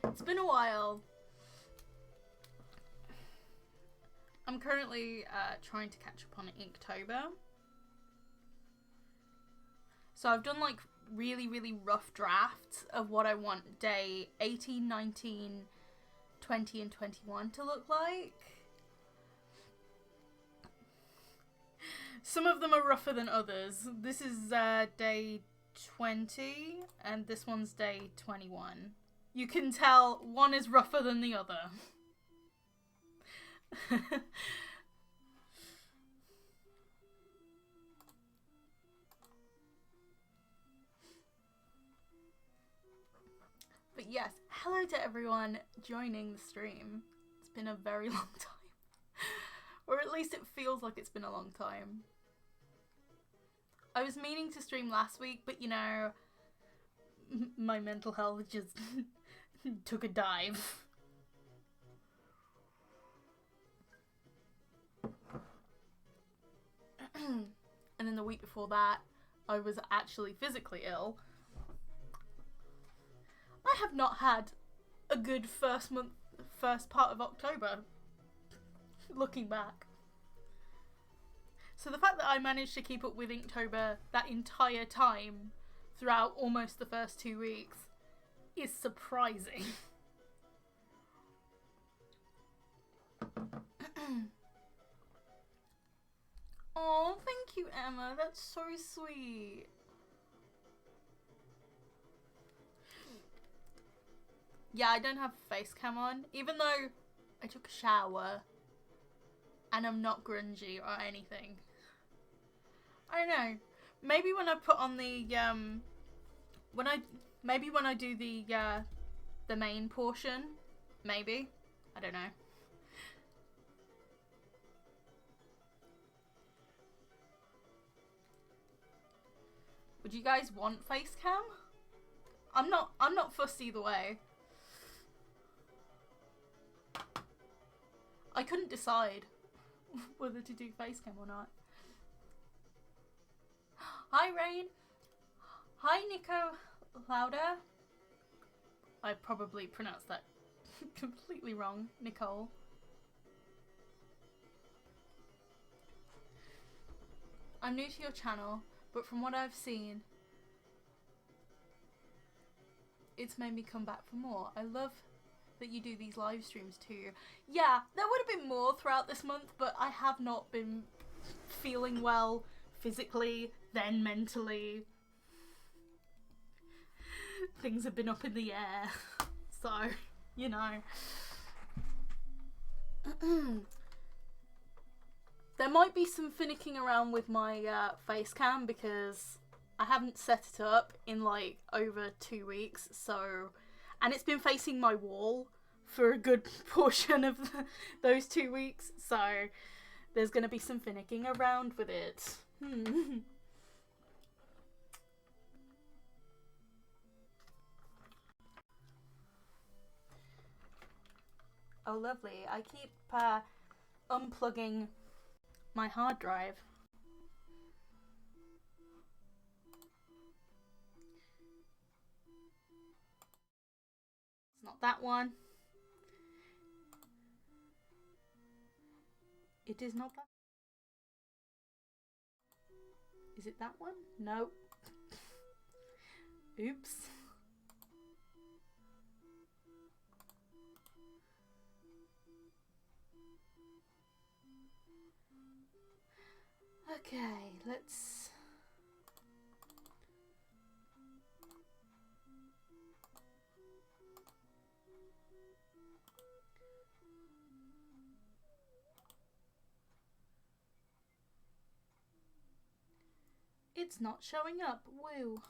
It's been a while. I'm currently trying to catch up on Inktober. So I've done like really rough drafts of what I want day 18, 19, 20 and 21 to look like. Some of them are rougher than others. This is day 20 and this one's day 21. You can tell one is rougher than the other. But yes, hello to everyone joining the stream. It's been a very long time. Or at least it feels like it's been a long time. I was meaning to stream last week, but you know, my mental health just took a dive. And then the week before that, I was actually physically ill. I have not had a good first part of October, looking back. So the fact that I managed to keep up with Inktober that entire time throughout almost the first 2 weeks is surprising. Oh, thank you, Emma. That's so sweet. Yeah, I don't have face cam on, even though I took a shower and I'm not grungy or anything. I don't know. Maybe when I put on the maybe when I do the main portion, maybe. I don't know. Would you guys want face cam? I'm not fussed either way. I couldn't decide whether to do face cam or not. Hi Rain. Hi Nico Lauder. I probably pronounced that completely wrong. Nicole. I'm new to your channel, but from what I've seen, it's made me come back for more. I love that you do these live streams too. Yeah, there would have been more throughout this month, but I have not been feeling well physically, then mentally. Things have been up in the air. So, you know. There might be some finicking around with my face cam because I haven't set it up in like over 2 weeks, so, and it's been facing my wall for a good portion of those 2 weeks, so there's gonna be some finicking around with it. Oh lovely, I keep unplugging my hard drive. It's not that one. It is not that. Is it that one? No. Oops. Okay, let's... It's not showing up. Woo.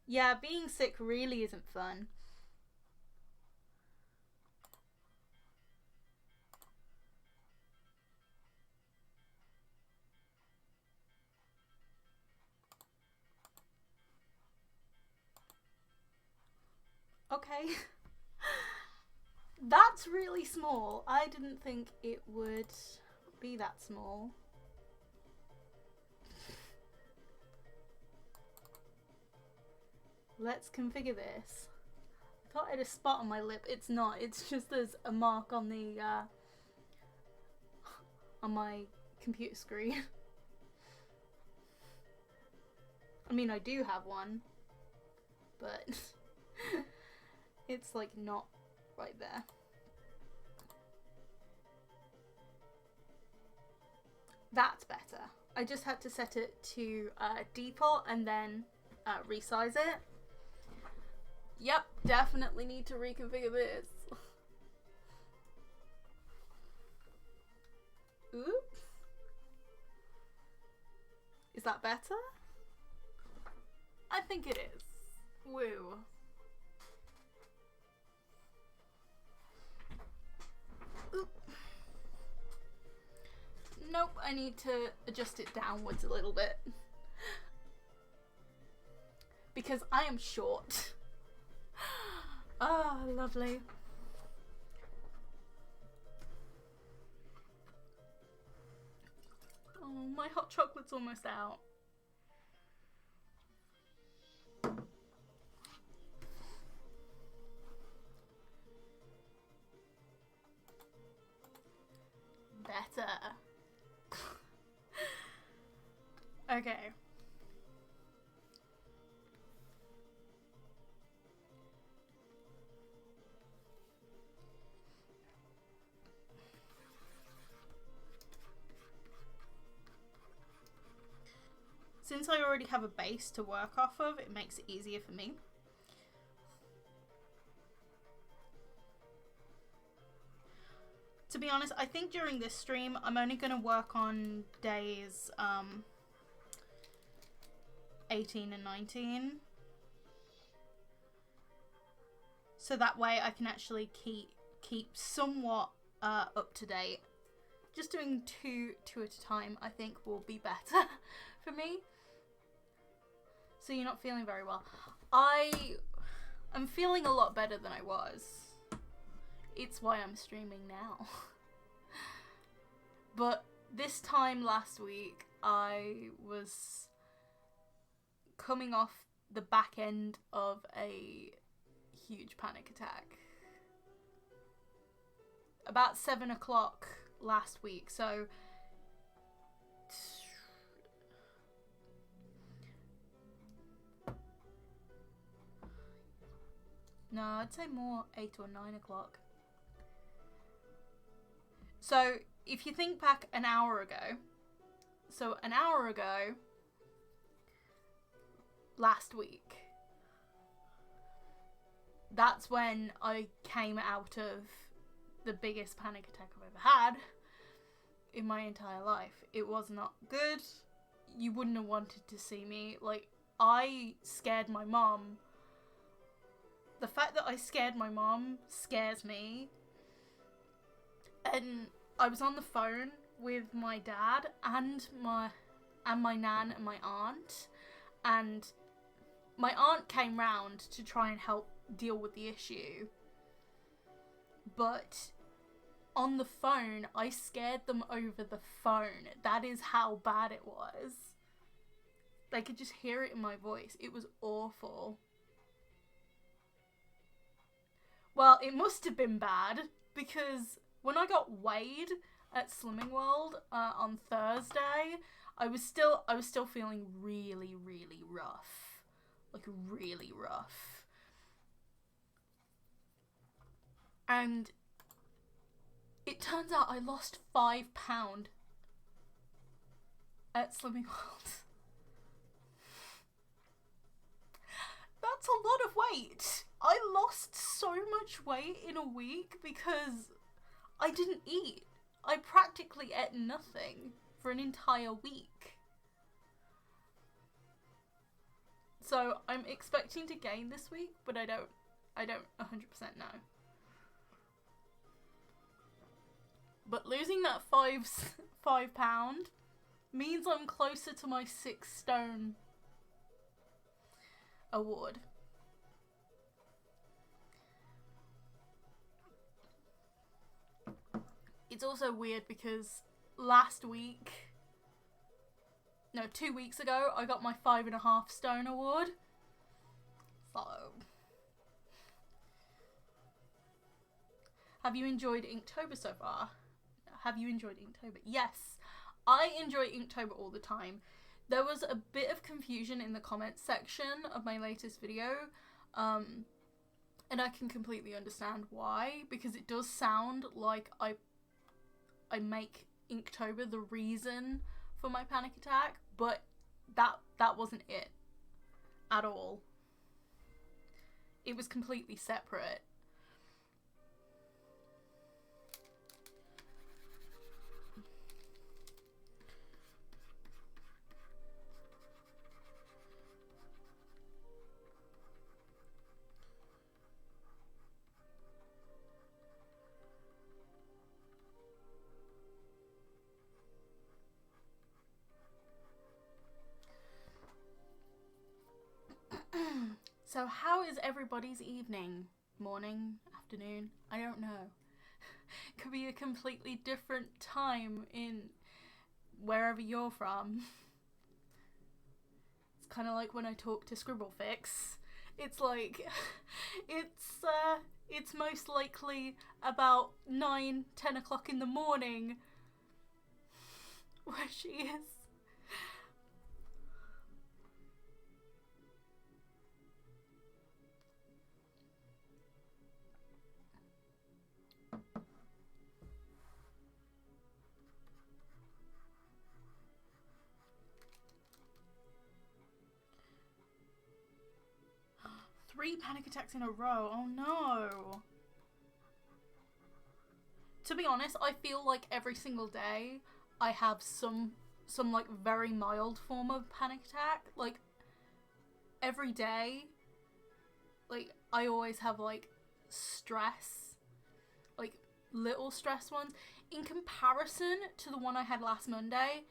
Yeah, being sick really isn't fun. Okay. That's really small. I didn't think it would be that small. let's configure this. I thought I had a spot on my lip. It's not. It's just there's a mark on the on my computer screen. I mean, I do have one, but it's like not right there. That's better. I just had to set it to default and then resize it. Yep, definitely need to reconfigure this. Oops. Is that better? I think it is. Woo. Oop. Nope, I need to adjust it downwards a little bit. Because I am short. Ah, oh, lovely. Oh, my hot chocolate's almost out. Better. Okay. Since I already have a base to work off of, it makes it easier for me. To be honest, I think during this stream, I'm only going to work on days 18 and 19. So that way I can actually keep somewhat up to date. Just doing two at a time, I think, will be better for me. So you're not feeling very well. I'm feeling a lot better than I was. It's why I'm streaming now. But this time last week, I was coming off the back end of a huge panic attack. About 7 o'clock last week, so no, I'd say more 8 or 9 o'clock. So if you think back an hour ago, last week, that's when I came out of the biggest panic attack I've ever had in my entire life. It was not good. You wouldn't have wanted to see me. Like, I scared my mom. The fact that I scared my mom scares me. And I was on the phone with my dad and my nan and my aunt, and my aunt came round to try and help deal with the issue, but on the phone I scared them over the phone. That is how bad it was. They could just hear it in my voice. It was awful. Well, it must have been bad, because when I got weighed at Slimming World on Thursday, I was still feeling really, really rough. Like, really rough. And it turns out I lost 5 pounds at Slimming World. That's a lot of weight. I lost so much weight in a week because I didn't eat. I practically ate nothing for an entire week. So I'm expecting to gain this week, but I don't 100% know. But losing that 5 pound means I'm closer to my 6 stone award. It's also weird because 2 weeks ago, I got my 5.5 stone award. So, have you enjoyed Inktober so far? Have you enjoyed Inktober? Yes, I enjoy Inktober all the time. There was a bit of confusion in the comments section of my latest video, and I can completely understand why, because it does sound like I make Inktober the reason for my panic attack, but that wasn't it at all. It was completely separate. So how is everybody's evening? Morning? Afternoon? I don't know. Could be a completely different time in wherever you're from. It's kind of like when I talk to Scribblefix. It's like, it's most likely about 9-10 o'clock in the morning where she is. Three panic attacks in a row. Oh no. To be honest, I feel like every single day I have some like very mild form of panic attack. Like every day, like I always have like stress, like little stress ones. In comparison to the one I had last Monday,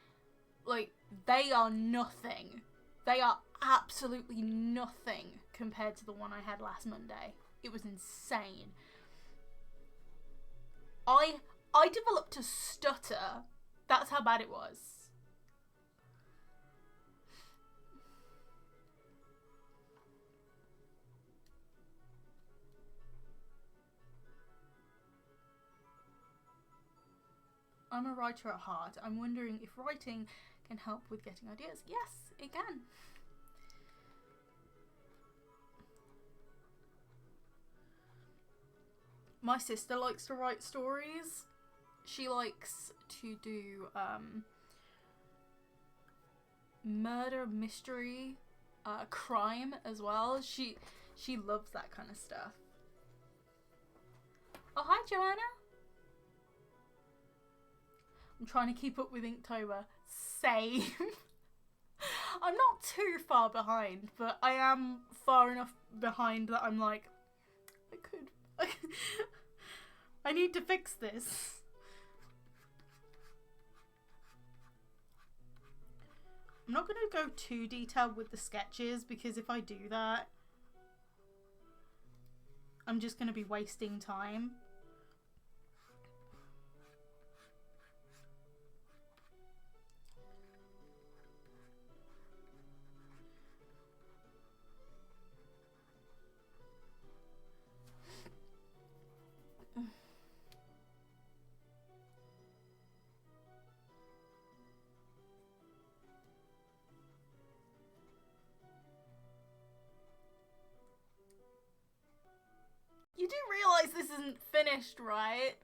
like they are nothing. They are absolutely nothing compared to the one I had last Monday. It was insane. I developed a stutter. That's how bad it was. I'm a writer at heart. I'm wondering if writing can help with getting ideas. Yes, it can. My sister likes to write stories. She likes to do murder, mystery, crime as well. She loves that kind of stuff. Oh, hi, Joanna. I'm trying to keep up with Inktober. Same. I'm not too far behind, but I am far enough behind that I'm like, I need to fix this. I'm not going to go too detailed with the sketches, because if I do that, I'm just going to be wasting time. You do realise this isn't finished, right?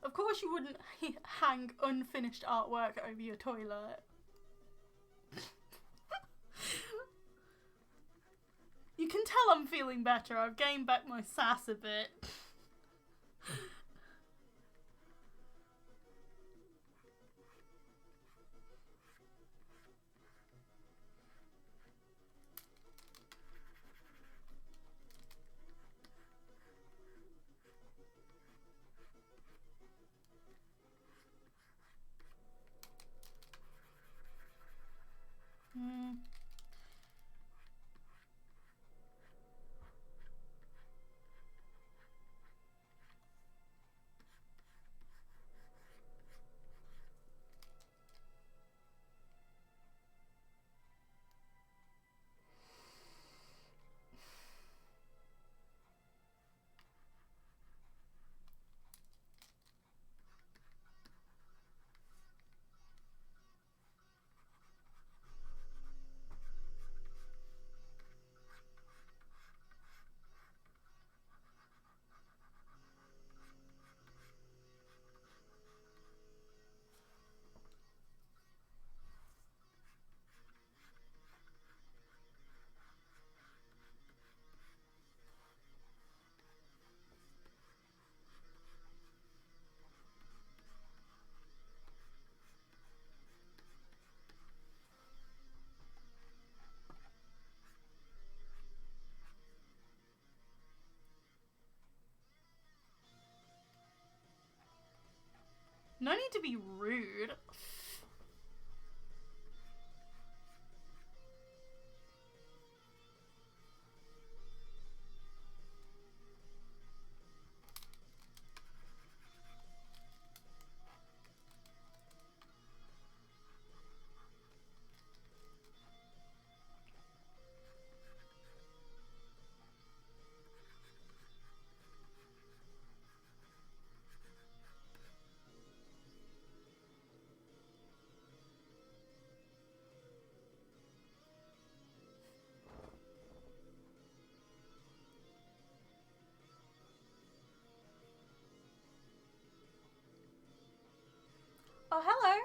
Of course you wouldn't hang unfinished artwork over your toilet. You can tell I'm feeling better. I've gained back my sass a bit. No need to be rude. Oh, hello.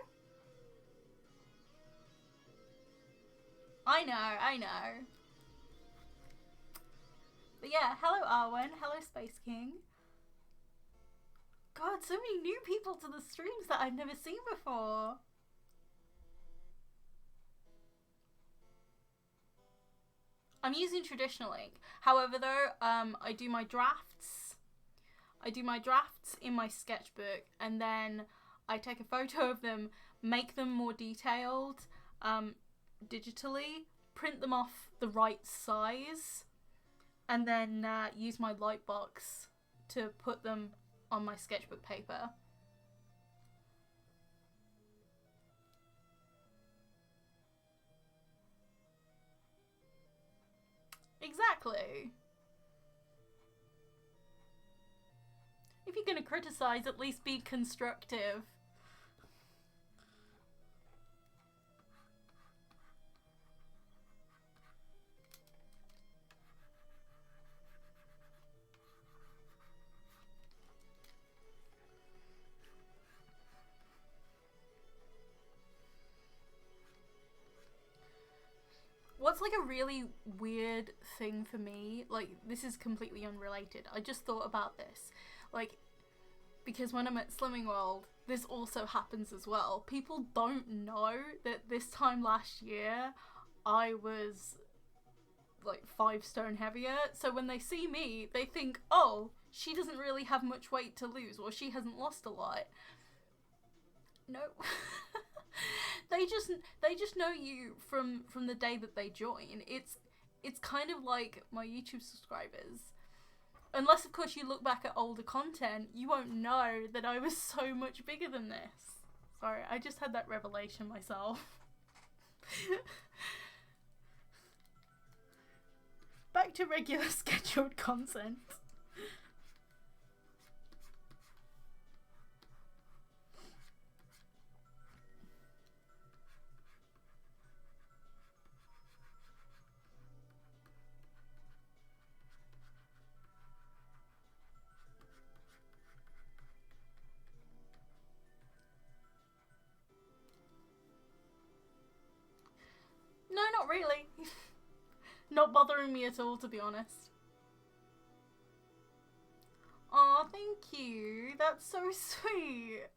I know. But yeah, hello Arwen, hello Space King. God, so many new people to the streams that I've never seen before. I'm using traditional ink. However though, I do my drafts in my sketchbook, and then I take a photo of them, make them more detailed, digitally, print them off the right size, and then use my lightbox to put them on my sketchbook paper. Exactly. If you're gonna criticize, at least be constructive. What's like a really weird thing for me, like this is completely unrelated, I just thought about this, like, because when I'm at Slimming World, this also happens as well. People don't know that this time last year I was like 5 stone heavier, so when they see me they think, oh, she doesn't really have much weight to lose, or she hasn't lost a lot. No. They just know you from the day that they join. It's kind of like my YouTube subscribers. Unless of course you look back at older content, you won't know that I was so much bigger than this. Sorry, I just had that revelation myself. Back to regular scheduled content. No, not really. Not bothering me at all, to be honest. Aw, thank you. That's so sweet.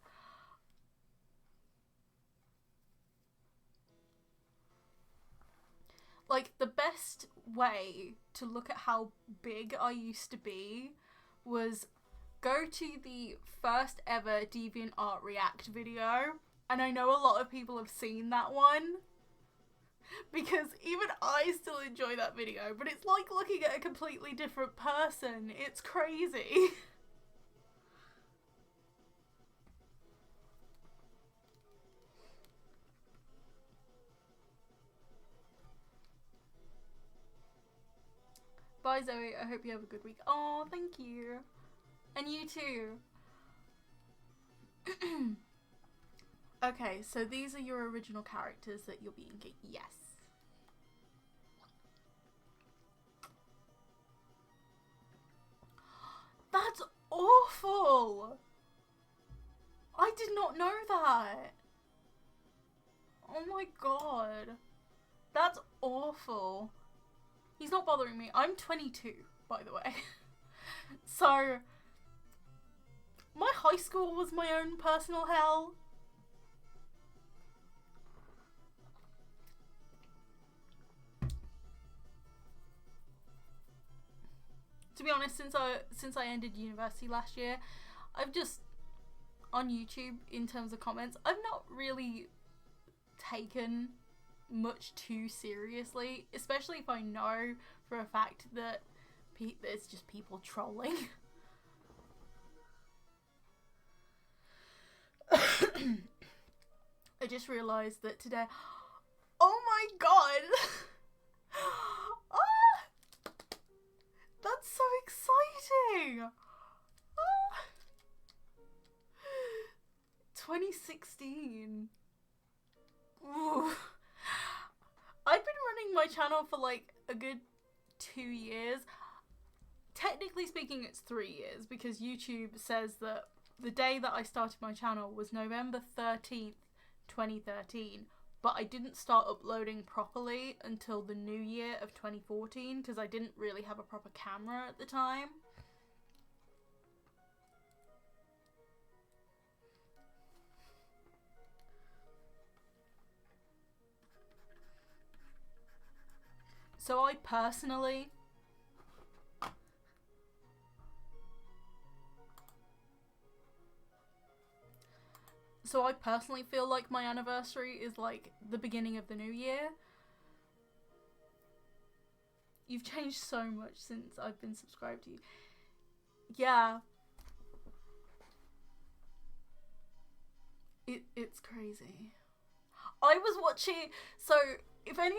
Like, the best way to look at how big I used to be was go to the first ever DeviantArt React video. And I know a lot of people have seen that one, because even I still enjoy that video, but it's like looking at a completely different person. It's crazy. Bye Zoe, I hope you have a good week. Oh, thank you. And you too. Okay, so these are your original characters that you'll be inking. Yes. That's awful! I did not know that. Oh my god. That's awful. He's not bothering me. I'm 22, by the way. So, my high school was my own personal hell. To be honest, since I ended university last year, on YouTube in terms of comments, I've not really taken much too seriously, especially if I know for a fact that it's just people trolling. I just realised that today... Oh my god! Ah! That's so exciting! Ah! 2016. Ooh. I've been running my channel for like a good 2 years. Technically speaking, it's 3 years because YouTube says that the day that I started my channel was November 13th, 2013, but I didn't start uploading properly until the new year of 2014 because I didn't really have a proper camera at the time. So I personally feel like my anniversary is like the beginning of the new year. You've changed so much since I've been subscribed to you. Yeah. It's crazy. I was watching, so if any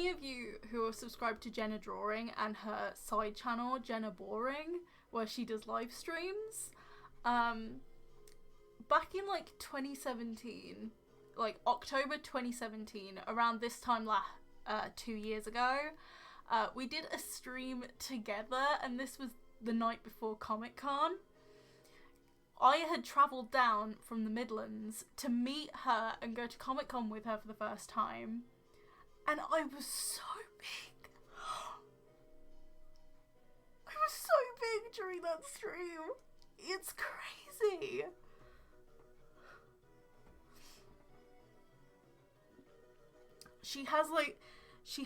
of you who are subscribed to Jenna Drawing and her side channel, Jenna Boring, where she does live streams, back in like 2017, like October 2017, around this time 2 years ago, we did a stream together, and this was the night before Comic-Con. I had travelled down from the Midlands to meet her and go to Comic-Con with her for the first time. And I was so big. I was so big during that stream. It's crazy. She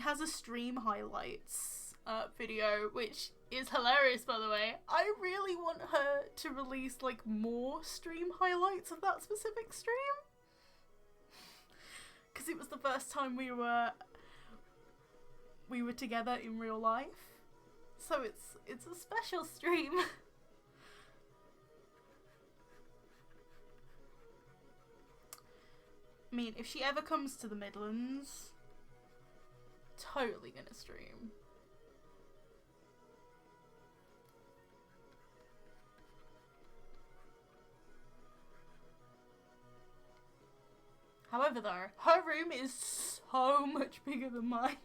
has a stream highlights video, which is hilarious, by the way. I really want her to release like more stream highlights of that specific stream, because it was the first time we were together in real life, so it's a special stream. I mean, if she ever comes to the Midlands, totally gonna stream. However though, her room is so much bigger than mine.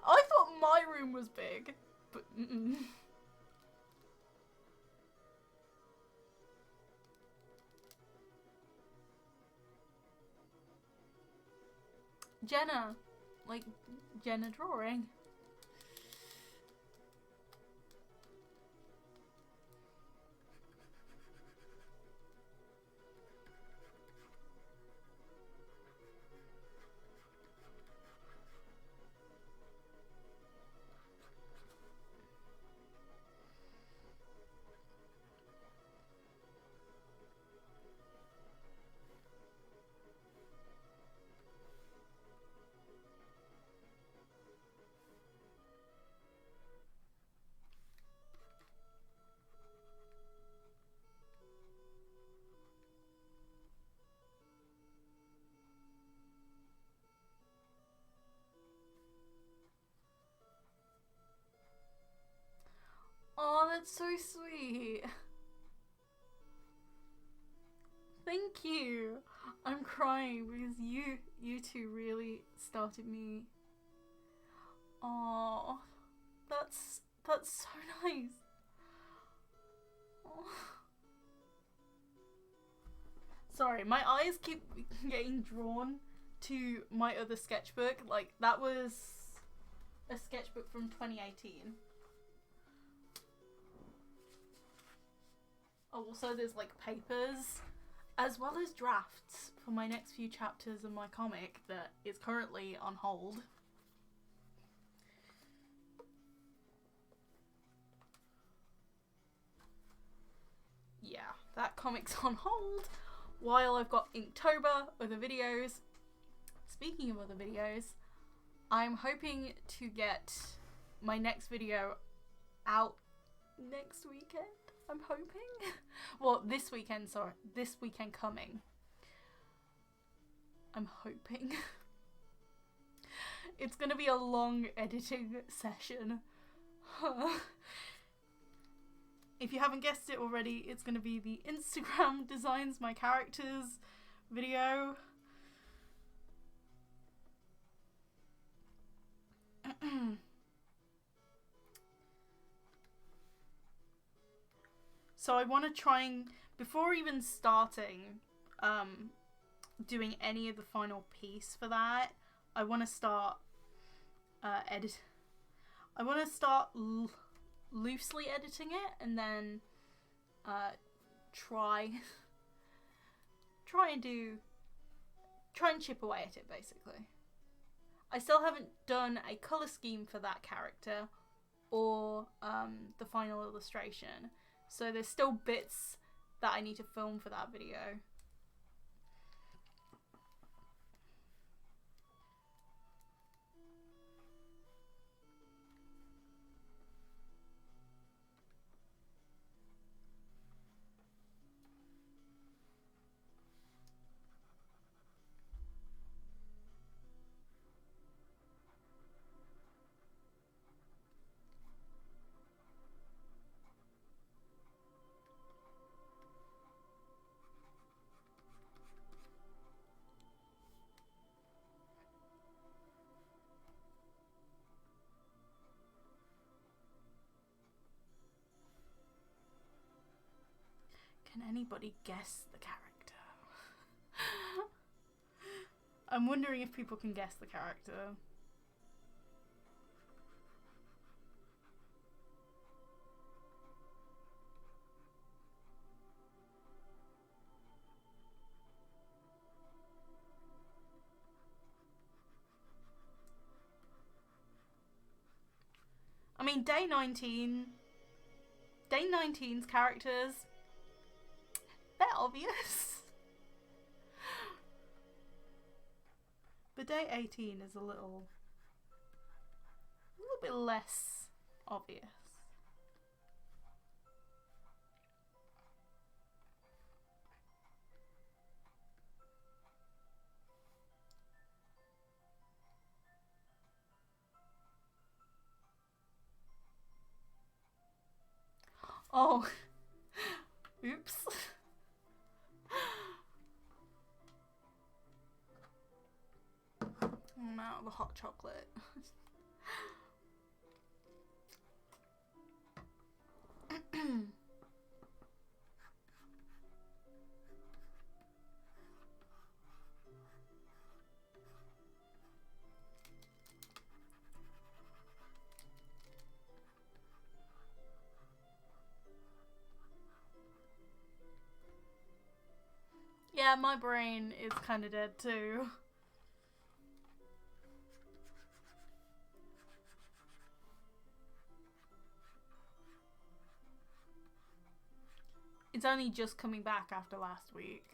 I thought my room was big, but Jenna, like Jenna Drawing. Oh, that's so sweet. Thank you. I'm crying because you two really started me. Oh, that's so nice. Oh. Sorry, my eyes keep getting drawn to my other sketchbook. Like, that was a sketchbook from 2018. Oh, also there's like papers, as well as drafts for my next few chapters of my comic that is currently on hold. yeah, that comic's on hold while I've got Inktober, other videos. Speaking of other videos, I'm hoping to get my next video out next weekend. I'm hoping. Well, this weekend, sorry. This weekend coming. I'm hoping. It's gonna be a long editing session. If you haven't guessed it already, it's gonna be the Instagram designs my characters video. So I want to try and, before even starting doing any of the final piece for that, I want to start loosely editing it, and then try and chip away at it, basically. I still haven't done a colour scheme for that character or the final illustration, so there's still bits that I need to film for that video. Can anybody guess the character? I'm wondering if people can guess the character. I mean, Day 19's characters, they're obvious. But Day 18 is a little bit less obvious. Oh, oops. I'm out of the hot chocolate. Yeah, my brain is kind of dead too. It's only just coming back after last week.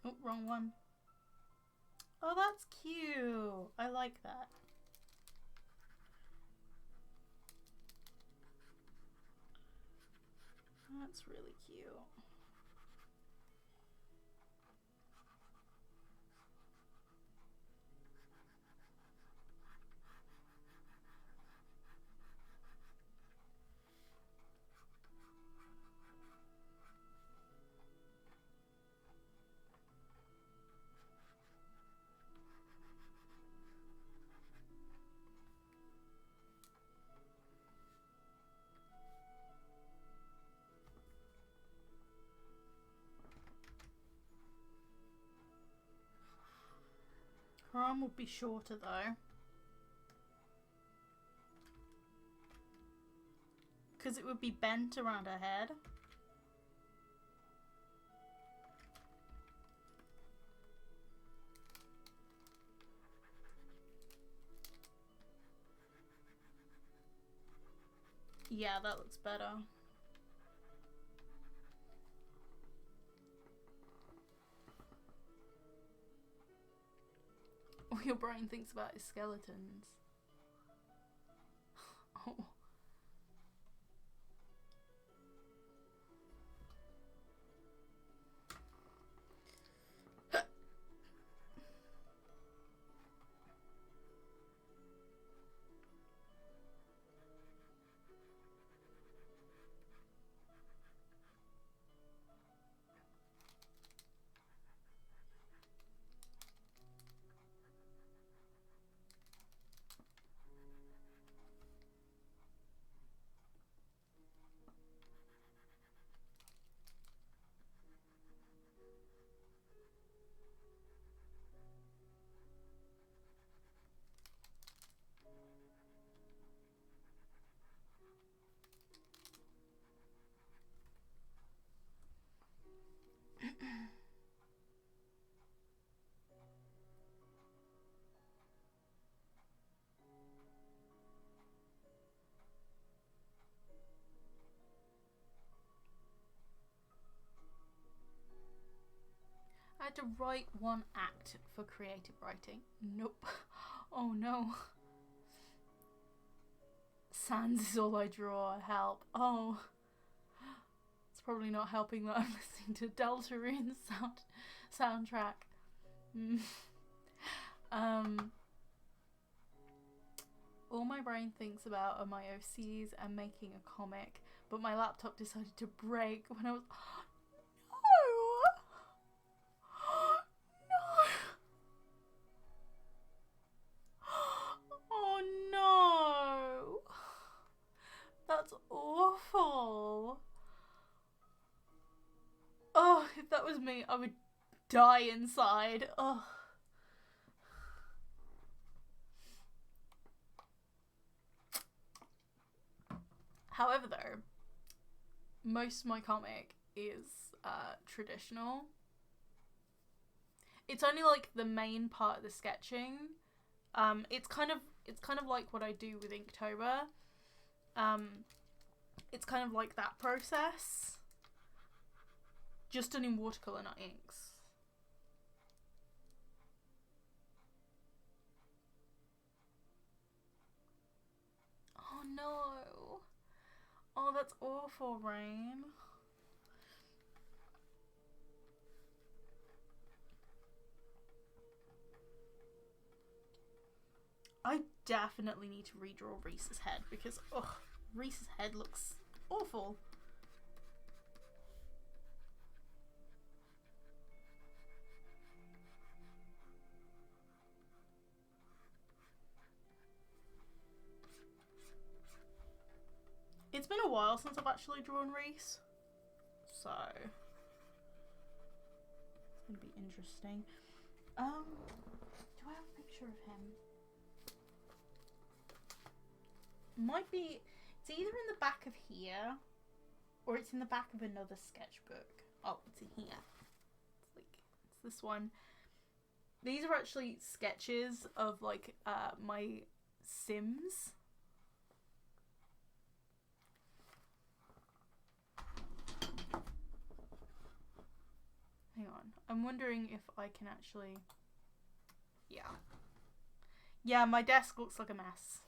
Oh, wrong one. Oh, that's cute. I like that. That's really cute. Her arm would be shorter though. Because it would be bent around her head. Yeah, that looks better. All your brain thinks about is skeletons. Oh. I had to write one act for creative writing. Nope. Oh no. Sans is all I draw. Help. Oh. It's probably not helping that I'm listening to Deltarune's soundtrack. All my brain thinks about are my OCs and making a comic, but my laptop decided to break when I was... That's awful. Oh, if that was me, I would die inside. Oh. However, though, most of my comic is traditional. It's only like the main part of the sketching. It's kind of like what I do with Inktober. It's kind of like that process, just done in watercolor, not inks. Oh no. Oh, that's awful, Rain. I definitely need to redraw Reese's head because, ugh, Reese's head looks awful. It's been a while since I've actually drawn Reese, so it's gonna be interesting. Do I have a picture of him? Might be, it's either in the back of here or it's in the back of another sketchbook. Oh, it's in here. It's this one. These are actually sketches of like my Sims. Hang on. I'm wondering if I can actually... Yeah. Yeah, my desk looks like a mess.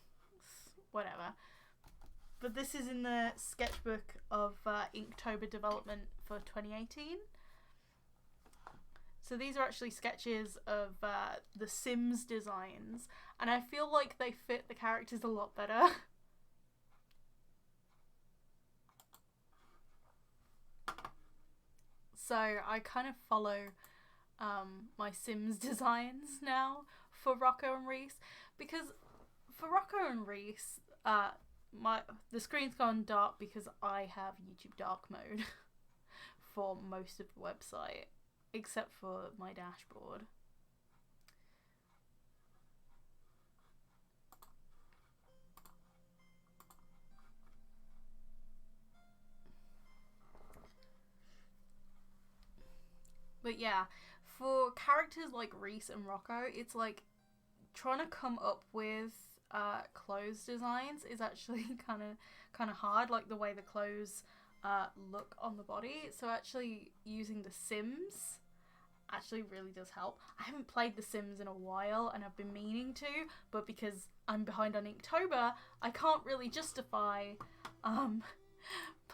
Whatever. But this is in the sketchbook of Inktober development for 2018. So these are actually sketches of the Sims designs. And I feel like they fit the characters a lot better. So I kind of follow my Sims designs now for Rocco and Reese, because for Rocco and Reese, the screen's gone dark because I have YouTube dark mode for most of the website, except for my dashboard. But yeah, for characters like Reese and Rocco, it's like trying to come up with clothes designs is actually kind of hard, like the way the clothes look on the body. So actually using The Sims actually really does help. I haven't played The Sims in a while and I've been meaning to, but because I'm behind on Inktober, I can't really justify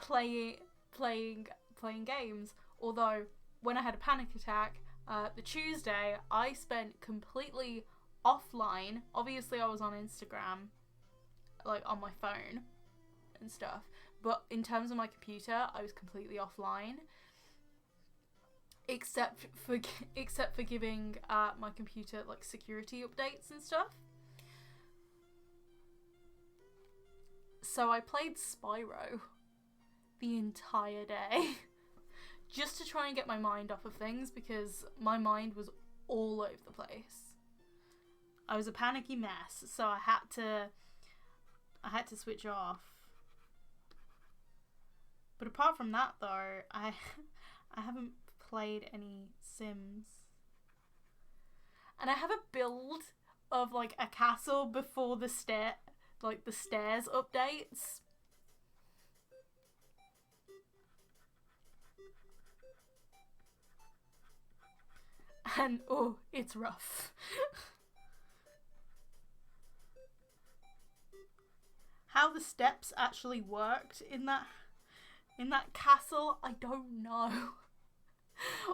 playing games. Although when I had a panic attack the Tuesday, I spent completely offline. Obviously I was on Instagram, like on my phone and stuff, but in terms of my computer I was completely offline, except for giving my computer like security updates and stuff. So I played Spyro the entire day just to try and get my mind off of things, because my mind was all over the place. I was a panicky mess, so I had to switch off. But apart from that though, I haven't played any Sims. And I have a build of like a castle before the stairs updates. And oh, it's rough. How the steps actually worked in that castle, I don't know.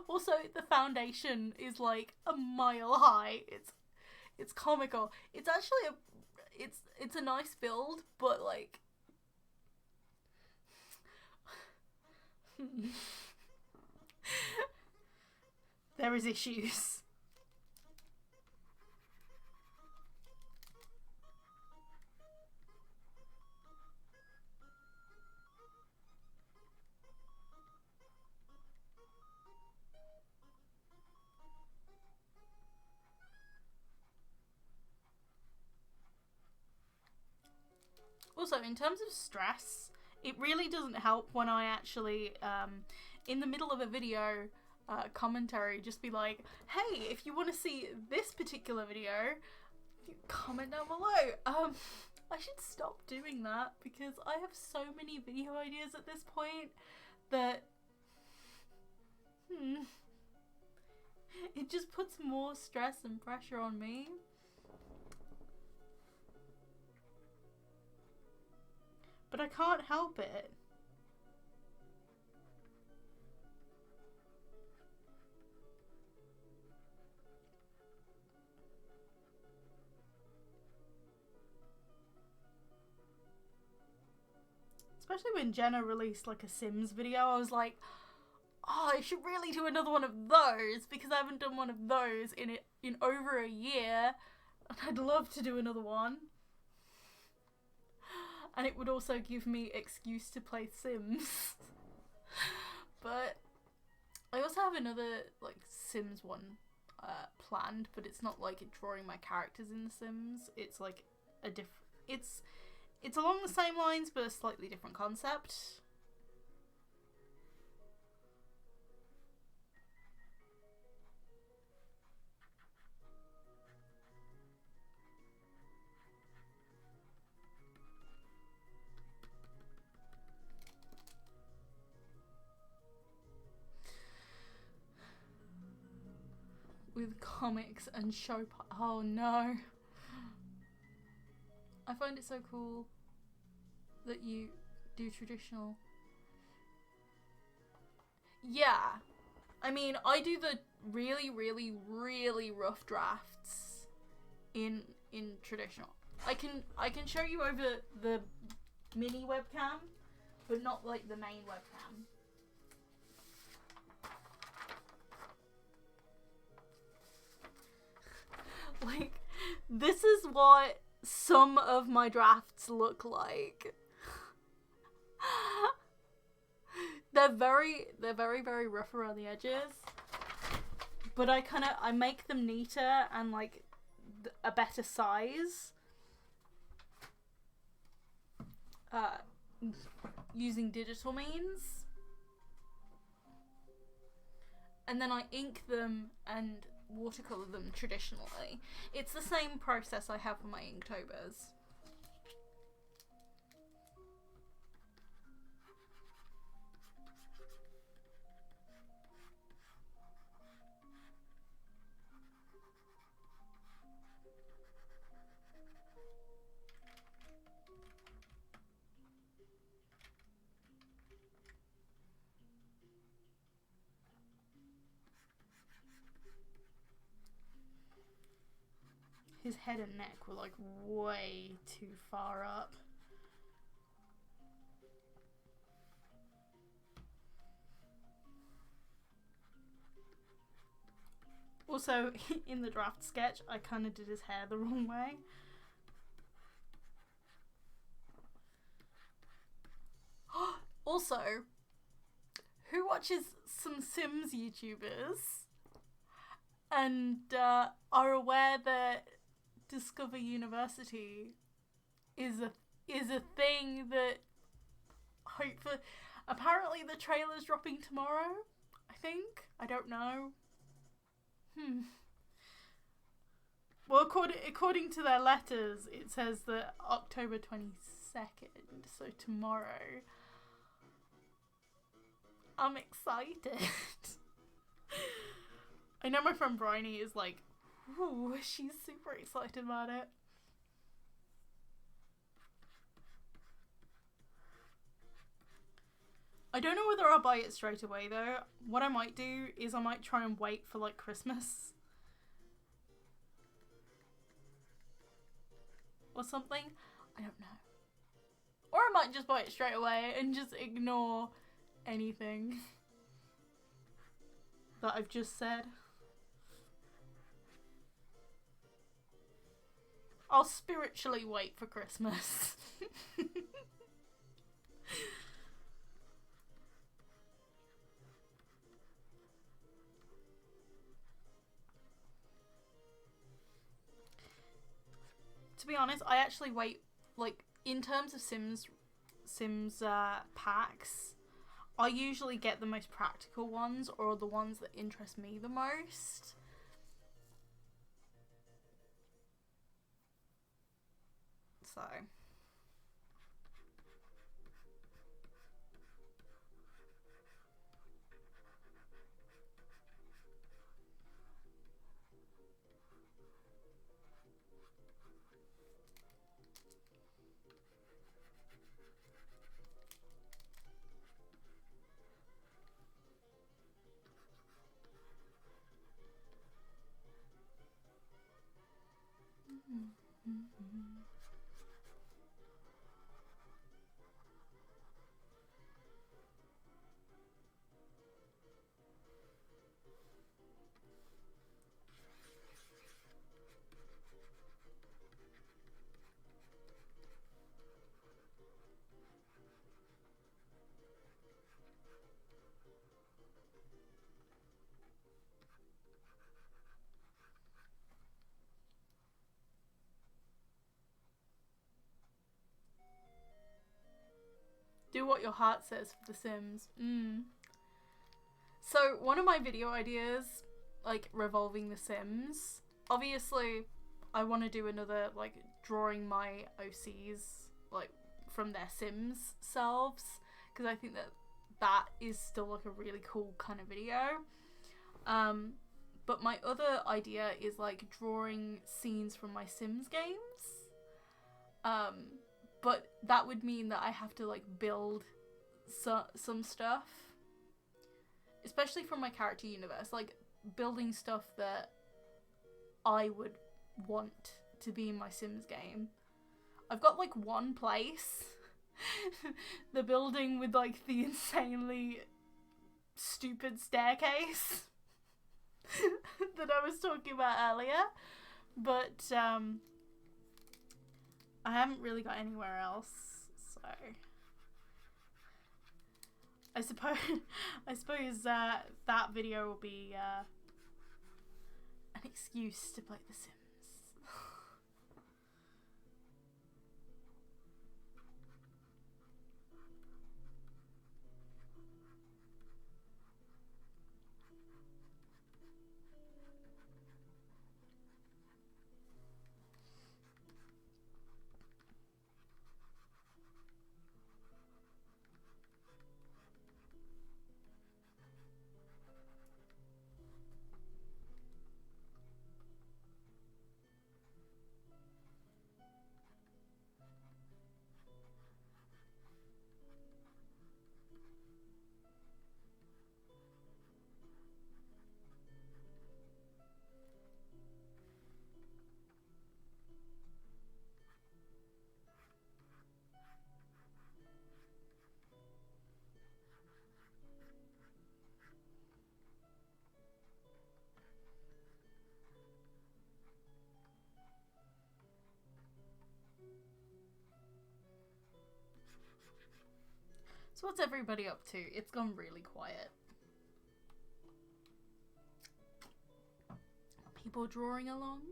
Also, the foundation is like a mile high. It's comical. It's actually it's a nice build, but like there is issues. Also, in terms of stress, it really doesn't help when I actually, in the middle of a video commentary, just be like, hey, if you want to see this particular video, comment down below. I should stop doing that because I have so many video ideas at this point that it just puts more stress and pressure on me. But I can't help it. Especially when Jenna released like a Sims video, I was like, oh, I should really do another one of those because I haven't done one of those in over a year. And I'd love to do another one. And it would also give me excuse to play Sims. But I also have another like Sims one planned, but it's not like drawing my characters in The Sims. It's like a it's along the same lines but a slightly different concept. With comics and oh no. I find it so cool that you do traditional. Yeah. I mean, I do the really, really, really rough drafts in traditional. I can show you over the mini webcam, but not like the main webcam. Like, this is what some of my drafts look like. They're very, very rough around the edges. But I make them neater and like a better size. Using digital means. and then I ink them and watercolour them traditionally. It's the same process I have for my Inktobers. His head and neck were like way too far up. Also, in the draft sketch, I kind of did his hair the wrong way. Also, who watches some Sims YouTubers and are aware that Discover University is a thing that hopefully, apparently the trailer's dropping tomorrow, I think. I don't know. Well, according to their letters, it says that October 22nd, so tomorrow. I'm excited. I know my friend Bryony is like, ooh, she's super excited about it. I don't know whether I'll buy it straight away though. What I might do is I might try and wait for like Christmas or something. I don't know. Or I might just buy it straight away and just ignore anything that I've just said. I'll spiritually wait for Christmas. To be honest, I actually wait, like, in terms of Sims packs, I usually get the most practical ones or the ones that interest me the most. So... Do what your heart says for The Sims. So, one of my video ideas, like, revolving The Sims, obviously, I want to do another, like, drawing my OCs, like, from their Sims selves, because I think that that is still, like, a really cool kind of video. But my other idea is, like, drawing scenes from my Sims games. But that would mean that I have to, like, build some stuff. Especially from my character universe. Like, building stuff that I would want to be in my Sims game. I've got, like, one place. The building with, like, the insanely stupid staircase that I was talking about earlier. But, I haven't really got anywhere else, so I suppose that video will be an excuse to play The Sims. So what's everybody up to? It's gone really quiet. People drawing along?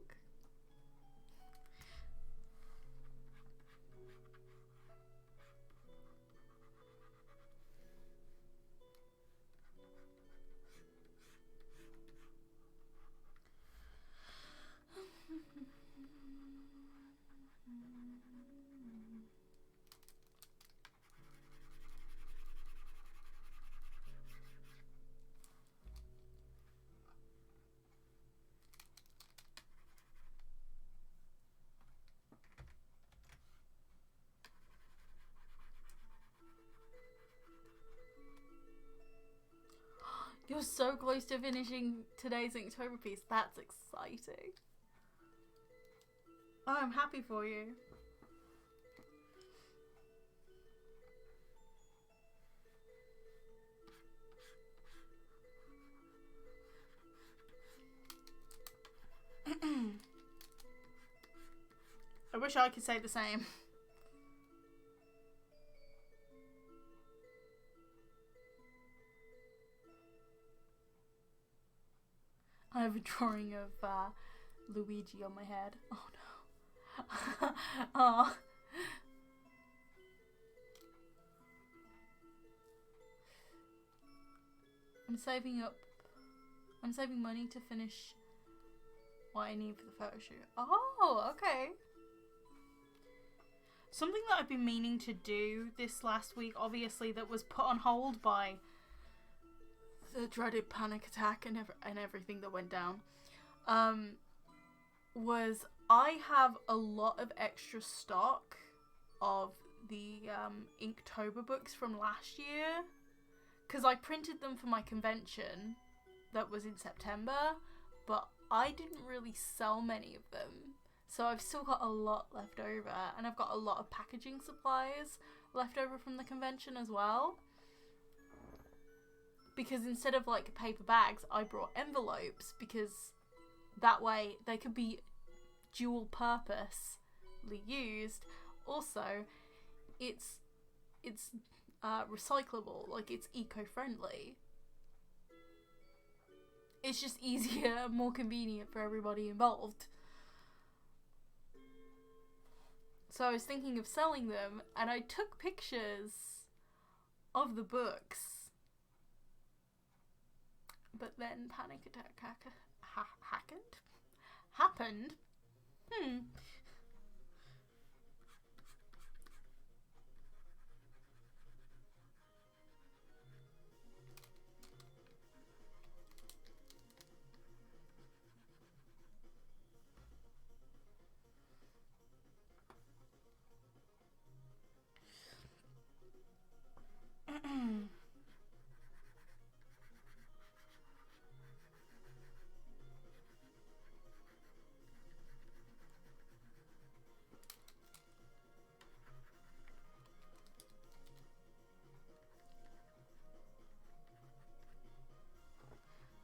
You're so close to finishing today's Inktober piece. That's exciting. Oh, I'm happy for you. I wish I could say the same. I have a drawing of Luigi on my head. Oh no. Oh. I'm saving money to finish what I need for the photo shoot. Oh, okay. Something that I've been meaning to do this last week, obviously, that was put on hold by the dreaded panic attack and everything that went down, was I have a lot of extra stock of the Inktober books from last year, because I printed them for my convention that was in September, but I didn't really sell many of them. So I've still got a lot left over, and I've got a lot of packaging supplies left over from the convention as well. Because instead of like paper bags, I brought envelopes, because that way they could be dual purposely used. Also, it's recyclable, like it's eco-friendly. It's just easier, more convenient for everybody involved. So I was thinking of selling them, and I took pictures of the books. But then panic attack happened.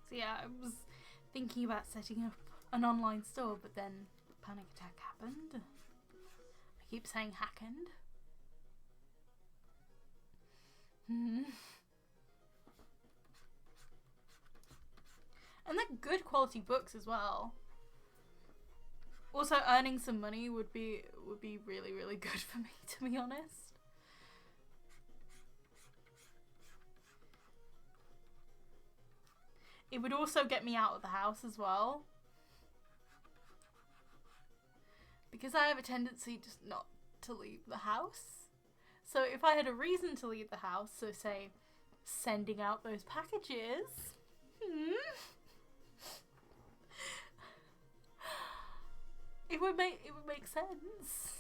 So yeah, I was thinking about setting up an online store, but then panic attack happened. I keep saying happened. And they're good quality books as well. Also, earning some money would be really, really good for me, to be honest. It would also get me out of the house as well. Because I have a tendency just not to leave the house. So if I had a reason to leave the house, so say sending out those packages, it would make sense.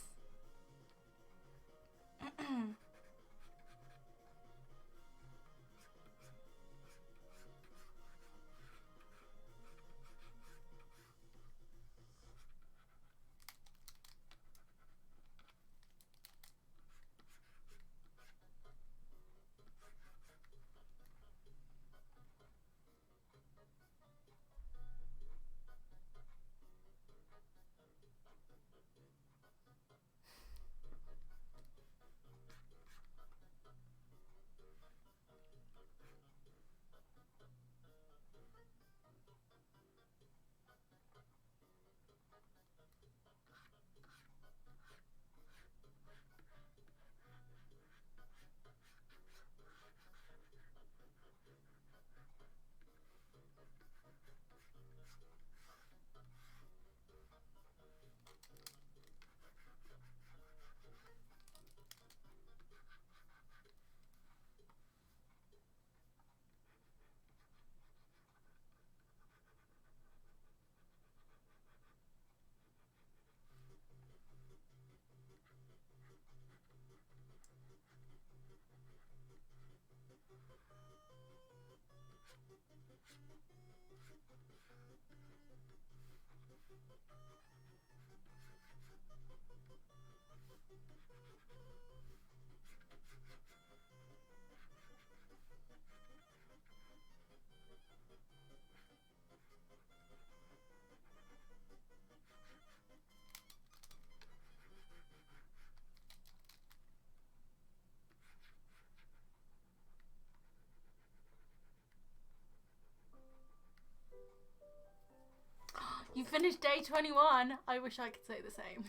You finished day 21. I wish I could say the same.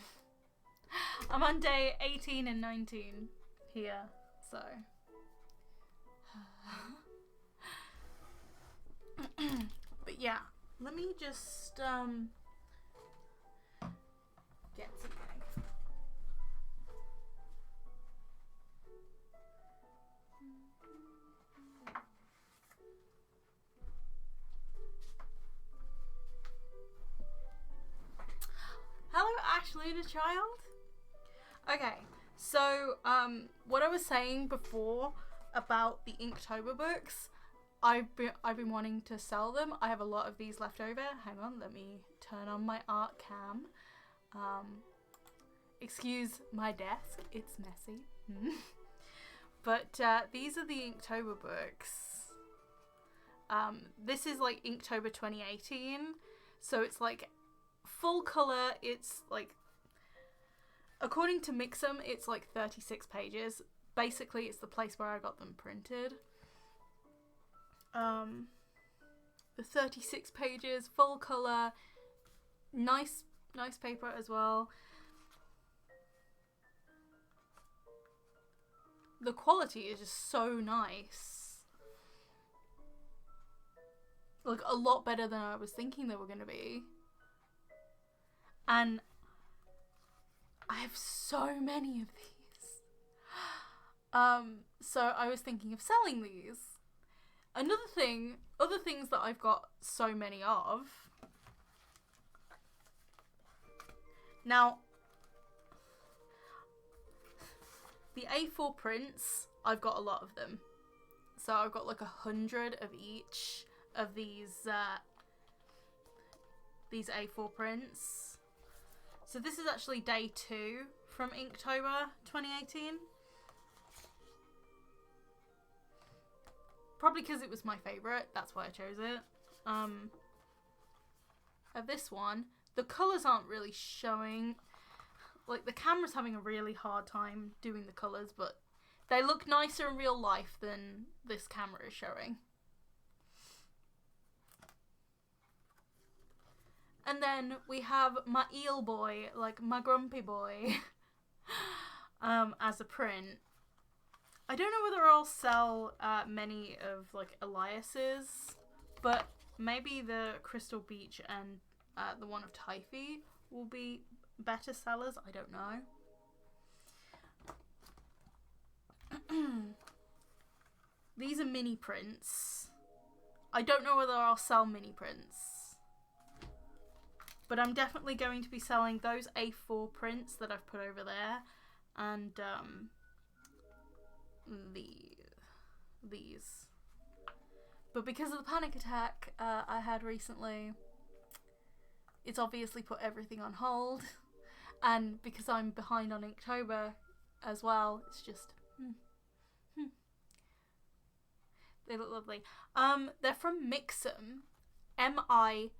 I'm on day 18 and 19 here, so. But yeah, let me just get something. Hello, Ashley the child. Okay, so what I was saying before about the Inktober books, I've been wanting to sell them. I have a lot of these left over. Hang on, let me turn on my art cam. Excuse my desk, it's messy. But these are the Inktober books. This is like Inktober 2018, so it's like full colour. It's like, according to Mix'em, it's like 36 pages. Basically, it's the place where I got them printed. The 36 pages, full colour, nice paper as well. The quality is just so nice. Like, a lot better than I was thinking they were going to be. And I have so many of these. So I was thinking of selling these. Other things that I've got so many of. Now, the A4 prints, I've got a lot of them. So I've got like 100 of each of these A4 prints. So this is actually day 2 from Inktober 2018. Probably because it was my favourite, that's why I chose it. Of this one, the colours aren't really showing. Like, the camera's having a really hard time doing the colours, but they look nicer in real life than this camera is showing. And then we have my eel boy, like my grumpy boy, as a print. I don't know whether I'll sell many of like Elias's, but maybe the Crystal Beach and the one of Typhy will be better sellers. I don't know. These are mini prints. I don't know whether I'll sell mini prints, but I'm definitely going to be selling those A4 prints that I've put over there, and these. But because of the panic attack I had recently, it's obviously put everything on hold, and because I'm behind on Inktober as well, it's just they look lovely. They're from Mix'em, M-I-X-A-M.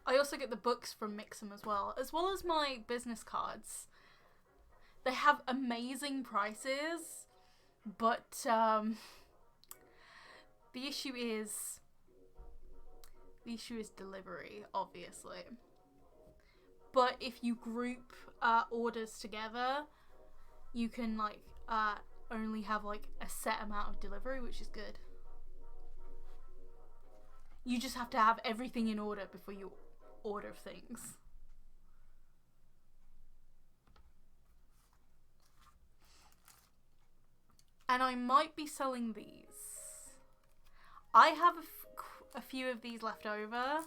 I also get the books from Mix'em as well as my business cards. They have amazing prices, but the issue is delivery, obviously. But if you group orders together, you can like only have like a set amount of delivery, which is good. You just have to have everything in order before you order things. And I might be selling these. I have a few of these left over,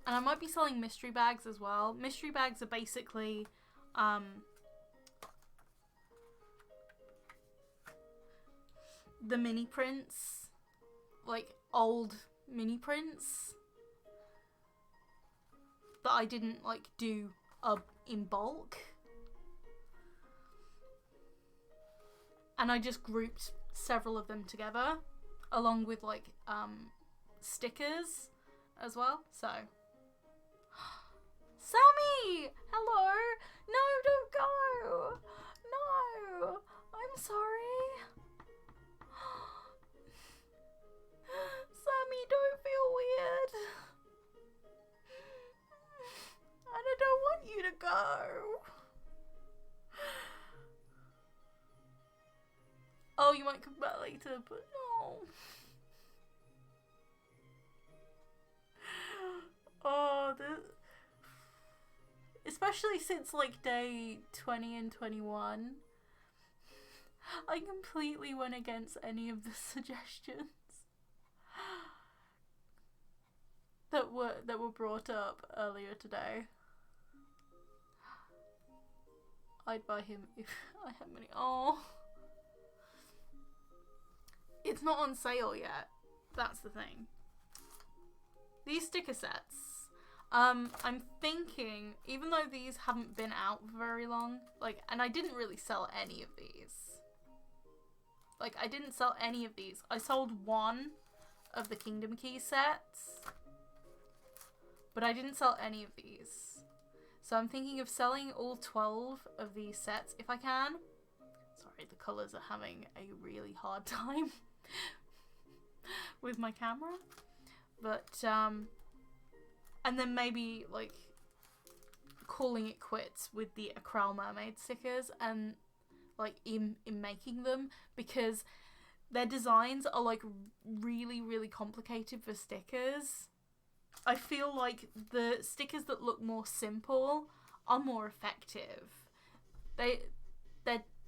and I might be selling mystery bags as well. Mystery bags are basically the mini prints, like old mini prints that I didn't like do in bulk, and I just grouped several of them together along with like stickers as well. So Sammy, hello. No, don't go. No, I'm sorry. Sammy, don't feel weird. And I don't want you to go. Oh, you might come back later, but no. Oh, especially since like day 20 and 21, I completely went against any of the suggestions that were brought up earlier today. I'd buy him if I had money. Oh, it's not on sale yet. That's the thing. These sticker sets, I'm thinking, even though these haven't been out for very long, like, and I didn't really sell any of these. Like, I didn't sell any of these. I sold one of the Kingdom Key sets, but I didn't sell any of these. So I'm thinking of selling all 12 of these sets if I can. Sorry, the colours are having a really hard time with my camera. But, and then maybe, like, calling it quits with the Acryl Mermaid stickers and, like, in making them, because their designs are, like, really, really complicated for stickers. I feel like the stickers that look more simple are more effective. They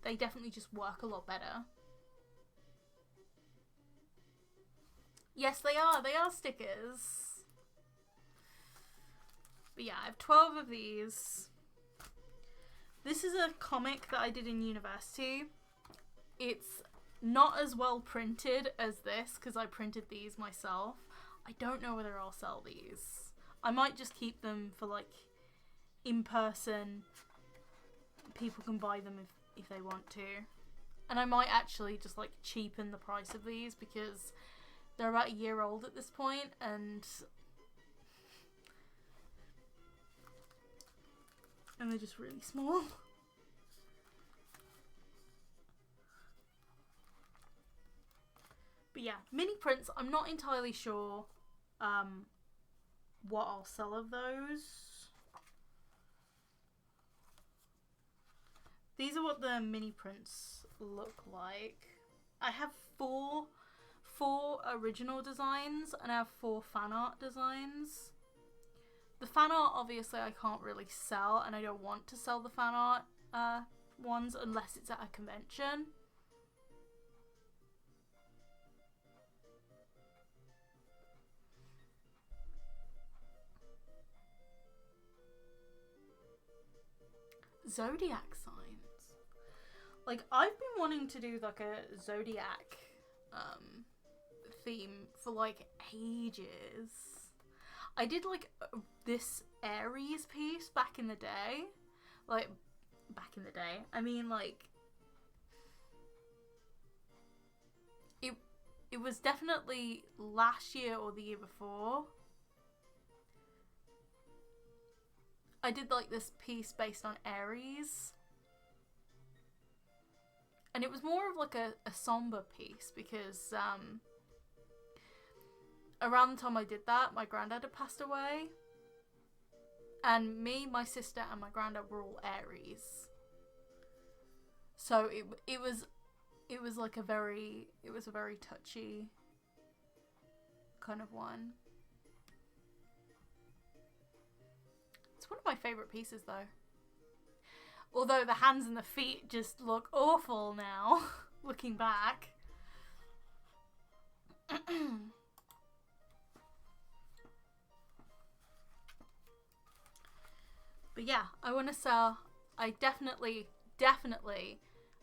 definitely just work a lot better. Yes, they are. They are stickers. But yeah, I have 12 of these. This is a comic that I did in university. It's not as well printed as this because I printed these myself. I don't know whether I'll sell these. I might just keep them for like in person. People can buy them if they want to. And I might actually just like cheapen the price of these because they're about a year old at this point, and they're just really small. But yeah, mini prints, I'm not entirely sure what I'll sell of those. These are what the mini prints look like. I have four original designs and I have 4 fan art designs. The fan art, obviously, I can't really sell, and I don't want to sell the fan art ones unless it's at a convention. Zodiac signs. Like, I've been wanting to do like a zodiac theme for like ages. I did like this Aries piece back in the day. Like, back in the day. I mean, like, it was definitely last year or the year before. I did like this piece based on Aries. And it was more of like a somber piece because around the time I did that, my granddad had passed away. And me, my sister, and my granddad were all Aries. So it was like a very touchy kind of one. It's one of my favourite pieces though. Although the hands and the feet just look awful now, looking back. But yeah, I want to sell, I definitely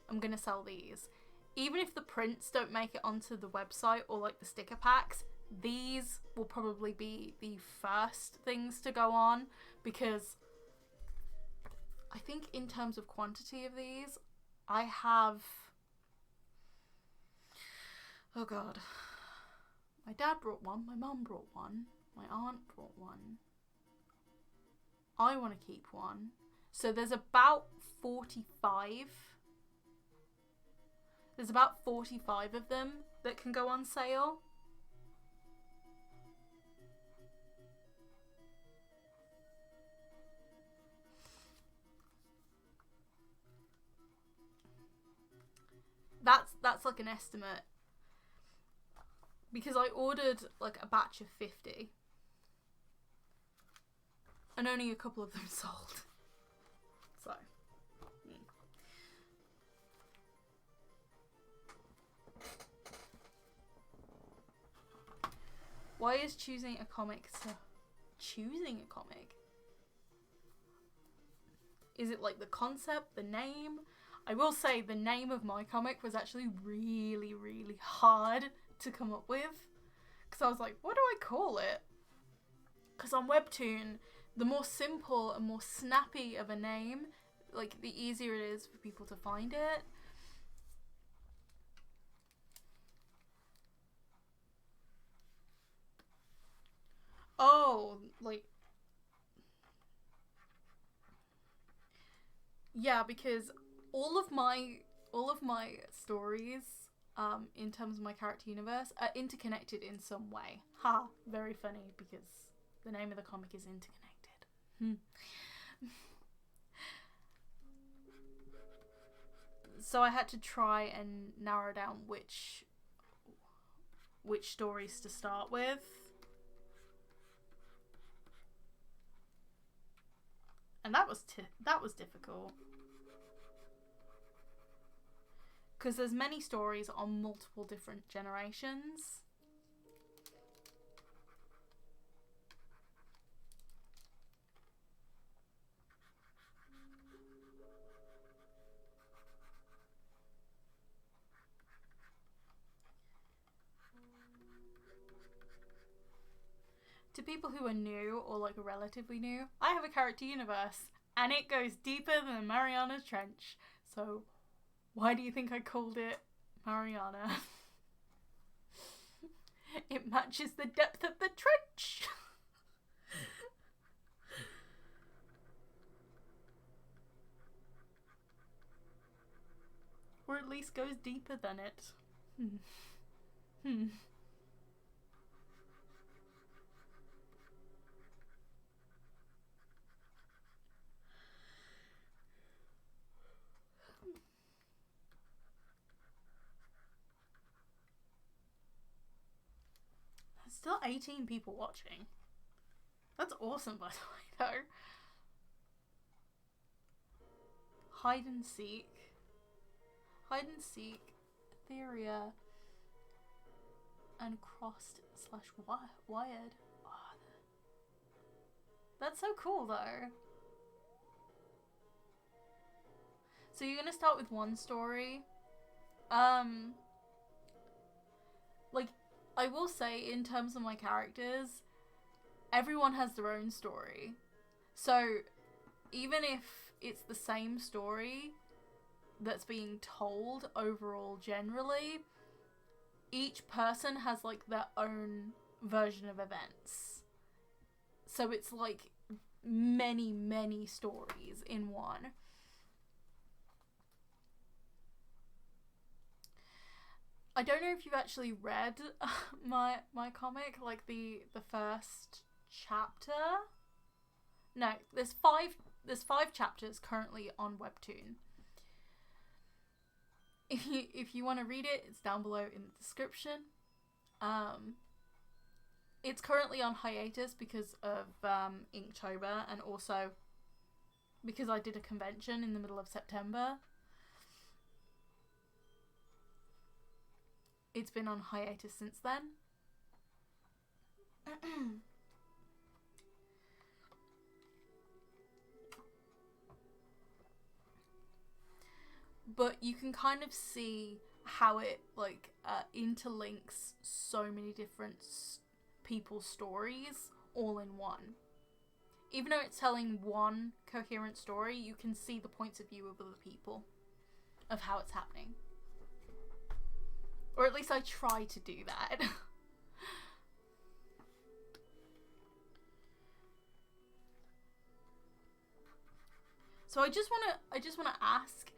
I'm going to sell these. even if the prints don't make it onto the website or like the sticker packs, these will probably be the first things to go on, because I think in terms of quantity of these, I have, oh god, my dad brought one, my mum brought one, my aunt brought one, I want to keep one, so there's about 45. There's about 45 of them that can go on sale. That's like an estimate, because I ordered like a batch of 50 and only a couple of them sold. So why is choosing a comic? Is it like the concept, the name? I will say the name of my comic was actually really, really hard to come up with, because I was like, what do I call it? Because on Webtoon, the more simple and more snappy of a name, like the easier it is for people to find it. Oh, like, yeah, because all of my stories, in terms of my character universe, are interconnected in some way. Ha, very funny, because the name of the comic is Interconnected. So I had to try and narrow down which stories to start with. And that was difficult. Because there's many stories on multiple different generations. To people who are new or like relatively new, I have a character universe and it goes deeper than Mariana's Trench. So why do you think I called it Mariana? It matches the depth of the trench. Or at least goes deeper than it. There's still 18 people watching. That's awesome, by the way, though. Hide and seek, Etheria, and crossed/wired. Oh, that's so cool, though. So you're gonna start with one story. Like, I will say, in terms of my characters, everyone has their own story. So even if it's the same story that's being told overall generally, each person has like their own version of events. So it's like many stories in one. I don't know if you've actually read my comic, like the first chapter. No, there's five chapters currently on Webtoon. If you want to read it, it's down below in the description. It's currently on hiatus because of Inktober, and also because I did a convention in the middle of September. It's been on hiatus since then. But you can kind of see how it like interlinks so many different people's stories all in one. Even though it's telling one coherent story, you can see the points of view of other people of how it's happening. Or at least I try to do that. So I just wanna ask,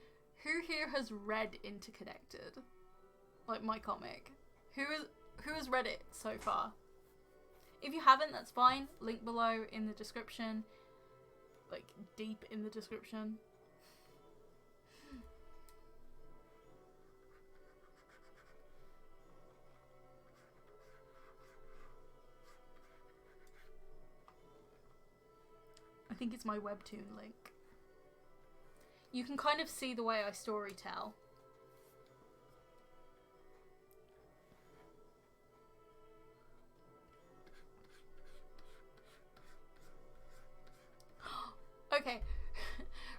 who here has read Interconnected? Like my comic. Who has read it so far? If you haven't, that's fine. Link below in the description. Like deep in the description. I think it's my webtoon link. You can kind of see the way I storytell. Okay,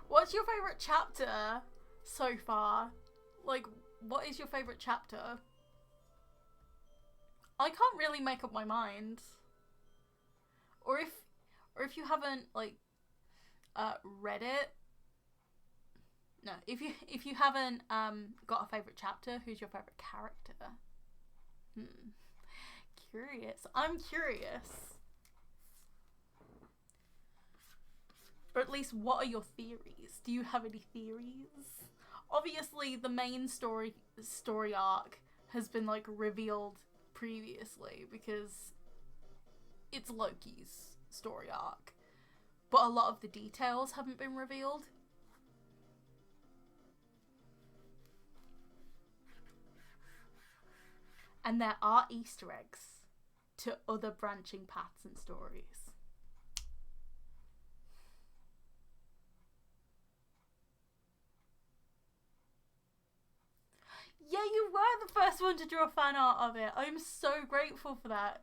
what's your favourite chapter so far? Like, what is your favourite chapter? I can't really make up my mind. Or if you haven't like read it. No, if you haven't got a favourite chapter, who's your favourite character? Curious. I'm curious. Or at least, what are your theories? Do you have any theories? Obviously, the main story arc has been like revealed previously because it's Loki's story arc. But a lot of the details haven't been revealed. And there are Easter eggs to other branching paths and stories. Yeah, you were the first one to draw fan art of it. I'm so grateful for that.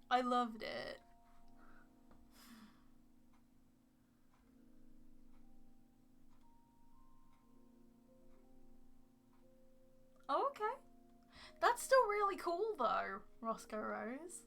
I loved it. Oh, okay. That's still really cool though, Roscoe Rose.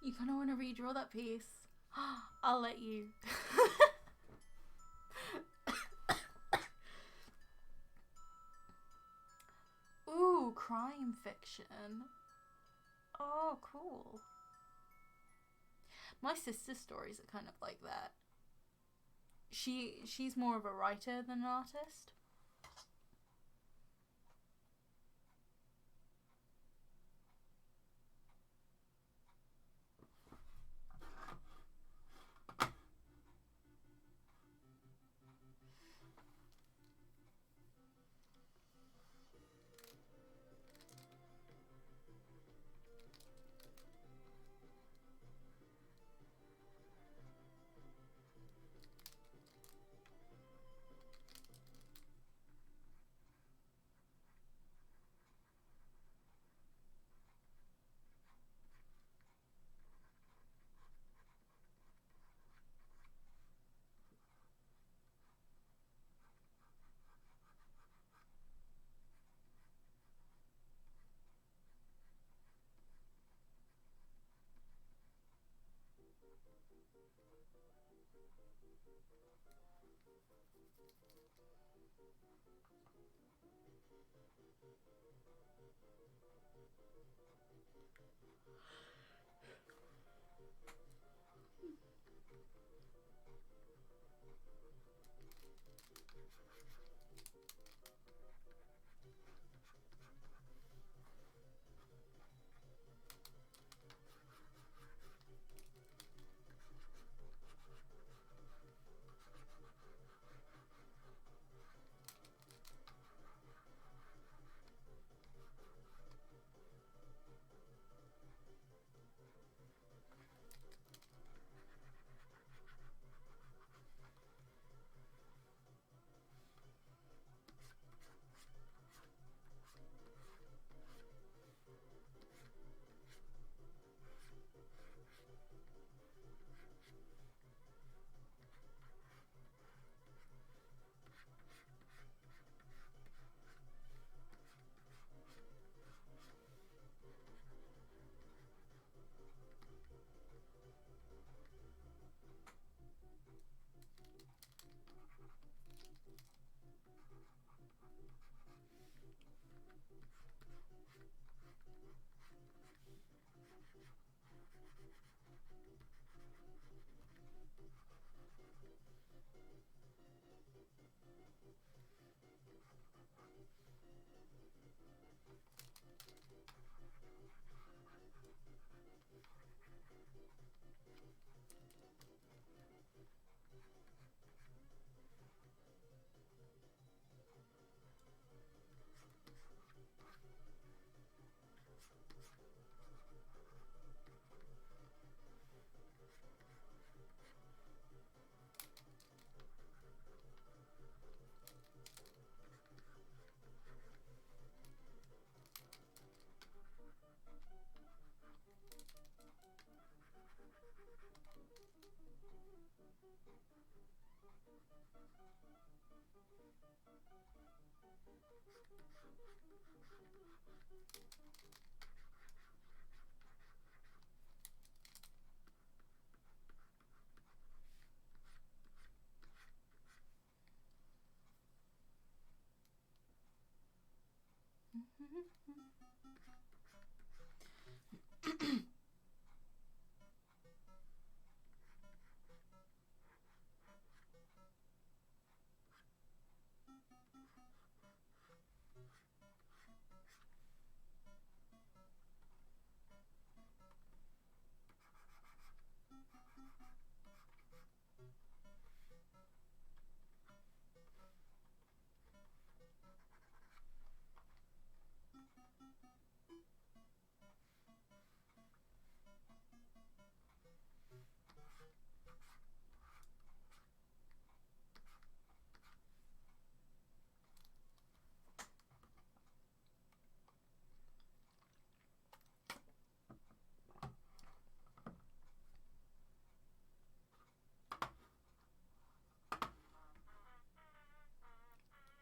You kind of want to redraw that piece. I'll let you. Ooh, crime fiction. Oh, cool. My sister's stories are kind of like that. She's more of a writer than an artist.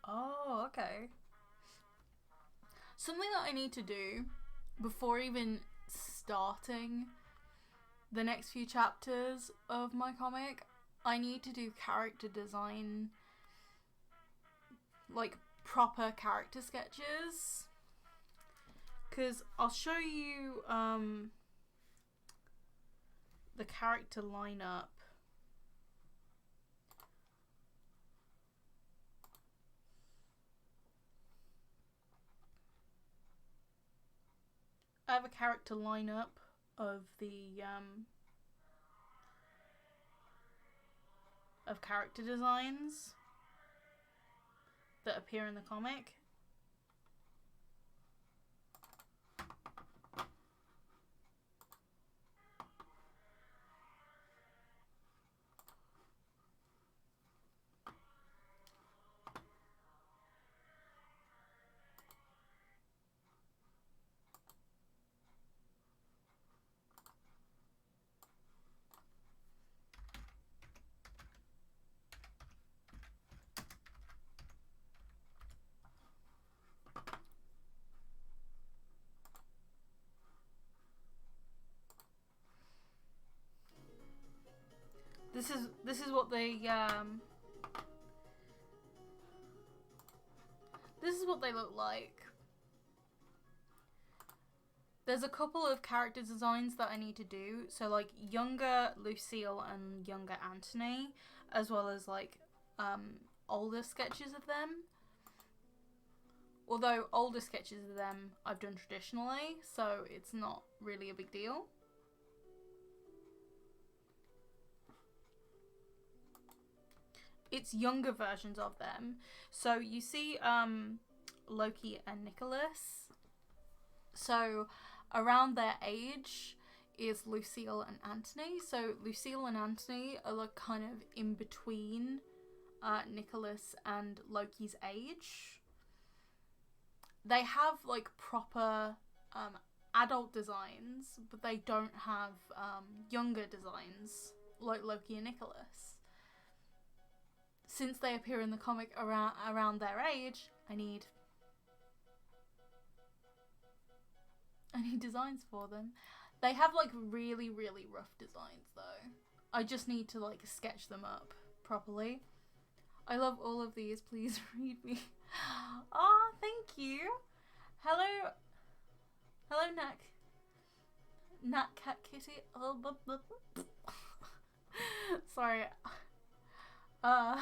Oh, okay. Something that I need to do before even starting the next few chapters of my comic, I need to do character design, like proper character sketches. Because I'll show you the character lineup. I have a character lineup of the of character designs that appear in the comic. This is what they this is what they look like. There's a couple of character designs that I need to do. So like younger Lucille and younger Anthony, as well as like older sketches of them. Although older sketches of them I've done traditionally, so it's not really a big deal. It's younger versions of them. So you see Loki and Nicholas. So around their age is Lucille and Anthony. So Lucille and Anthony are like kind of in between Nicholas and Loki's age. They have like proper adult designs, but they don't have younger designs like Loki and Nicholas. Since they appear in the comic around their age, I need designs for them. They have like really, really rough designs though. I just need to like sketch them up properly. I love all of these. Please read me. Ah, thank you. Hello. Hello, Nat Cat Kitty. Oh, sorry. Hello.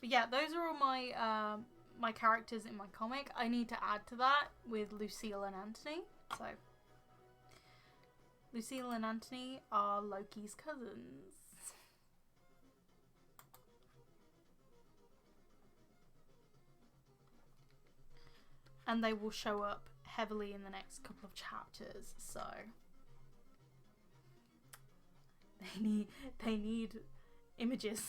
But yeah, those are all my my characters in my comic. I need to add to that with Lucille and Anthony. So Lucille and Anthony are Loki's cousins. And they will show up heavily in the next couple of chapters, so they need images.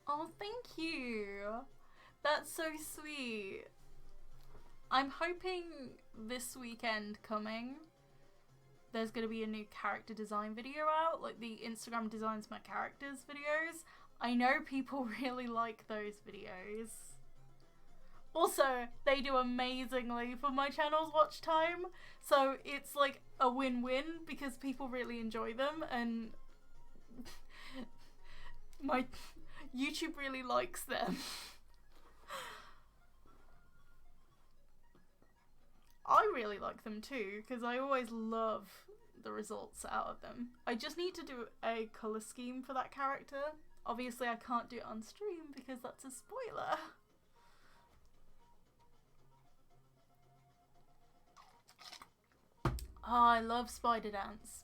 Oh, thank you. That's so sweet. I'm hoping this weekend coming, there's going to be a new character design video out, like the Instagram Designs My Characters videos. I know people really like those videos. Also, they do amazingly for my channel's watch time, so it's like a win-win because people really enjoy them and my YouTube really likes them. I really like them too, because I always love the results out of them. I just need to do a colour scheme for that character. Obviously I can't do it on stream because that's a spoiler. Oh, I love Spider Dance.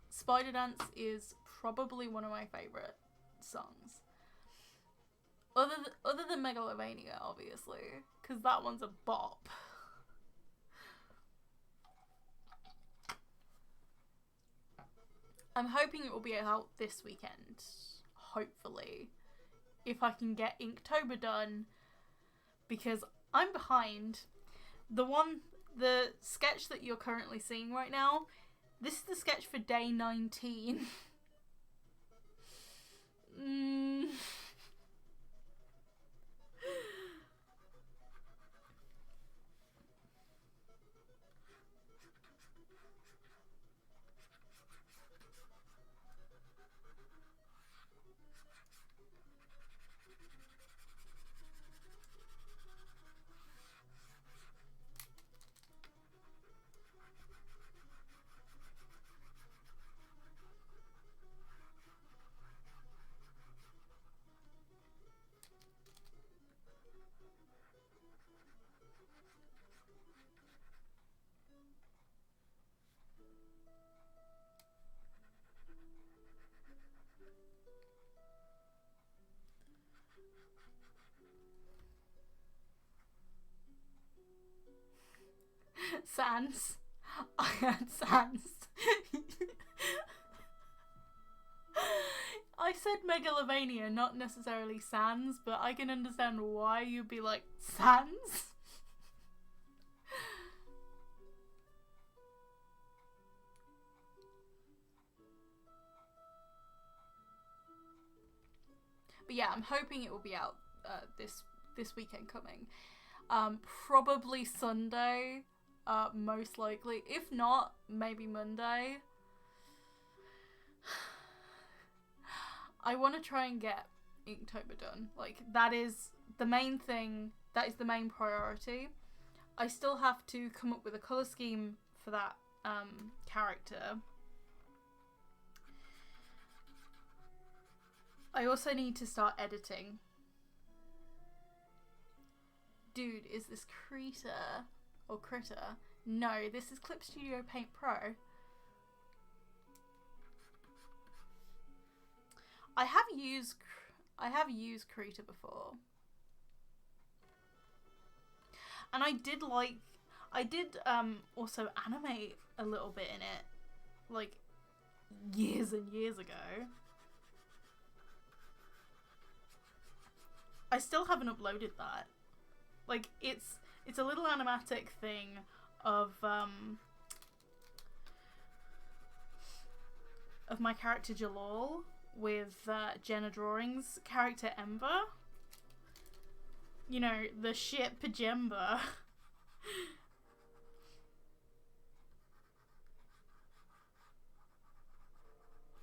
Spider Dance is probably one of my favourite songs. Other than Megalovania, obviously, because that one's a bop. I'm hoping it will be out this weekend, hopefully, if I can get Inktober done, because I'm behind. The sketch that you're currently seeing right now, this is the sketch for day 19. Sans. I had Sans. I said Megalovania, not necessarily Sans, but I can understand why you'd be like, Sans? But yeah, I'm hoping it will be out this weekend coming. Probably Sunday, most likely. If not, maybe Monday. I want to try and get Inktober done. Like, that is the main thing. That is the main priority. I still have to come up with a colour scheme for that character. I also need to start editing. Dude, is this Critter or Critter? No, this is Clip Studio Paint Pro. I have used Critter before. And I did also animate a little bit in it, like, years and years ago. I still haven't uploaded that. Like, it's a little animatic thing of my character Jalal with Jenna Drawings' character Ember. You know, the ship Pajemba.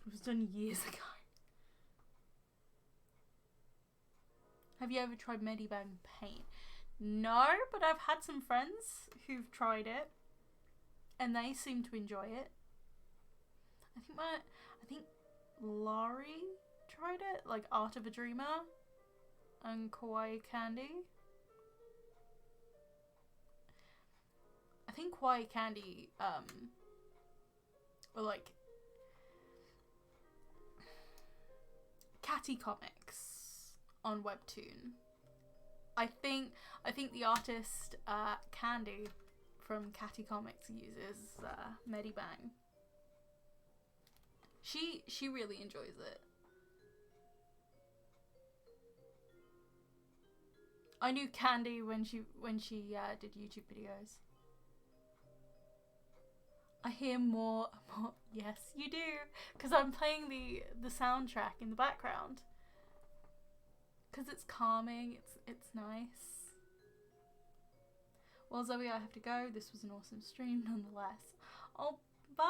It was done years ago. Have you ever tried Medibang paint? No, but I've had some friends who've tried it and they seem to enjoy it. I think Laurie tried it, like Art of a Dreamer and Kawaii Candy. I think Kawaii Candy or like Catty Comics on Webtoon. I think the artist Candy from Catty Comics uses Medibang. She really enjoys it. I knew Candy when she did YouTube videos. I hear more. Yes, you do, because I'm playing the soundtrack in the background. Because it's calming. It's nice. Well, Zoe, I have to go. This was an awesome stream, nonetheless. Oh, bye.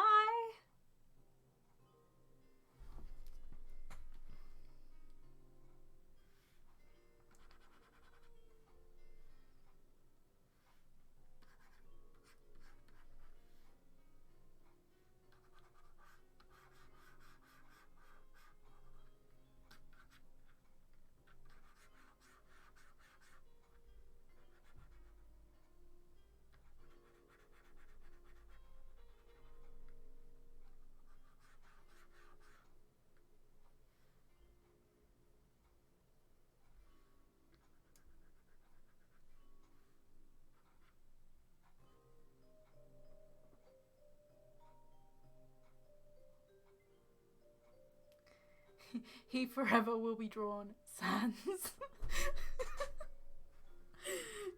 He forever will be drawn. Sans.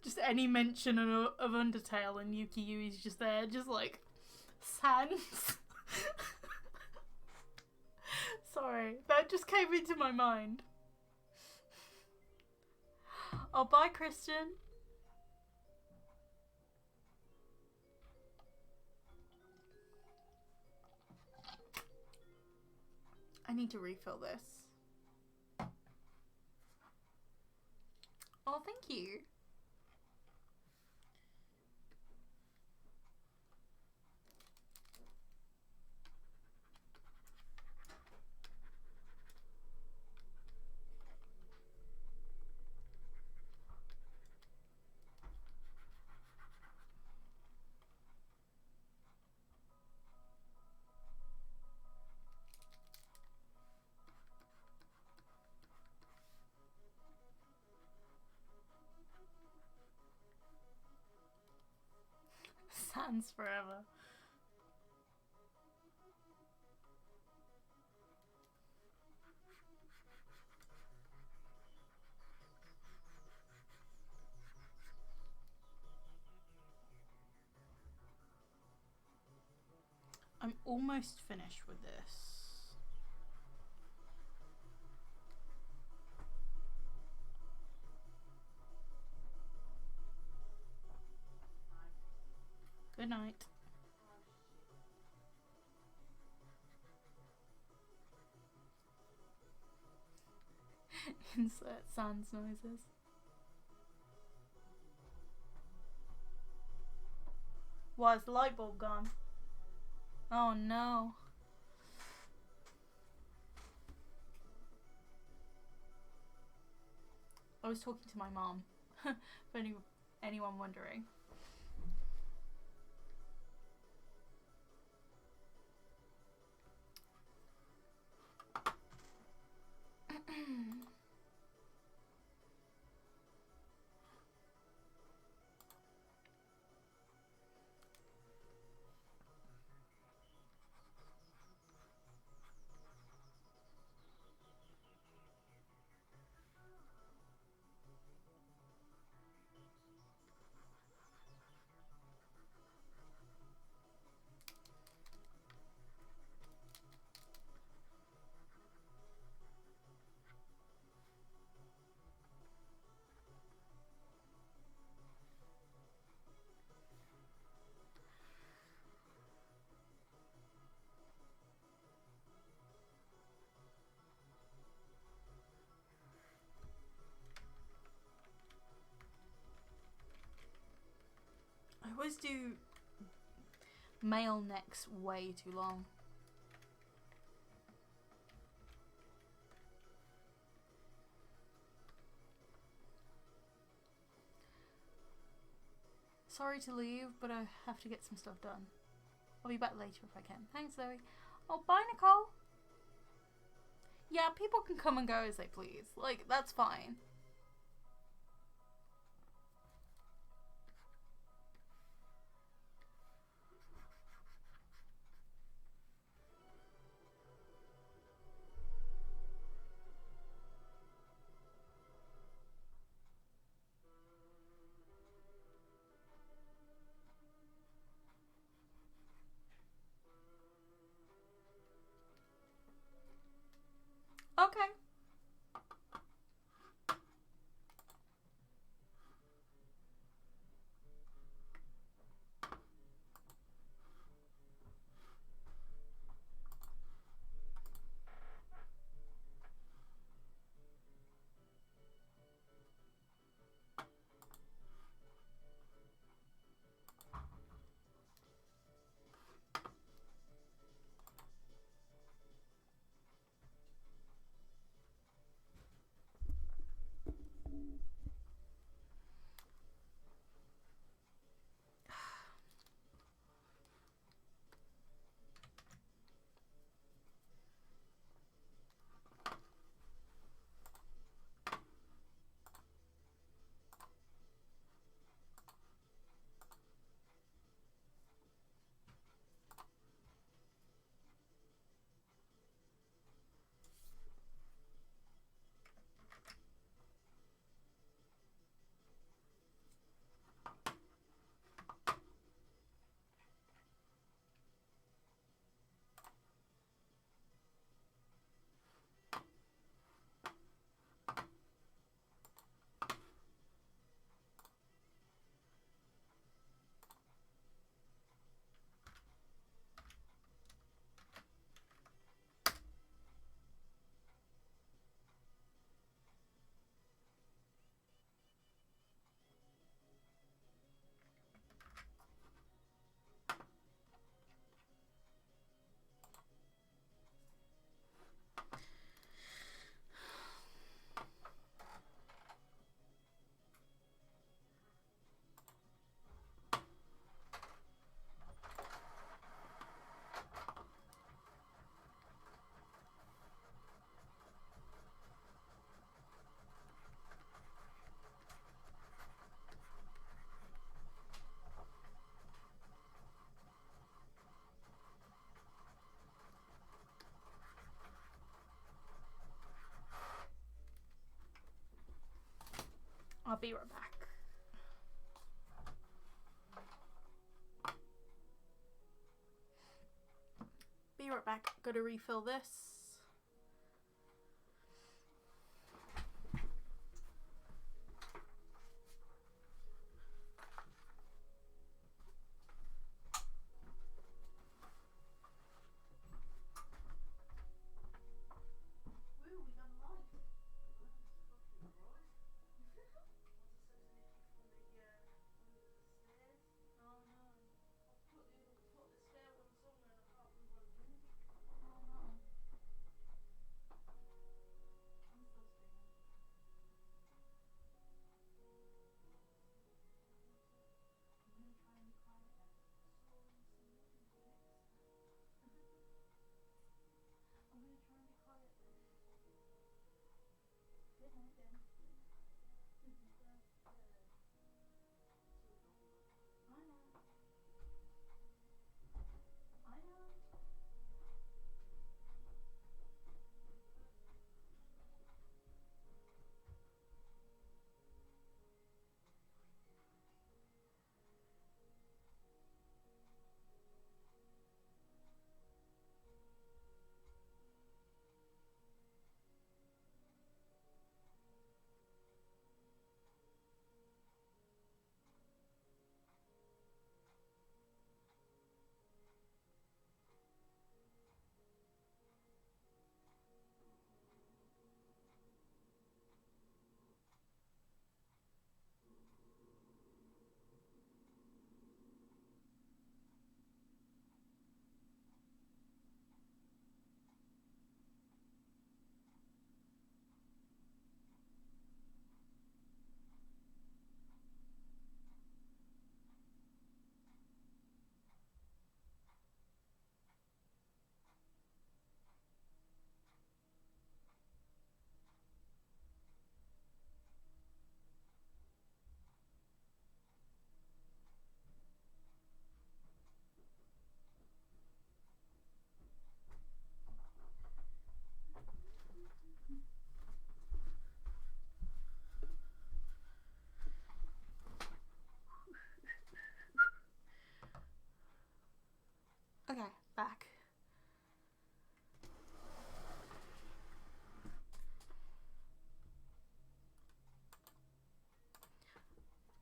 Just any mention of Undertale and Yuki Yui's just there, just like, Sans. Sorry, that just came into my mind. Oh, bye, Christian. I need to refill this. Oh, thank you. Sans forever. I'm almost finished with this. Good night. Insert sans noises. Why is the light bulb gone? Oh no. I was talking to my mom, for anyone wondering. I always do male necks way too long. Sorry to leave, but I have to get some stuff done. I'll be back later if I can. Thanks, Zoe. Oh, bye, Nicole. Yeah, people can come and go as they please. Like, that's fine. Okay. I'll be right back. Be right back. Gotta refill this.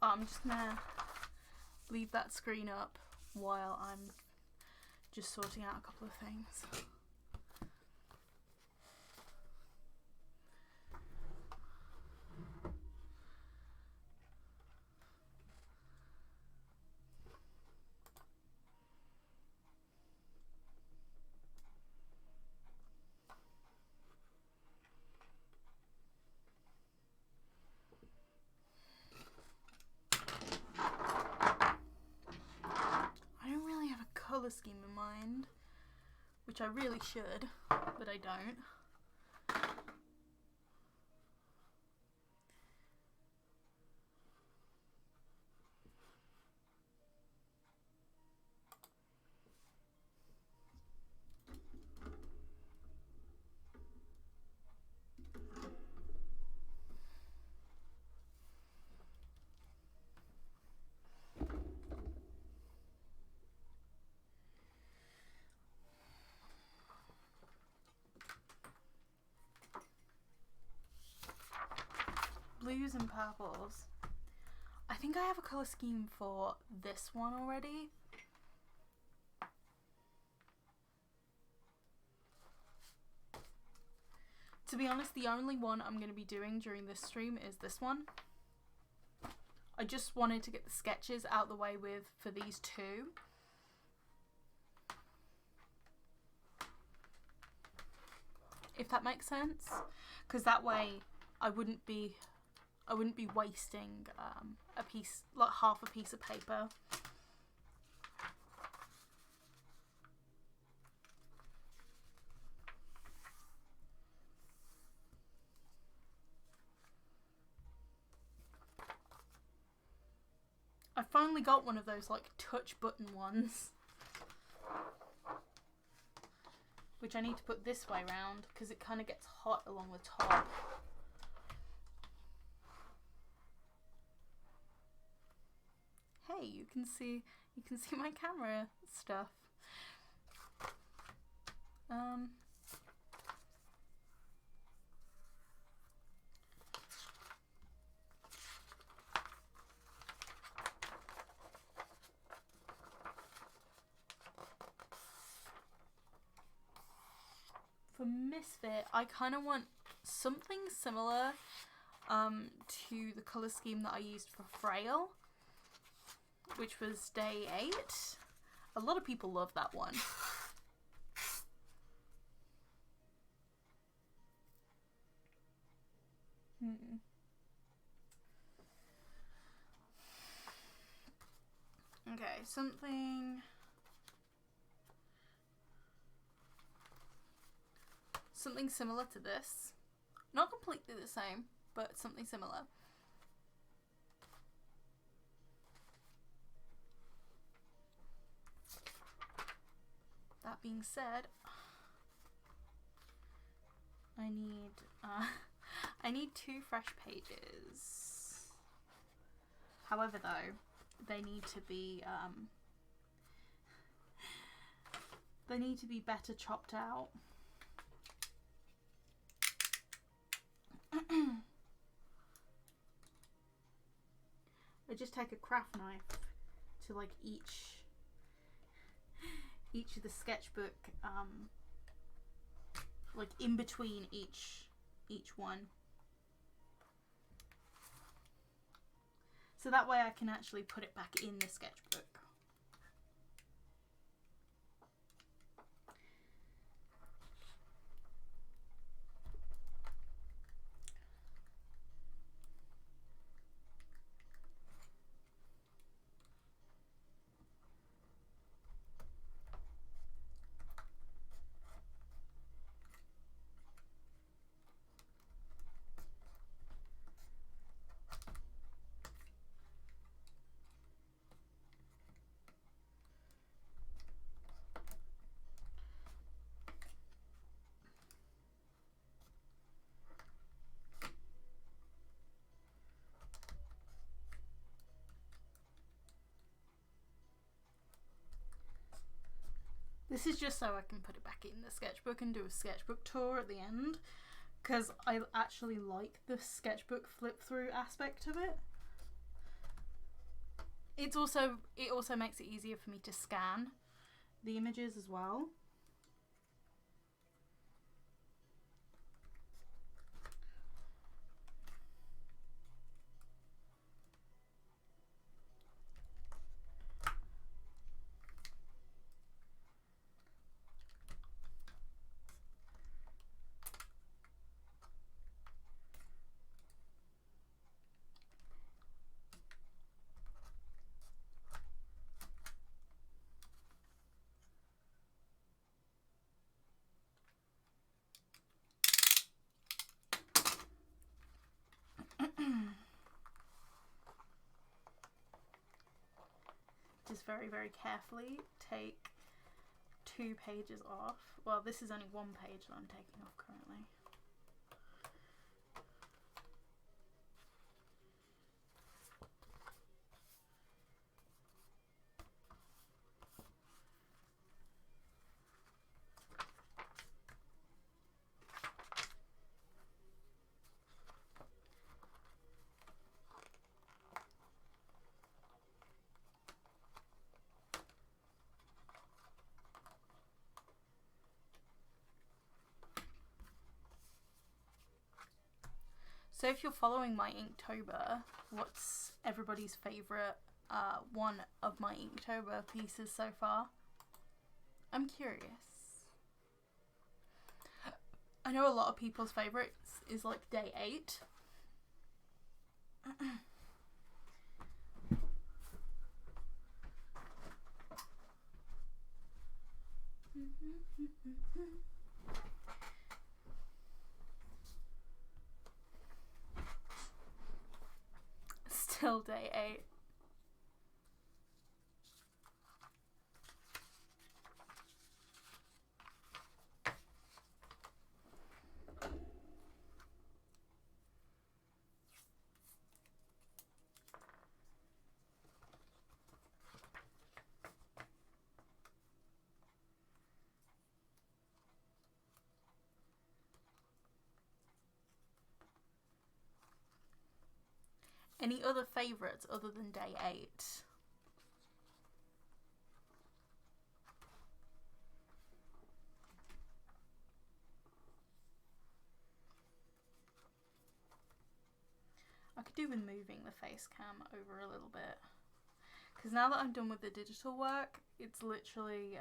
I'm just gonna leave that screen up while I'm just sorting out a couple of things. Colour scheme in mind, which I really should, but I don't. Blues and purples. I think I have a colour scheme for this one already. To be honest, the only one I'm going to be doing during this stream is this one. I just wanted to get the sketches out the way with for these two. If that makes sense, because that way I wouldn't be wasting a piece, like half a piece of paper. I finally got one of those like touch button ones, which I need to put this way round because it kind of gets hot along the top. Hey, you can see my camera stuff. For Misfit, I kind of want something similar to the colour scheme that I used for Frail, which was Day 8. A lot of people love that one. Okay, something similar to this. Not completely the same, but something similar. That being said, I need 2 fresh pages. However, though, they need to be better chopped out. I just take a craft knife to like each of the sketchbook, like in between each one, so that way I can actually put it back in the sketchbook. This is just so I can put it back in the sketchbook and do a sketchbook tour at the end, because I actually like the sketchbook flip through aspect of it. it also makes it easier for me to scan the images as well. Just very, very carefully take 2 pages off. Well, this is only 1 page that I'm taking off currently. So if you're following my Inktober, what's everybody's favourite one of my Inktober pieces so far? I'm curious. I know a lot of people's favourites is like day 8. Still day 8. Any other favourites other than day 8? I could do with moving the face cam over a little bit. Because now that I'm done with the digital work, it's literally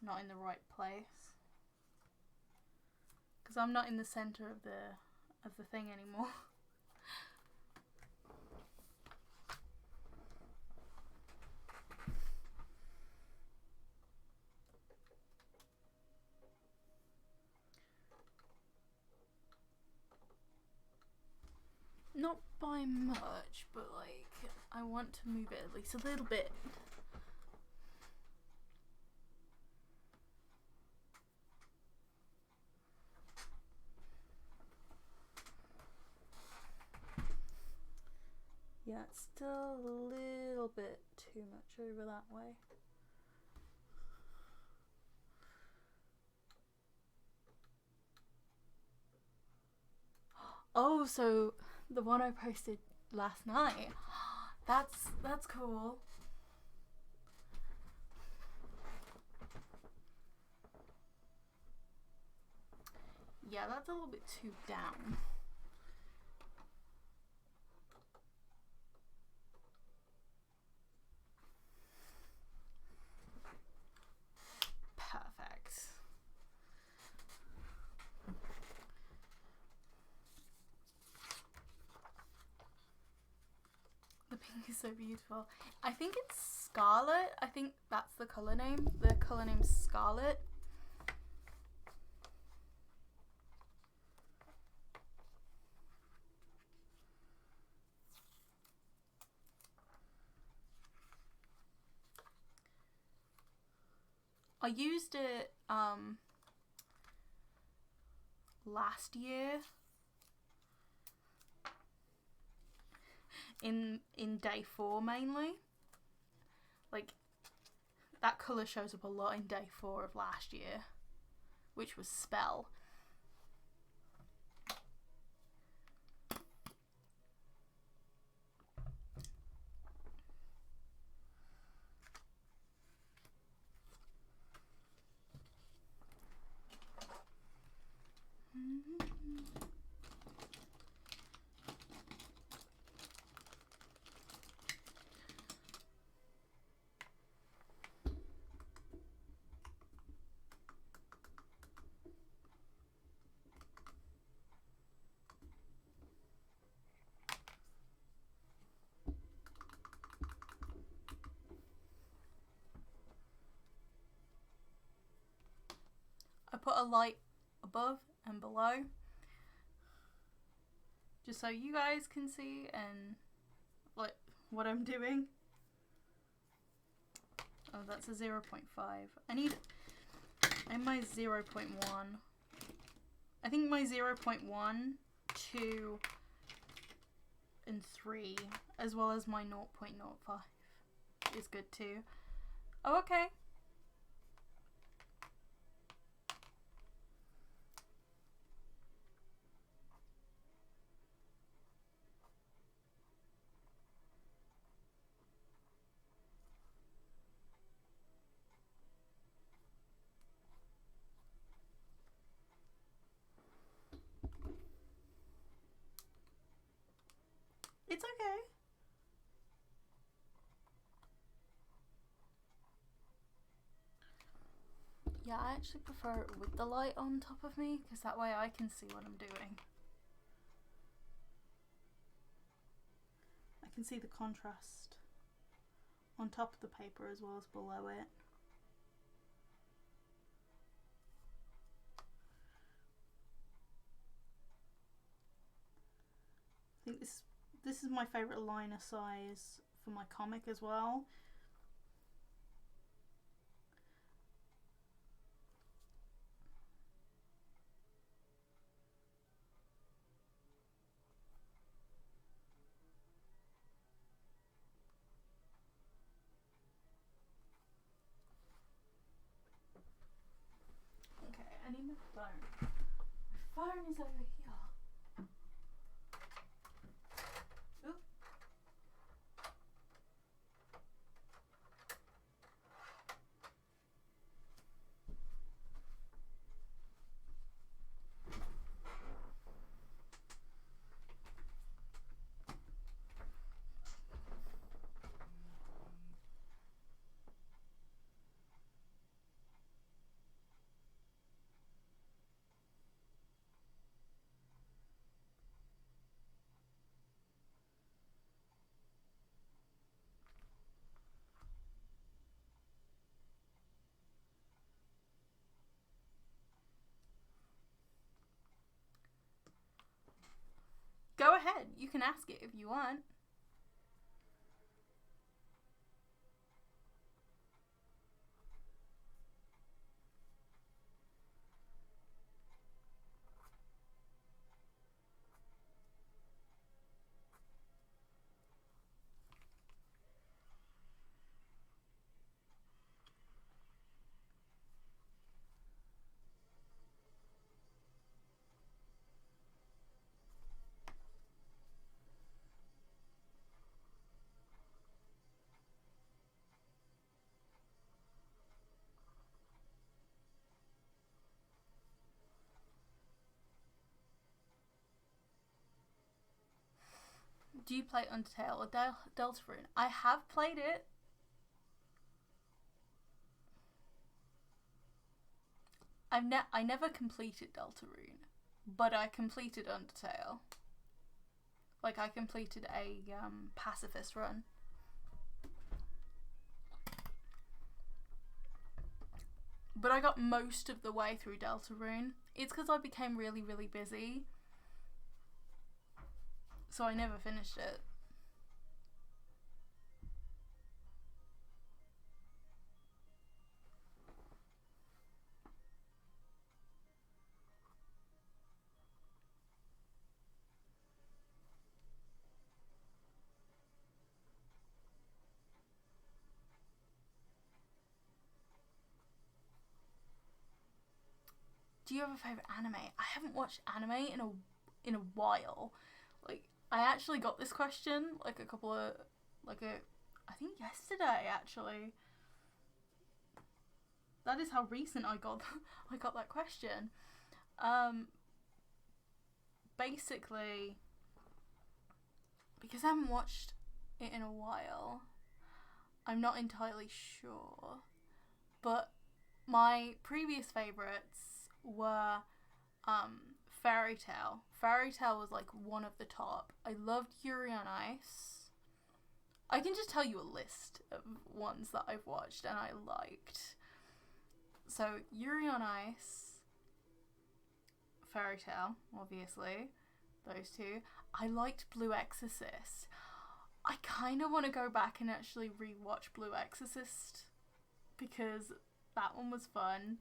not in the right place. Because I'm not in the centre of the thing anymore. Not by much, but like, I want to move it at least a little bit. Yeah, it's still a little bit too much over that way. Oh, so the one I posted last night. That's cool. Yeah, that's a little bit too down. Perfect. The pink is so beautiful. I think it's Scarlet. I think that's the colour name. The colour name's Scarlet. I used it last year in day 4 mainly. Like, that colour shows up a lot in day 4 of last year, which was Spell. got a light above and below, just so you guys can see and like what I'm doing. Oh, that's a 0.5. I need my 0.1. I think my 0.1, 2, and 3, as well as my 0.05 is good too. Oh, okay. It's okay. Yeah, I actually prefer it with the light on top of me, because that way I can see what I'm doing. I can see the contrast on top of the paper as well as below it. I think this is my favourite liner size for my comic as well. Okay, I need my phone. My phone is over here. Go ahead, you can ask it if you want. Do you play Undertale or Deltarune? I have played it. I never completed Deltarune, but I completed Undertale. Like, I completed a pacifist run. But I got most of the way through Deltarune. It's because I became really, really busy. So I never finished it. Do you have a favourite anime? I haven't watched anime in a while. Like, I actually got this question I think yesterday actually. That is how recent I got that question. Basically, because I haven't watched it in a while, I'm not entirely sure. But my previous favourites were Fairy Tail. Fairy Tail was like one of the top. I loved Yuri on Ice. I can just tell you a list of ones that I've watched and I liked. So Yuri on Ice, Fairy Tail, obviously. Those two. I liked Blue Exorcist. I kind of want to go back and actually rewatch Blue Exorcist because that one was fun.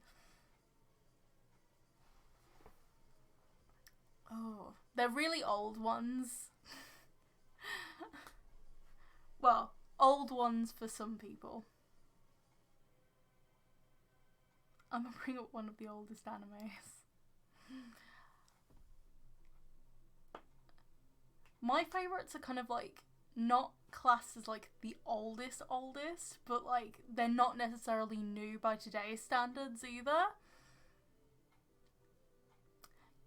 Oh, they're really old ones. Well, old ones for some people. I'm gonna bring up one of the oldest animes. My favourites are kind of like not classed as like the oldest, but like they're not necessarily new by today's standards either.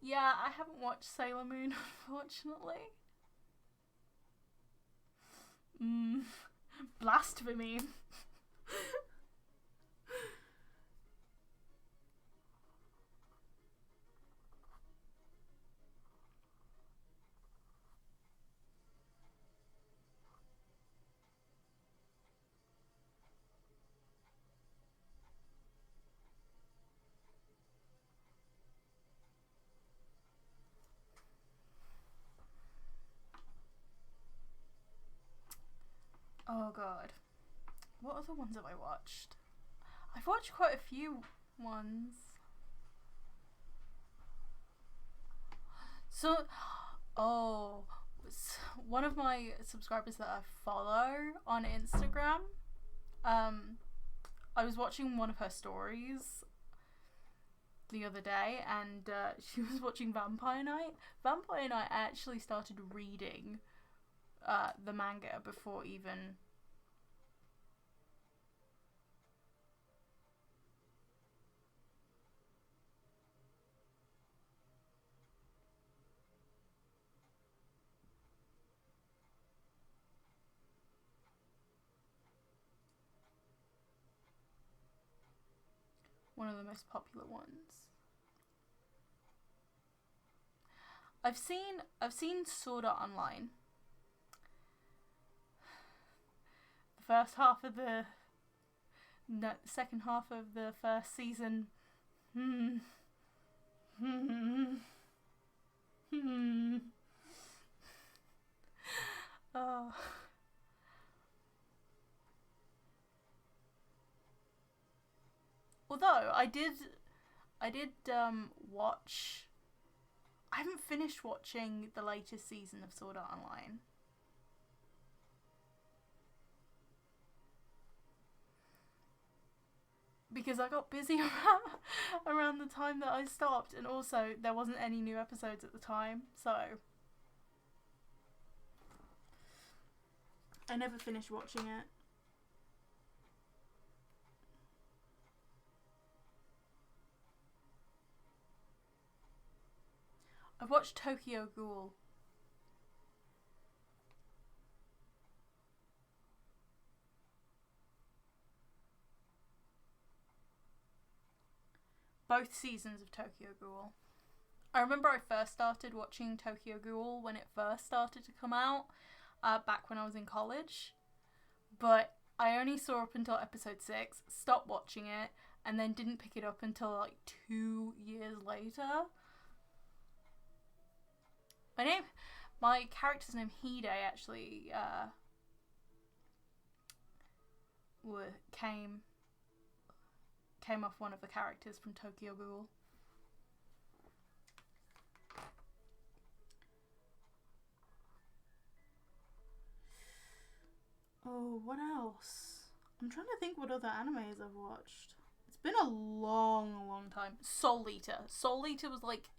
Yeah, I haven't watched Sailor Moon, unfortunately. Blasphemy. Oh god. What other ones have I watched? I've watched quite a few ones. So, oh, one of my subscribers that I follow on Instagram, I was watching one of her stories the other day, and she was watching Vampire Night. Vampire Night, I actually started reading the manga before even... one of the most popular ones. I've seen Sword Art Online. The first half of the second half of the first season. Oh. Although I did watch. I haven't finished watching the latest season of Sword Art Online. Because I got busy around the time that I stopped, and also there wasn't any new episodes at the time, so I never finished watching it. I've watched Tokyo Ghoul. Both seasons of Tokyo Ghoul. I remember I first started watching Tokyo Ghoul when it first started to come out, back when I was in college. But I only saw up until episode 6, stopped watching it, and then didn't pick it up until like 2 years later. My character's name Hide actually came off one of the characters from Tokyo Ghoul. Oh, what else? I'm trying to think what other animes I've watched. It's been a long time. Soul Eater. Soul Eater was like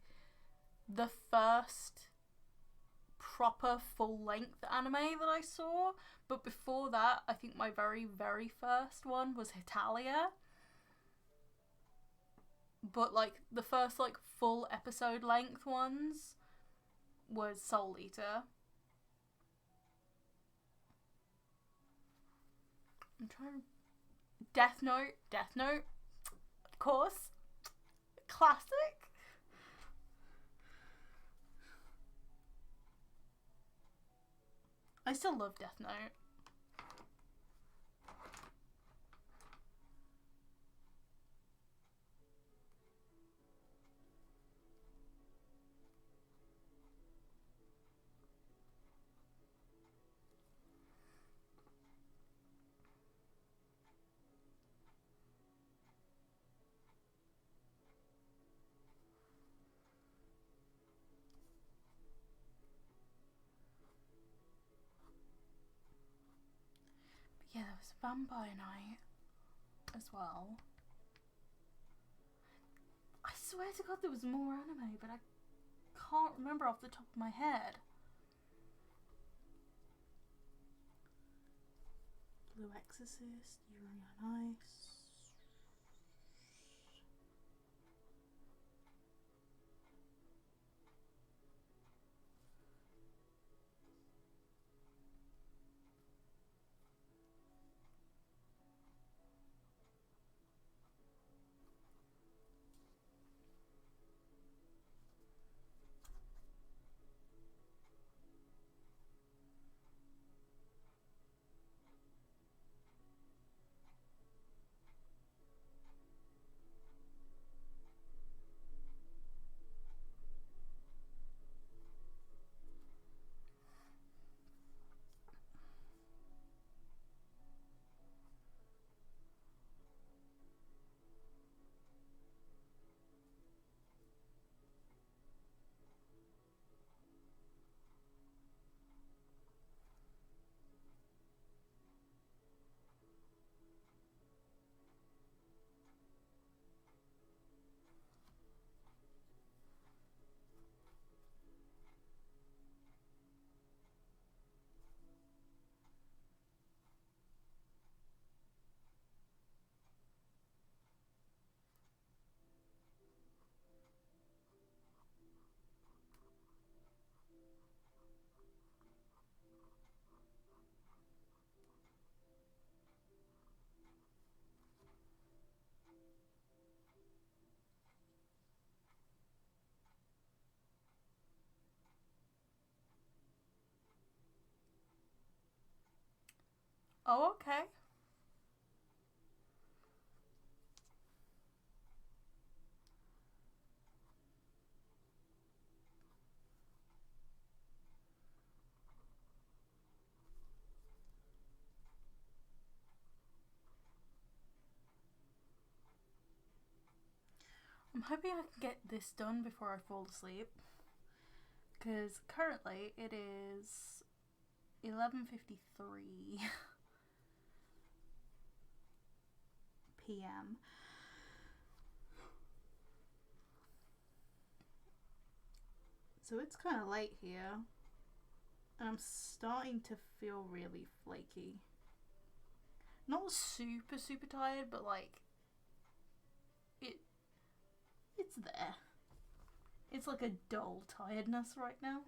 the first proper full-length anime that I saw, but before that, I think my very first one was Hitalia. But like the first like full episode length ones was Soul Eater. I'm trying. Death Note, of course, classic. I still love Death Note. Vampire Night as well. I swear to God there was more anime, but I can't remember off the top of my head. Blue Exorcist, Yuri on Ice. Oh, okay. I'm hoping I can get this done before I fall asleep, because currently it is 11:53 p.m. So it's kind of late here, and I'm starting to feel really flaky. Not super tired, but like it's there. It's like a dull tiredness right now.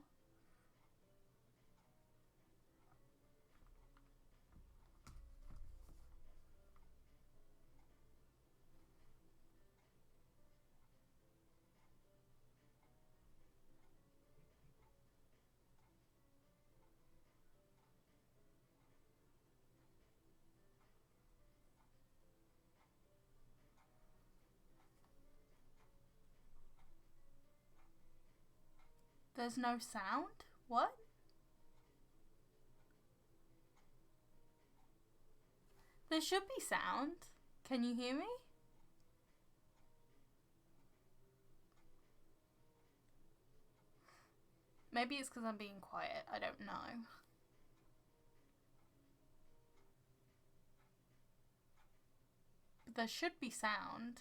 There's no sound? What? There should be sound. Can you hear me? Maybe it's because I'm being quiet. I don't know. But there should be sound.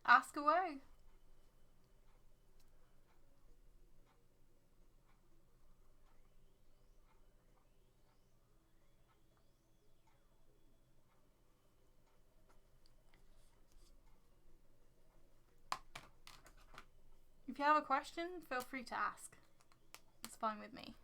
Ask away. If you have a question, feel free to ask. It's fine with me.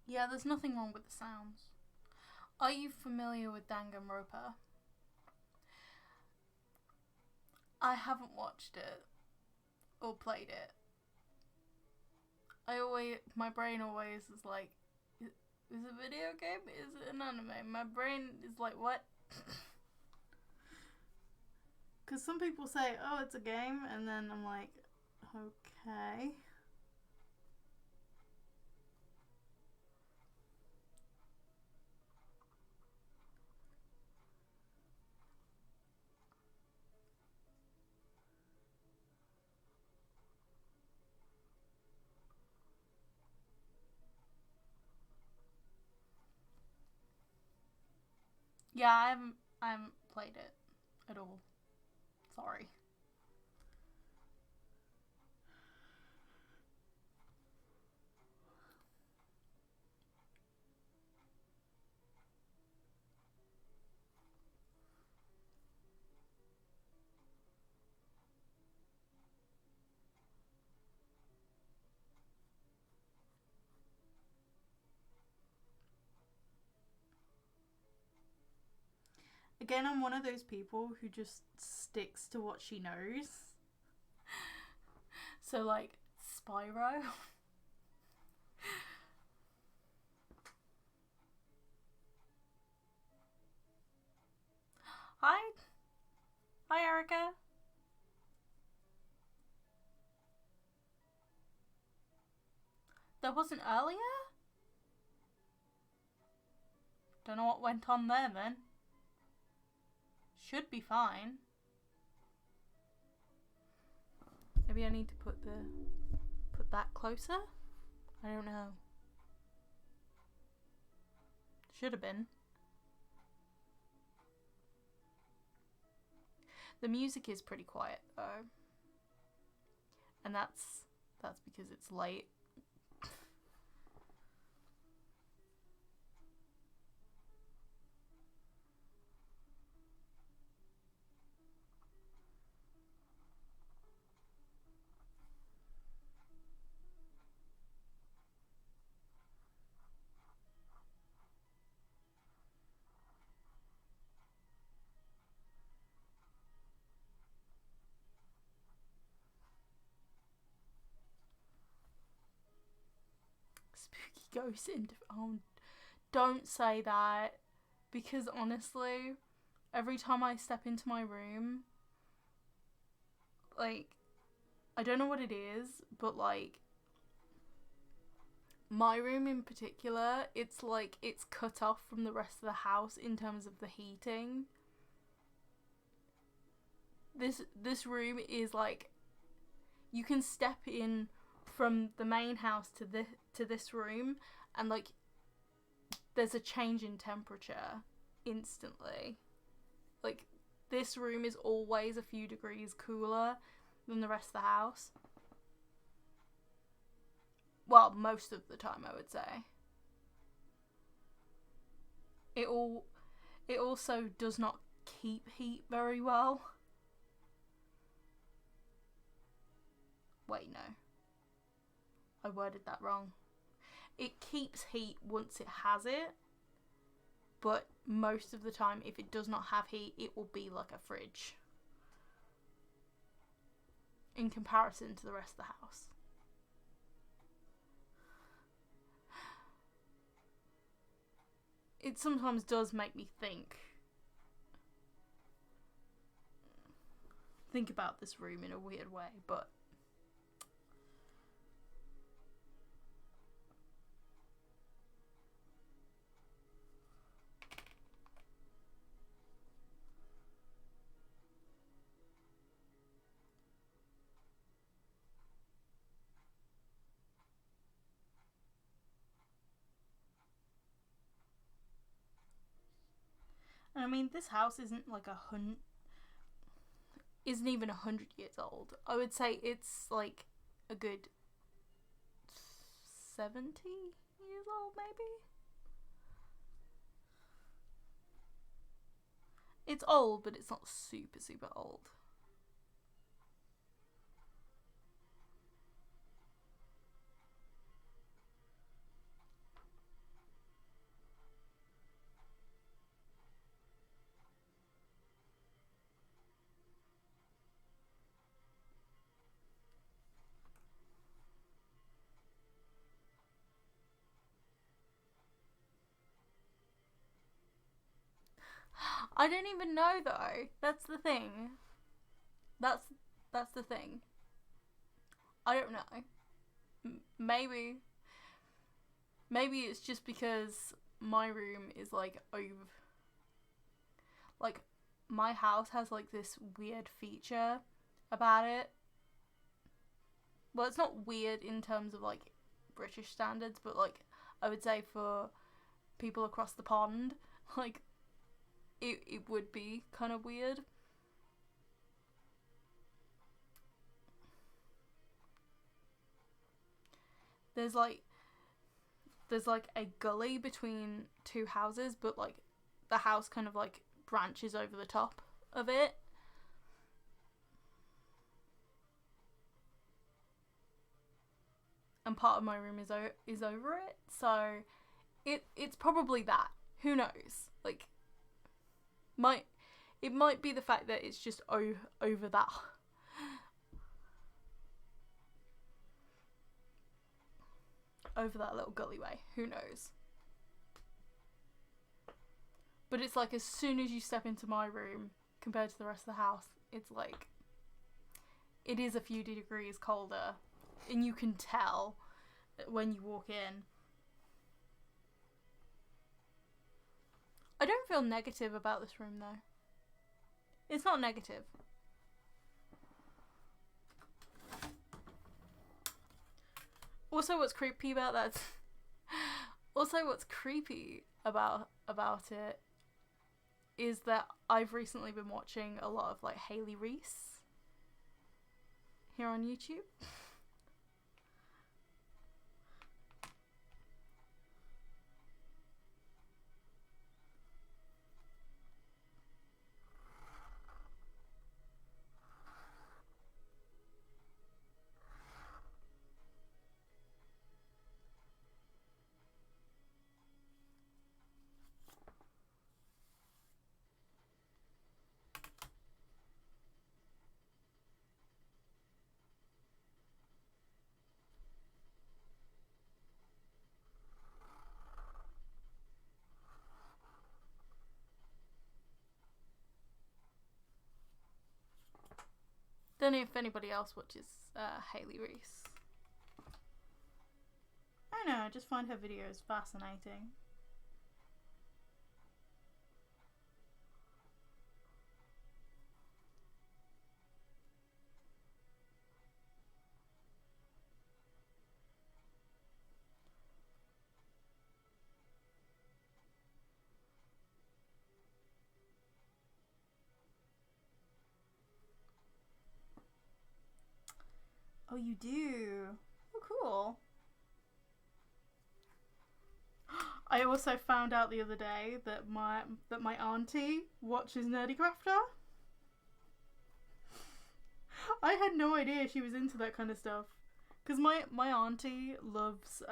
Yeah, there's nothing wrong with the sounds. Are you familiar with Danganronpa? I haven't watched it or played it. My brain always is like, is it a video game? Is it an anime? My brain is like, what? Because some people say, oh, it's a game, and then I'm like, okay. Yeah, I haven't played it at all. Sorry. Again, I'm one of those people who just sticks to what she knows. So, like, Spyro. Hi. Hi, Erica. There wasn't earlier? Don't know what went on there then. Should be fine. Maybe I need to put that closer? I don't know. Should have been. The music is pretty quiet though. And that's because it's late. Spooky ghosts into... Oh, don't say that. Because honestly, every time I step into my room, like, I don't know what it is, but like, my room in particular, it's like it's cut off from the rest of the house in terms of the heating. This room is like, you can step in from the main house to this room, and like there's a change in temperature instantly. Like, this room is always a few degrees cooler than the rest of the house. Well, most of the time, I would say. It also does not keep heat very well. Wait, no. I worded that wrong. It keeps heat once it has it, but most of the time, if it does not have heat, it will be like a fridge in comparison to the rest of the house. It sometimes does make me think about this room in a weird way, but I mean, this house isn't like isn't even 100 years old. I would say it's like a good 70 years old, maybe? It's old, but it's not super, super old. I don't even know though. That's the thing. That's the thing. I don't know. Maybe it's just because my room is like over. Like, my house has like this weird feature about it. Well, it's not weird in terms of like British standards, but like I would say for people across the pond, like it would be kind of weird. There's like a gully between two houses, but like the house kind of like branches over the top of it. And part of my room is over it, so it's probably that. Who knows? Like, it might be the fact that it's just over that. Over that little gullyway. Who knows? But it's like as soon as you step into my room compared to the rest of the house, it's like it is a few degrees colder, and you can tell when you walk in. I don't feel negative about this room though. It's not negative. Also, what's creepy about that? Also, what's creepy about it is that I've recently been watching a lot of like Hayley Reese here on YouTube. Don't know if anybody else watches Hayley Reese. I don't know, I just find her videos fascinating. Oh, you do? Oh, cool. I also found out the other day that my auntie watches Nerdy Crafter. I had no idea she was into that kind of stuff. Because my auntie loves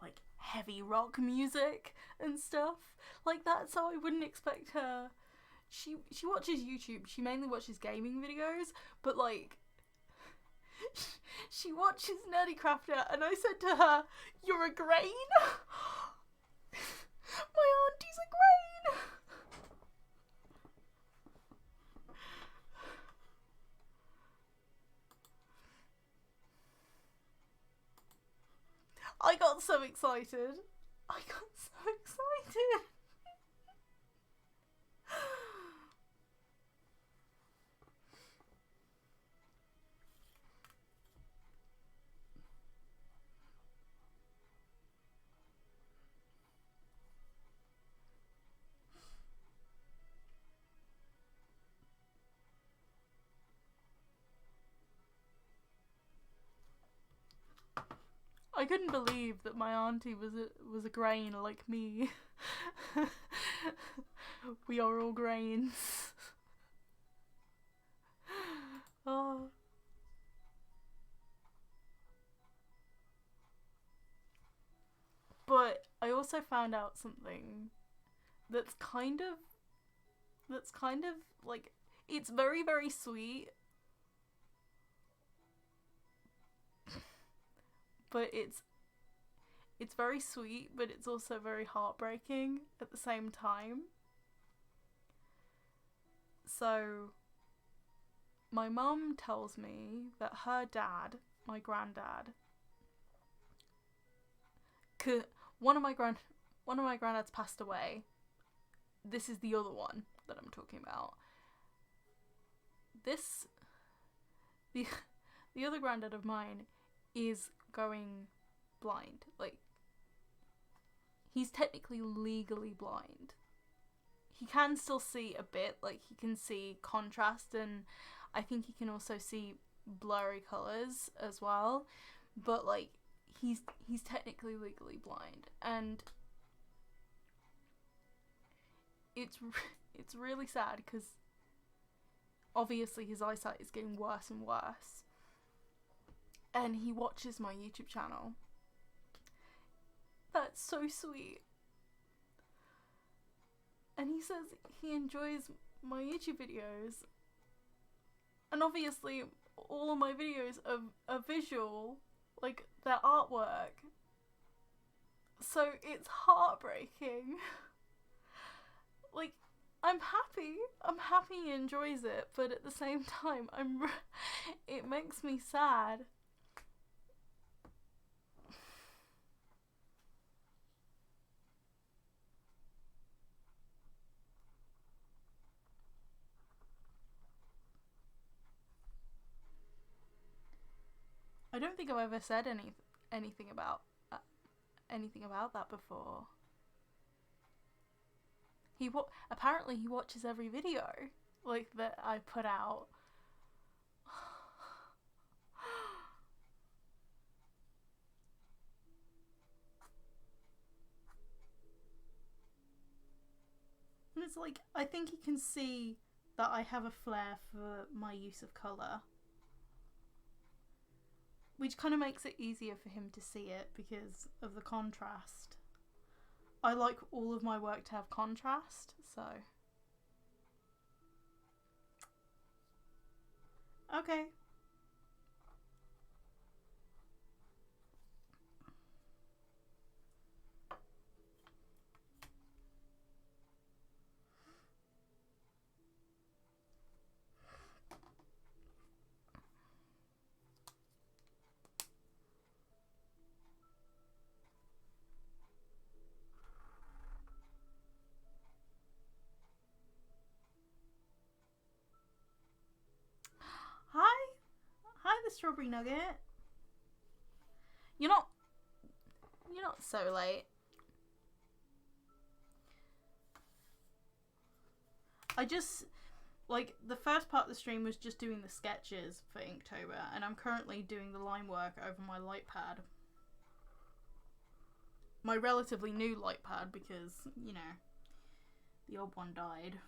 like heavy rock music and stuff like that, so I wouldn't expect her. She watches YouTube. She mainly watches gaming videos, but like she watches Nerdy Crafter, and I said to her, "You're a grain." My auntie's a grain. I got so excited. I got so excited. I couldn't believe that my auntie was a grain like me. We are all grains. Oh. But I also found out something that's kind of like, it's very, very sweet, but it's very sweet, but it's also very heartbreaking at the same time. So my mum tells me that her dad, my granddad, one of my granddads passed away. This is the other one that I'm talking about. The other granddad of mine is going blind. Like, he's technically legally blind. He can still see a bit, like he can see contrast, and I think he can also see blurry colours as well. But like, he's technically legally blind, and it's really sad because obviously his eyesight is getting worse and worse. And he watches my YouTube channel. That's so sweet. And he says he enjoys my YouTube videos. And obviously all of my videos are visual, like they're artwork. So it's heartbreaking. Like, I'm happy he enjoys it, but at the same time, it makes me sad. I don't think I've ever said anything about that before. Apparently he watches every video like that I put out. And it's like, I think he can see that I have a flair for my use of colour, which kind of makes it easier for him to see it because of the contrast. I like all of my work to have contrast, so. Okay. Hi, the strawberry nugget. You're not so late. I just, like, the first part of the stream was just doing the sketches for Inktober, and I'm currently doing the line work over my light pad. My relatively new light pad because, you know, the old one died.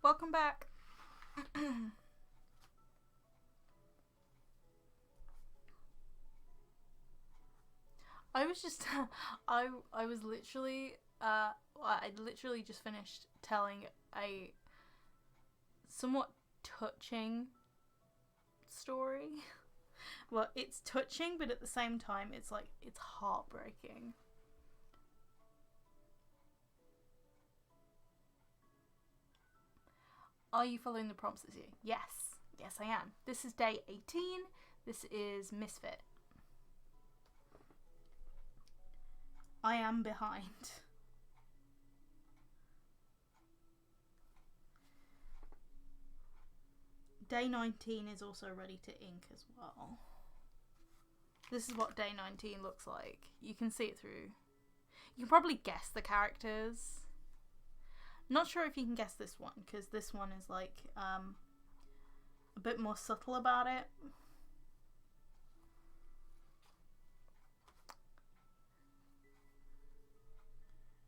Welcome back. I was just, I was literally, I literally just finished telling a somewhat touching story. Well, it's touching, but at the same time, it's like, it's heartbreaking. Are you following the prompts this year? Yes. Yes, I am. This is day 18. This is Misfit. I am behind. Day 19 is also ready to ink as well. This is what day 19 looks like. You can see it through. You can probably guess the characters. Not sure if you can guess this one, because this one is like a bit more subtle about it.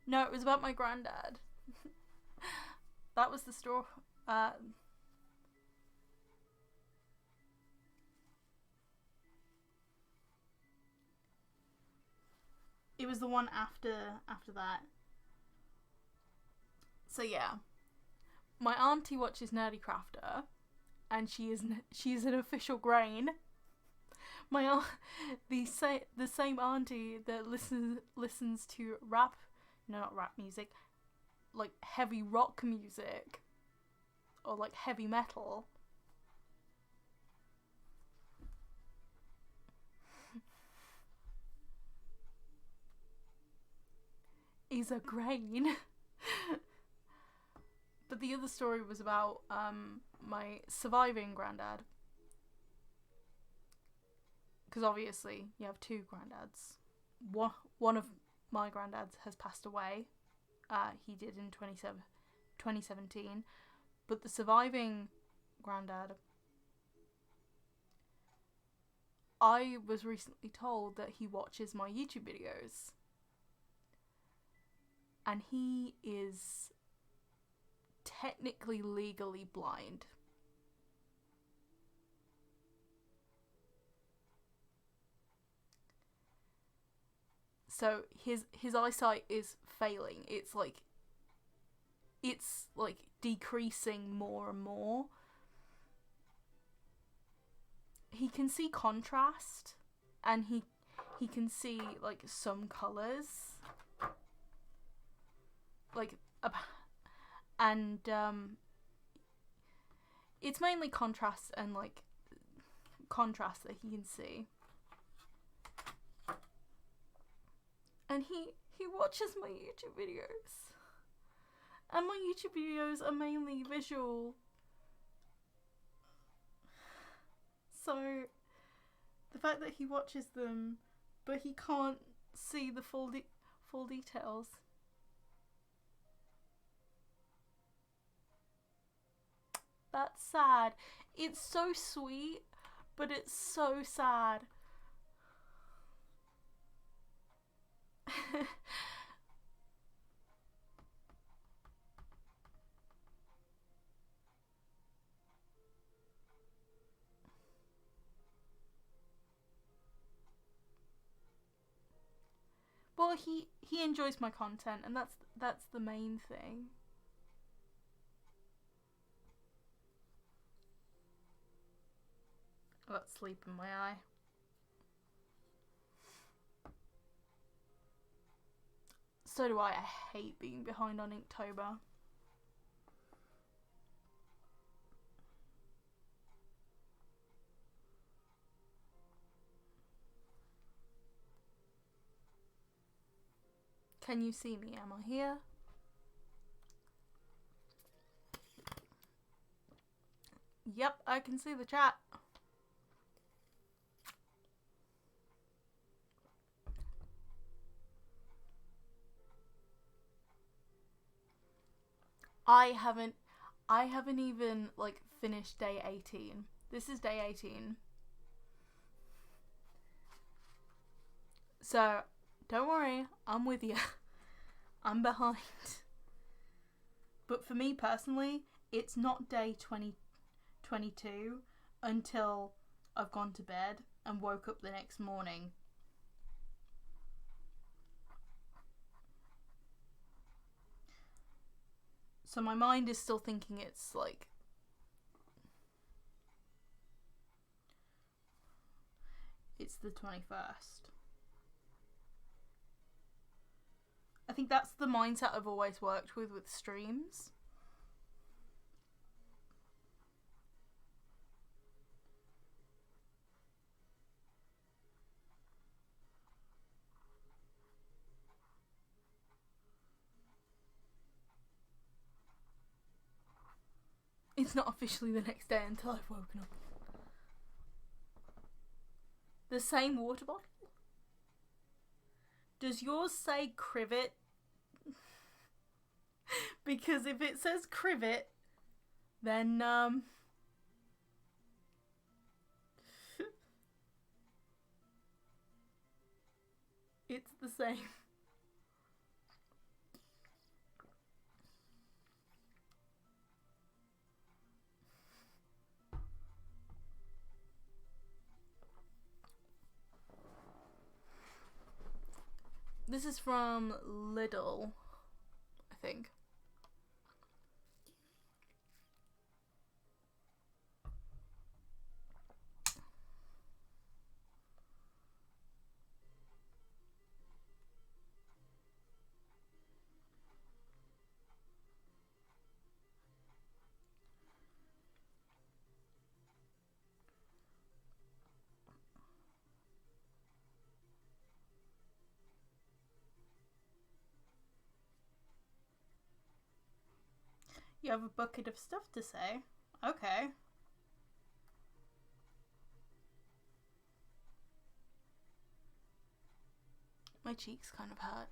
No, it was about my granddad. That was the story. It was the one after that. So yeah, my auntie watches Nerdy Crafter, and she is an official grain. The same auntie that listens to not rap music, like heavy rock music, or like heavy metal. Is a grain. But the other story was about my surviving granddad. Because obviously you have two granddads. One of my granddads has passed away. He did in 2017. But the surviving granddad, I was recently told that he watches my YouTube videos. And he is technically legally blind. So his eyesight is failing. It's like decreasing more and more. He can see contrast, and he can see like some colours. It's mainly contrast and like contrast that he can see. And he watches my YouTube videos. And my YouTube videos are mainly visual. So the fact that he watches them, but he can't see the full details. That's sad. It's so sweet, but it's so sad. Well, he enjoys my content, and that's the main thing. I got sleep in my eye. So do I. I hate being behind on Inktober. Can you see me? Am I here? Yep, I can see the chat. I haven't even like finished day 18. This is day 18. So, don't worry, I'm with you. I'm behind. But for me personally, it's not day 22 until I've gone to bed and woke up the next morning. So my mind is still thinking it's like it's the 21st. I think that's the mindset I've always worked with streams. Mine's not officially the next day until I've woken up. The same water bottle? Does yours say Crivet? Because if it says Crivet, then, it's the same. This is from Lidl, I think. You have a bucket of stuff to say? Okay. My cheeks kind of hurt.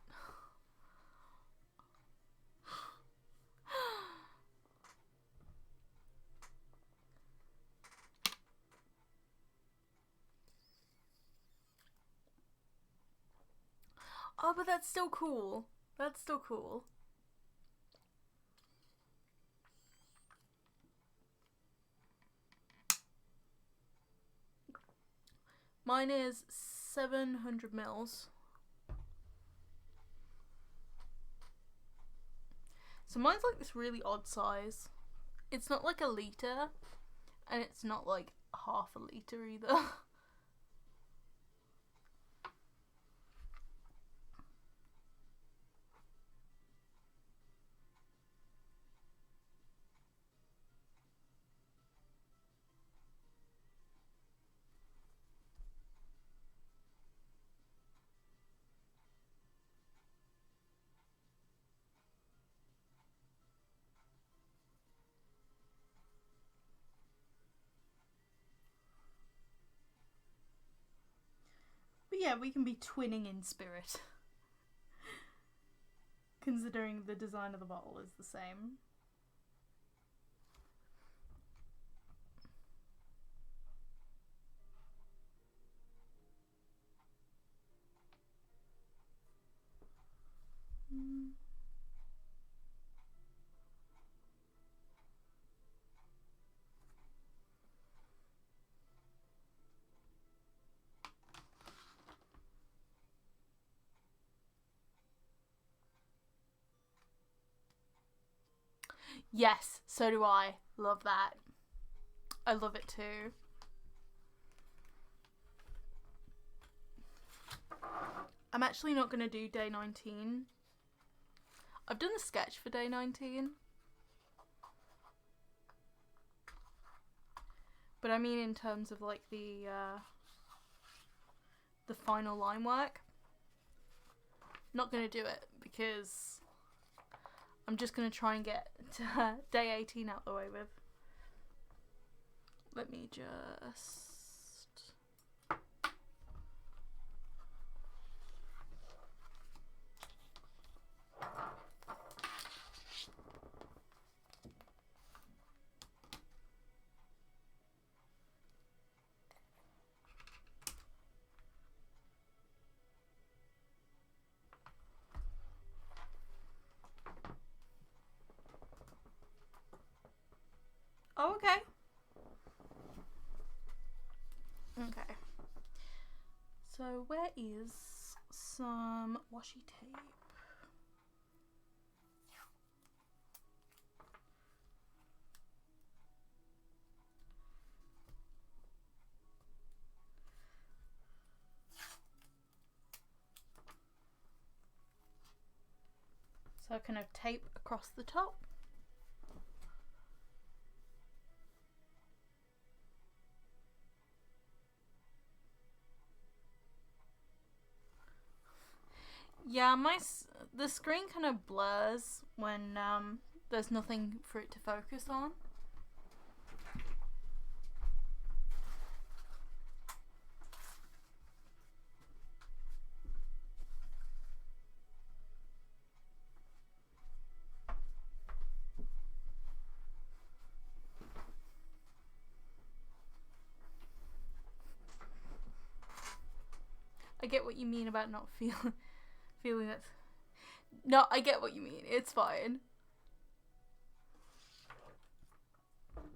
Oh, but that's still cool. That's still cool. Mine is 700 mils. So mine's like this really odd size. It's not like a litre, and it's not like half a litre either. But yeah, we can be twinning in spirit. Considering the design of the bottle is the same. Yes, so do I. Love that. I love it too. I'm actually not going to do day 19. I've done a sketch for day 19. But I mean in terms of like the final line work. Not going to do it because I'm just going to try and get to day 18 out the way with. Let me just... Oh, okay. Okay. So where is some washi tape? So I kind of tape across the top. Yeah, the screen kind of blurs when there's nothing for it to focus on. I get what you mean about not feeling it. No, I get what you mean. It's fine.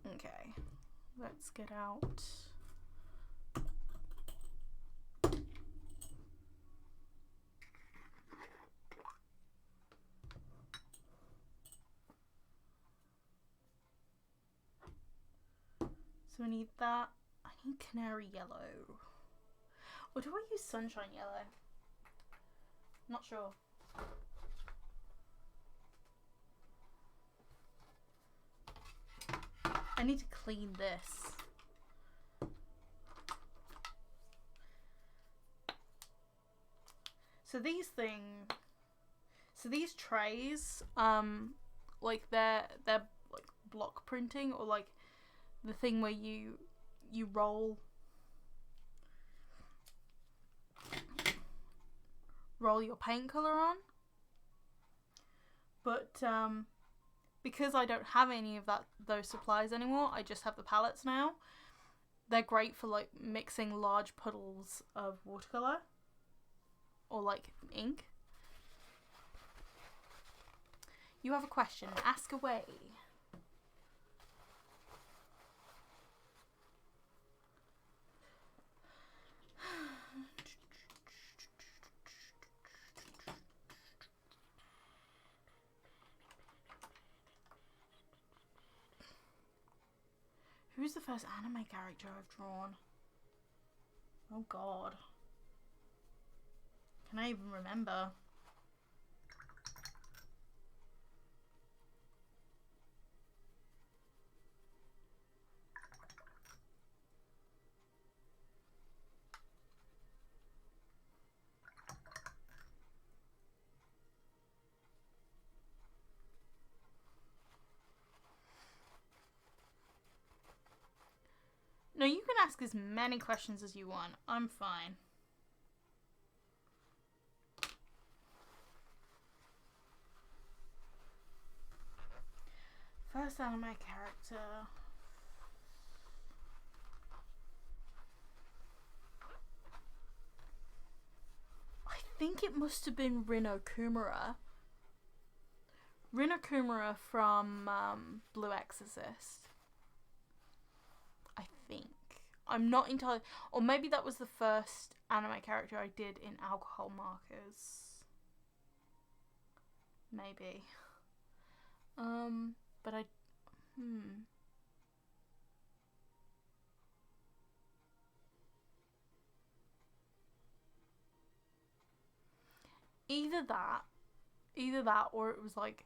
Okay. Let's get out. So I need that. I need canary yellow. Or do I use sunshine yellow? Not sure. I need to clean this. So these trays, like they're like block printing, or like the thing where you roll your paint color on. But because I don't have any of those supplies anymore, I just have the palettes now. They're great for like mixing large puddles of watercolor or like ink. You have a question, ask away. Who's the first anime character I've drawn? Oh god. Can I even remember? No, you can ask as many questions as you want. I'm fine. First anime character. I think it must have been Rino Kumara. Rino Kumara from Blue Exorcist. I think. I'm not entirely... Or maybe that was the first anime character I did in alcohol markers. Maybe. But I... Either that or it was like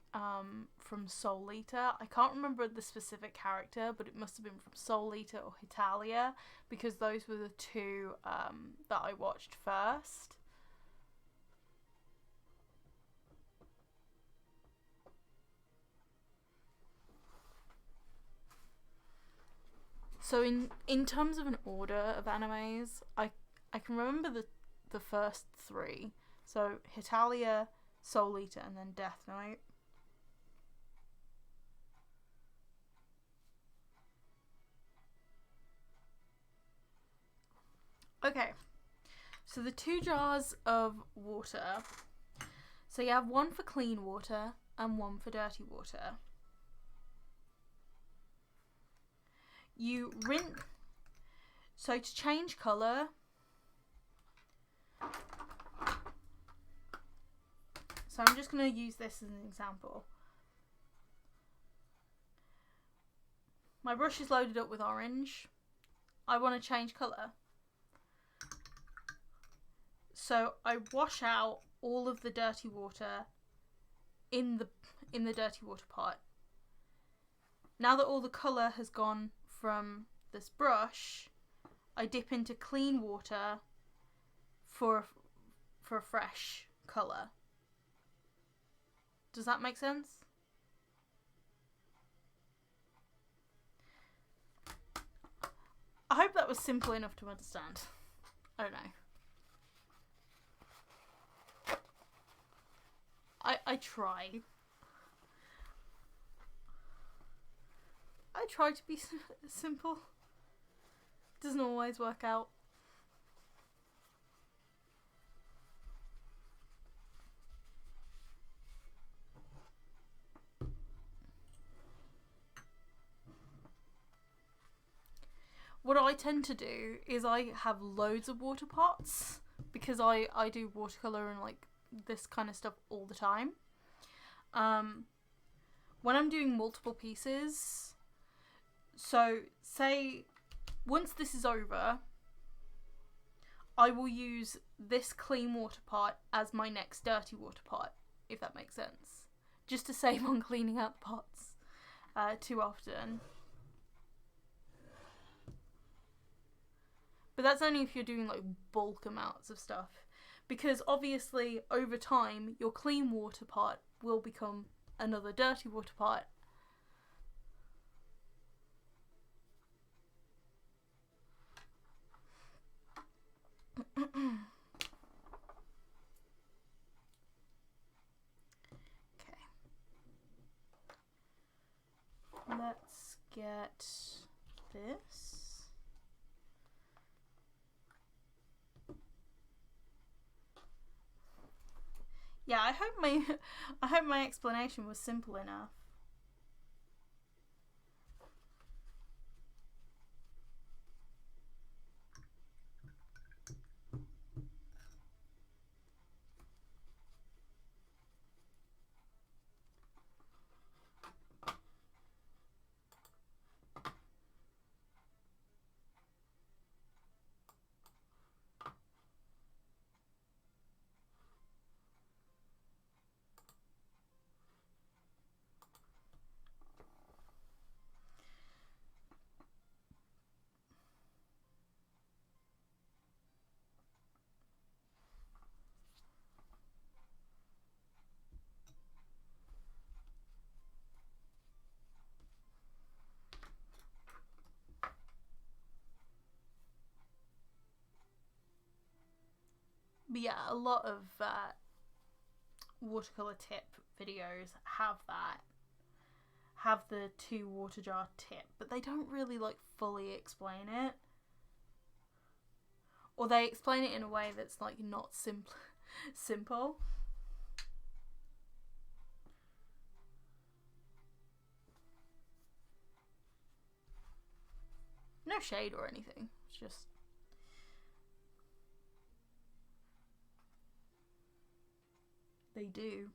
from Soul Eater. I can't remember the specific character, but it must have been from Soul Eater or Hitalia, because those were the two that I watched first. So in terms of an order of animes, I can remember the first three. So Hitalia, Soul Eater, and then Death Note. Okay, so the 2 jars of water. So you have one for clean water and one for dirty water. You rinse. So to change colour, so I'm just going to use this as an example. My brush is loaded up with orange. I want to change colour. So I wash out all of the dirty water in the dirty water pot. Now that all the colour has gone from this brush, I dip into clean water for a fresh colour. Does that make sense? I hope that was simple enough to understand. I don't know. I try. I try to be simple. Doesn't always work out. What I tend to do is I have loads of water pots because I do watercolour and like this kind of stuff all the time. When I'm doing multiple pieces, so say once this is over, I will use this clean water pot as my next dirty water pot, if that makes sense. Just to save on cleaning out the pots too often. But that's only if you're doing like bulk amounts of stuff. Because obviously over time your clean water pot will become another dirty water pot. Okay. Let's get this. Yeah, I hope my explanation was simple enough. But yeah, a lot of watercolour tip videos have that. Have the 2 water jar tip, but they don't really like fully explain it. Or they explain it in a way that's like not simple. No shade or anything. It's just they do.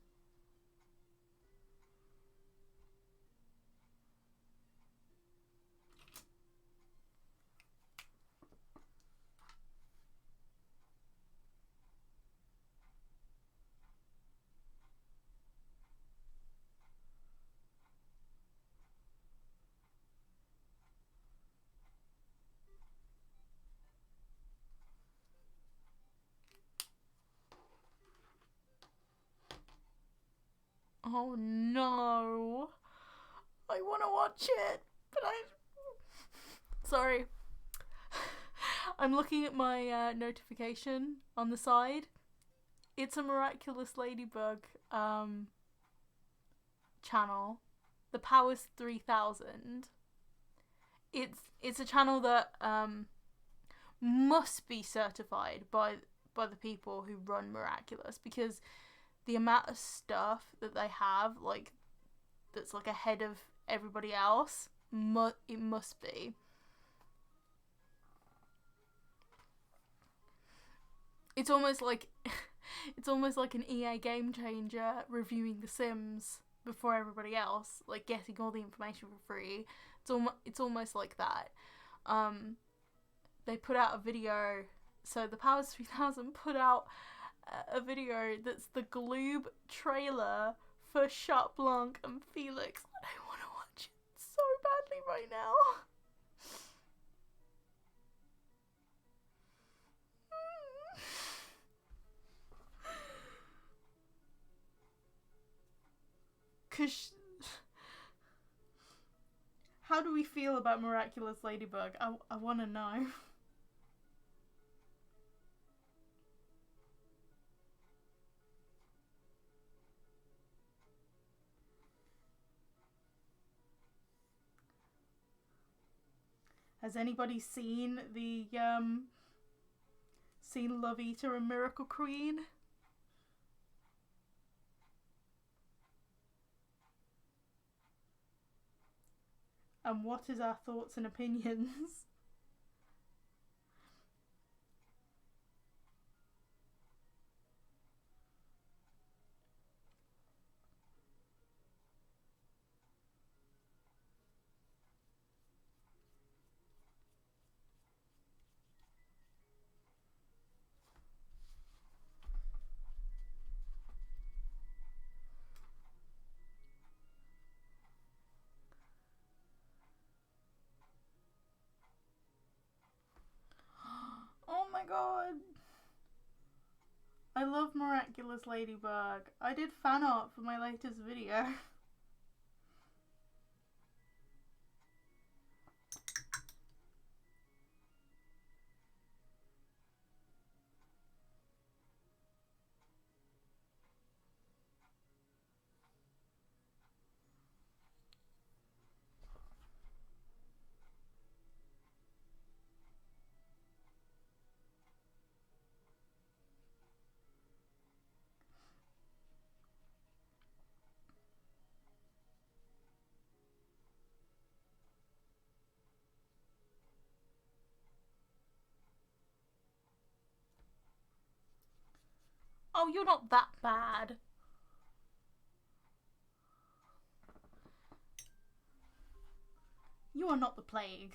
Oh no. I want to watch it, but sorry. I'm looking at my notification on the side. It's a Miraculous Ladybug channel. The Powers 3000. It's a channel that must be certified by the people who run Miraculous, because the amount of stuff that they have, like, that's like ahead of everybody else, it must be. It's almost like an EA Game Changer reviewing The Sims before everybody else, like getting all the information for free. It's almost like that. They put out a video. So the Powers 3000 put out a video that's the Gloob trailer for Chat Blanc and Felix. I want to watch it so badly right now. Cause how do we feel about Miraculous Ladybug? I want to know. Has anybody seen the seen Love Eater and Miracle Queen? And what is our thoughts and opinions? I love Miraculous Ladybug. I did fan art for my latest video. Oh, you're not that bad. You are not the plague.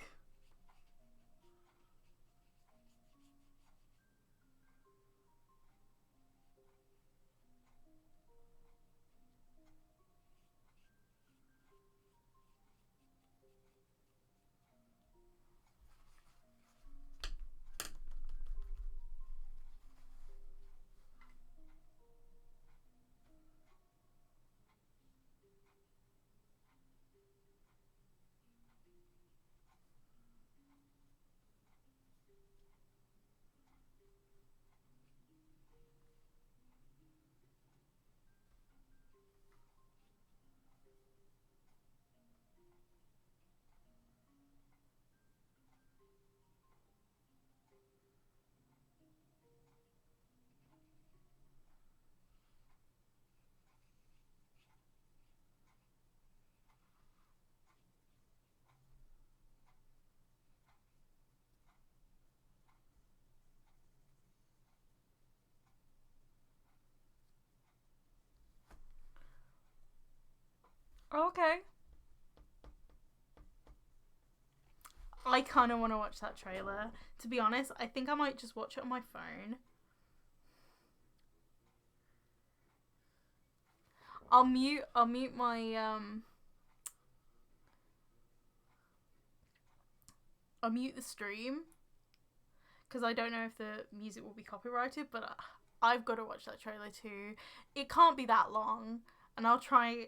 Okay. I kind of want to watch that trailer. To be honest, I think I might just watch it on my phone. I'll mute my I'll mute the stream because I don't know if the music will be copyrighted, but I've got to watch that trailer too. It can't be that long, and I'll try.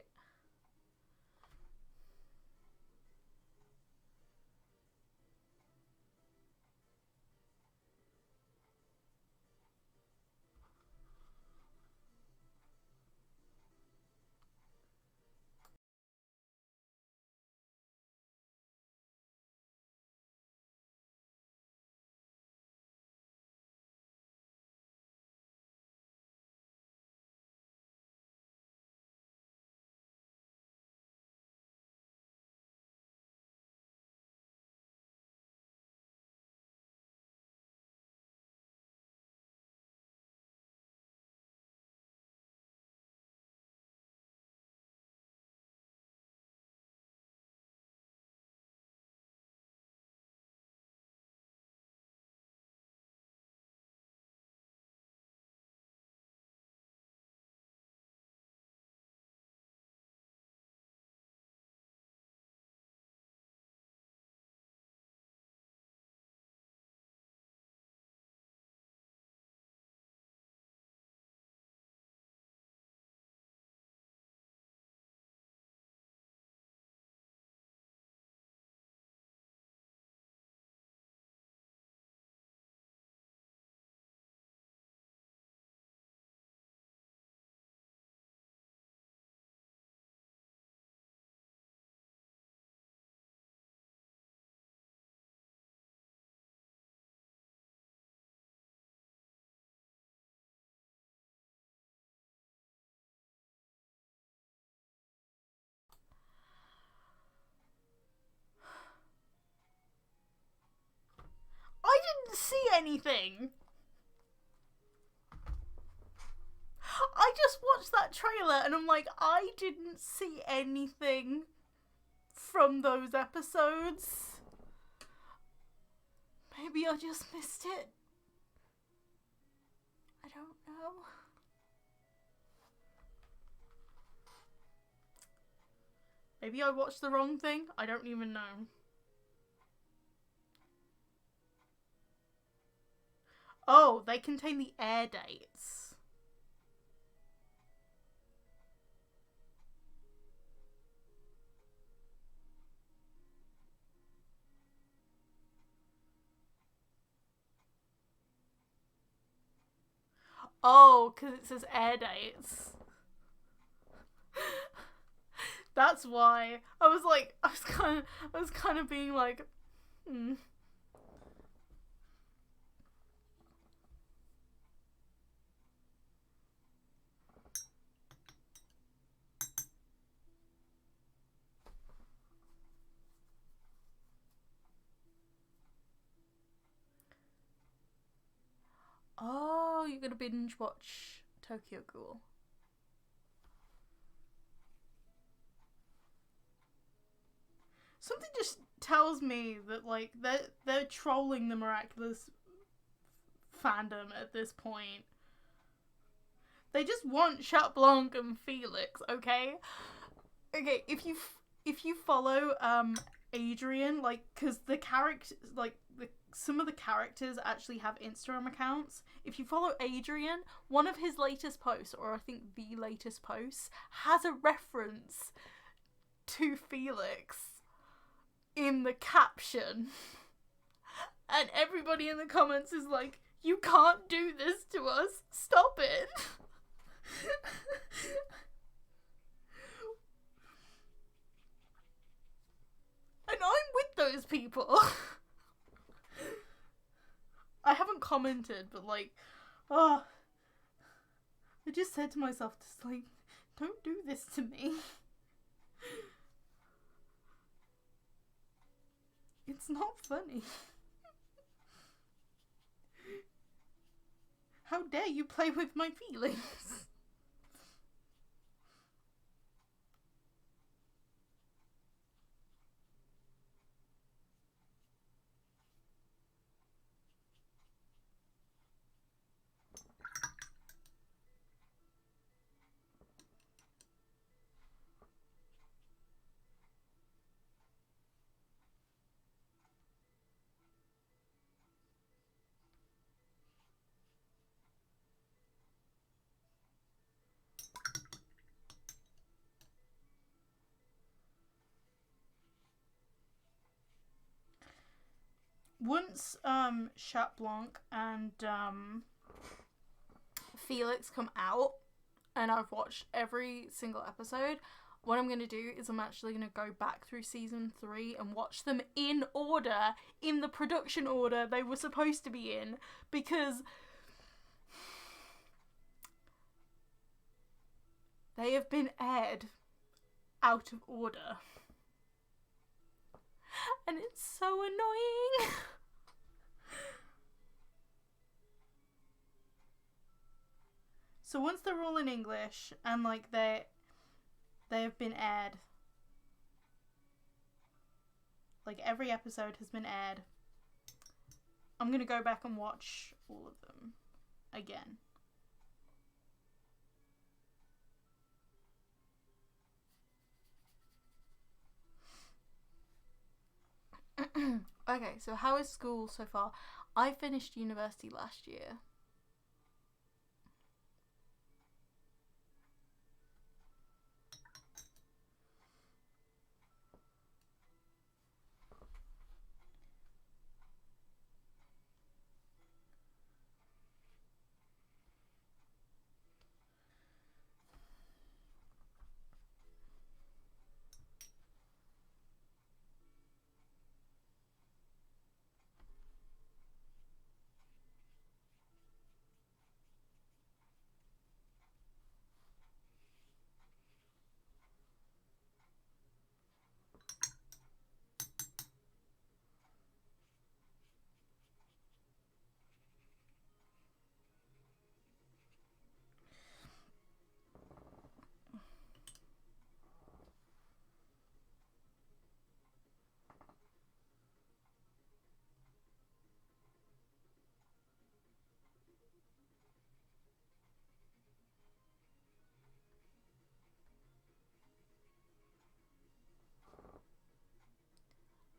I didn't see anything. I just watched that trailer and I'm like, I didn't see anything from those episodes. Maybe I just missed it. I don't know. Maybe I watched the wrong thing. I don't even know. Oh, they contain the air dates. Oh, because it says air dates. That's why. I was kind of being like, hmm. Oh, you're gonna binge watch Tokyo Ghoul. Something just tells me that like they're trolling the Miraculous fandom at this point. They just want Chat Blanc and Felix, okay? Okay, if you follow Adrian, like, because the character, like, some of the characters actually have Instagram accounts. If you follow Adrian, one of his latest posts, or I think the latest posts, has a reference to Felix in the caption. And everybody in the comments is like, you can't do this to us. Stop it. And I'm with those people. I haven't commented, but like, I just said to myself, just like, don't do this to me. It's not funny. How dare you play with my feelings? Once Chat Blanc and Felix come out and I've watched every single episode, what I'm going to do is I'm actually going to go back through season 3 and watch them in order, in the production order they were supposed to be in, because they have been aired out of order. And it's so annoying. So once they're all in English and like they have been aired, like every episode has been aired, I'm gonna go back and watch all of them again. Okay, so how is school so far? I finished university last year.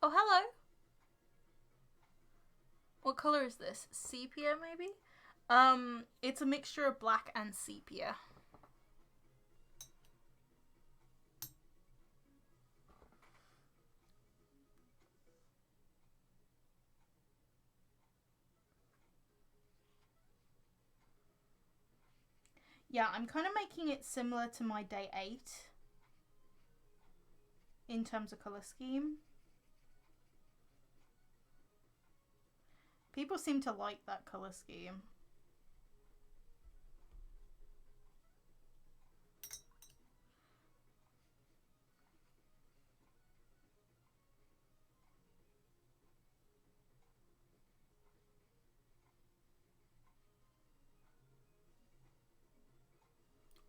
Oh, hello. What color is this? Sepia, maybe? It's a mixture of black and sepia. Yeah, I'm kind of making it similar to my day 8 in terms of colour scheme. People seem to like that colour scheme.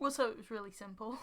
Also, it was really simple.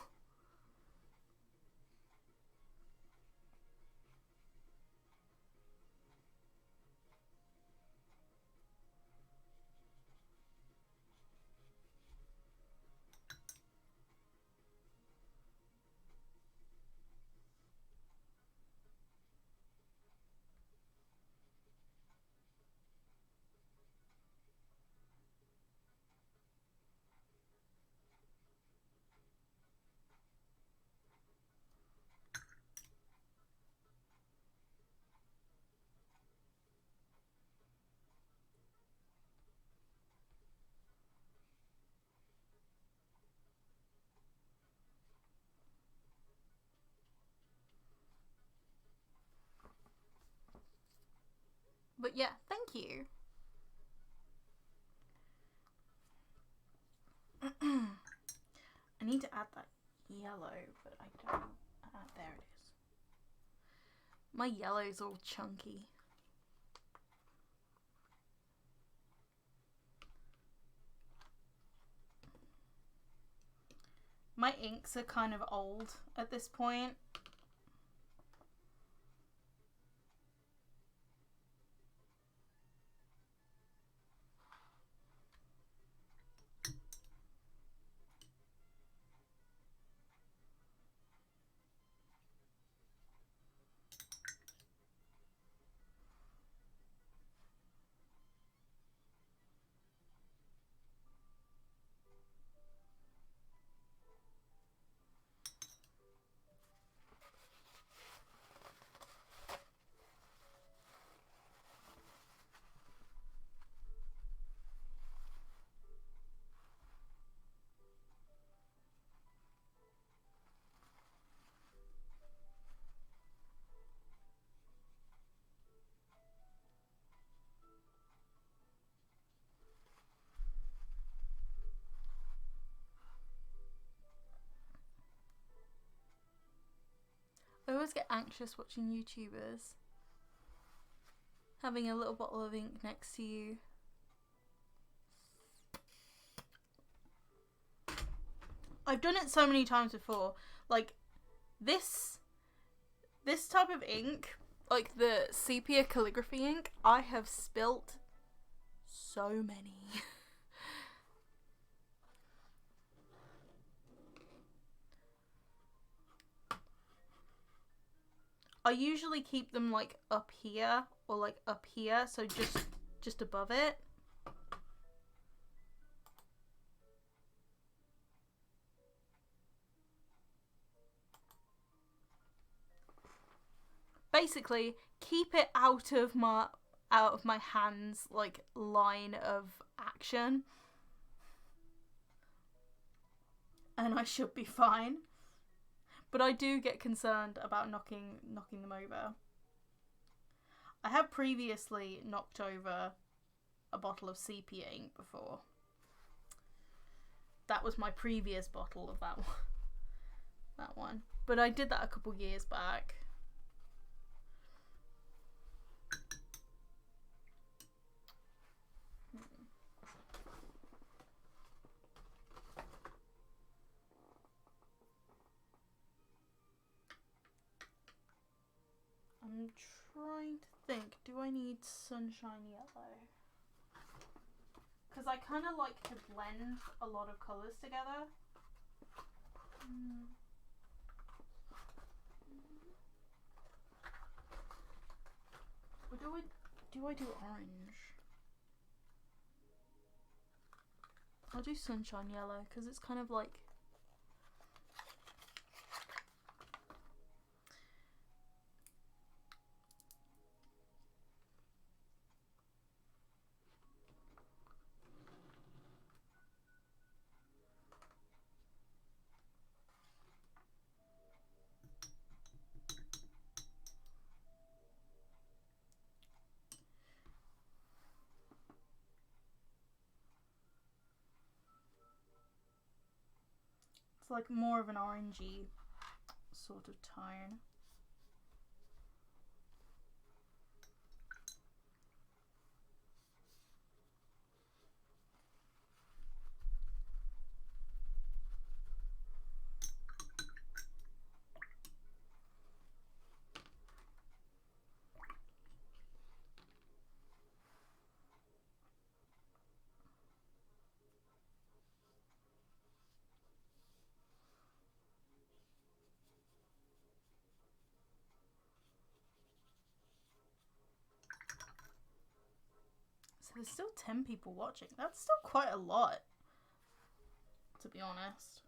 But yeah, thank you. I need to add that yellow, but I don't. There it is. My yellow's all chunky. My inks are kind of old at this point. I always get anxious watching YouTubers having a little bottle of ink next to you. I've done it so many times before. Like this type of ink, like the sepia calligraphy ink, I have spilt so many. I usually keep them like up here or like up here, so just above it. Basically, keep it out of my hands, like line of action, and I should be fine. But I do get concerned about knocking them over. I have previously knocked over a bottle of sepia ink before. That was my previous bottle of that one. But I did that a couple years back. I'm trying to think, do I need sunshine yellow? Because I kind of like to blend a lot of colours together. Or do I do orange? I'll do sunshine yellow because it's kind of like... It's like more of an orangey sort of tone. So there's still 10 people watching. That's still quite a lot, to be honest.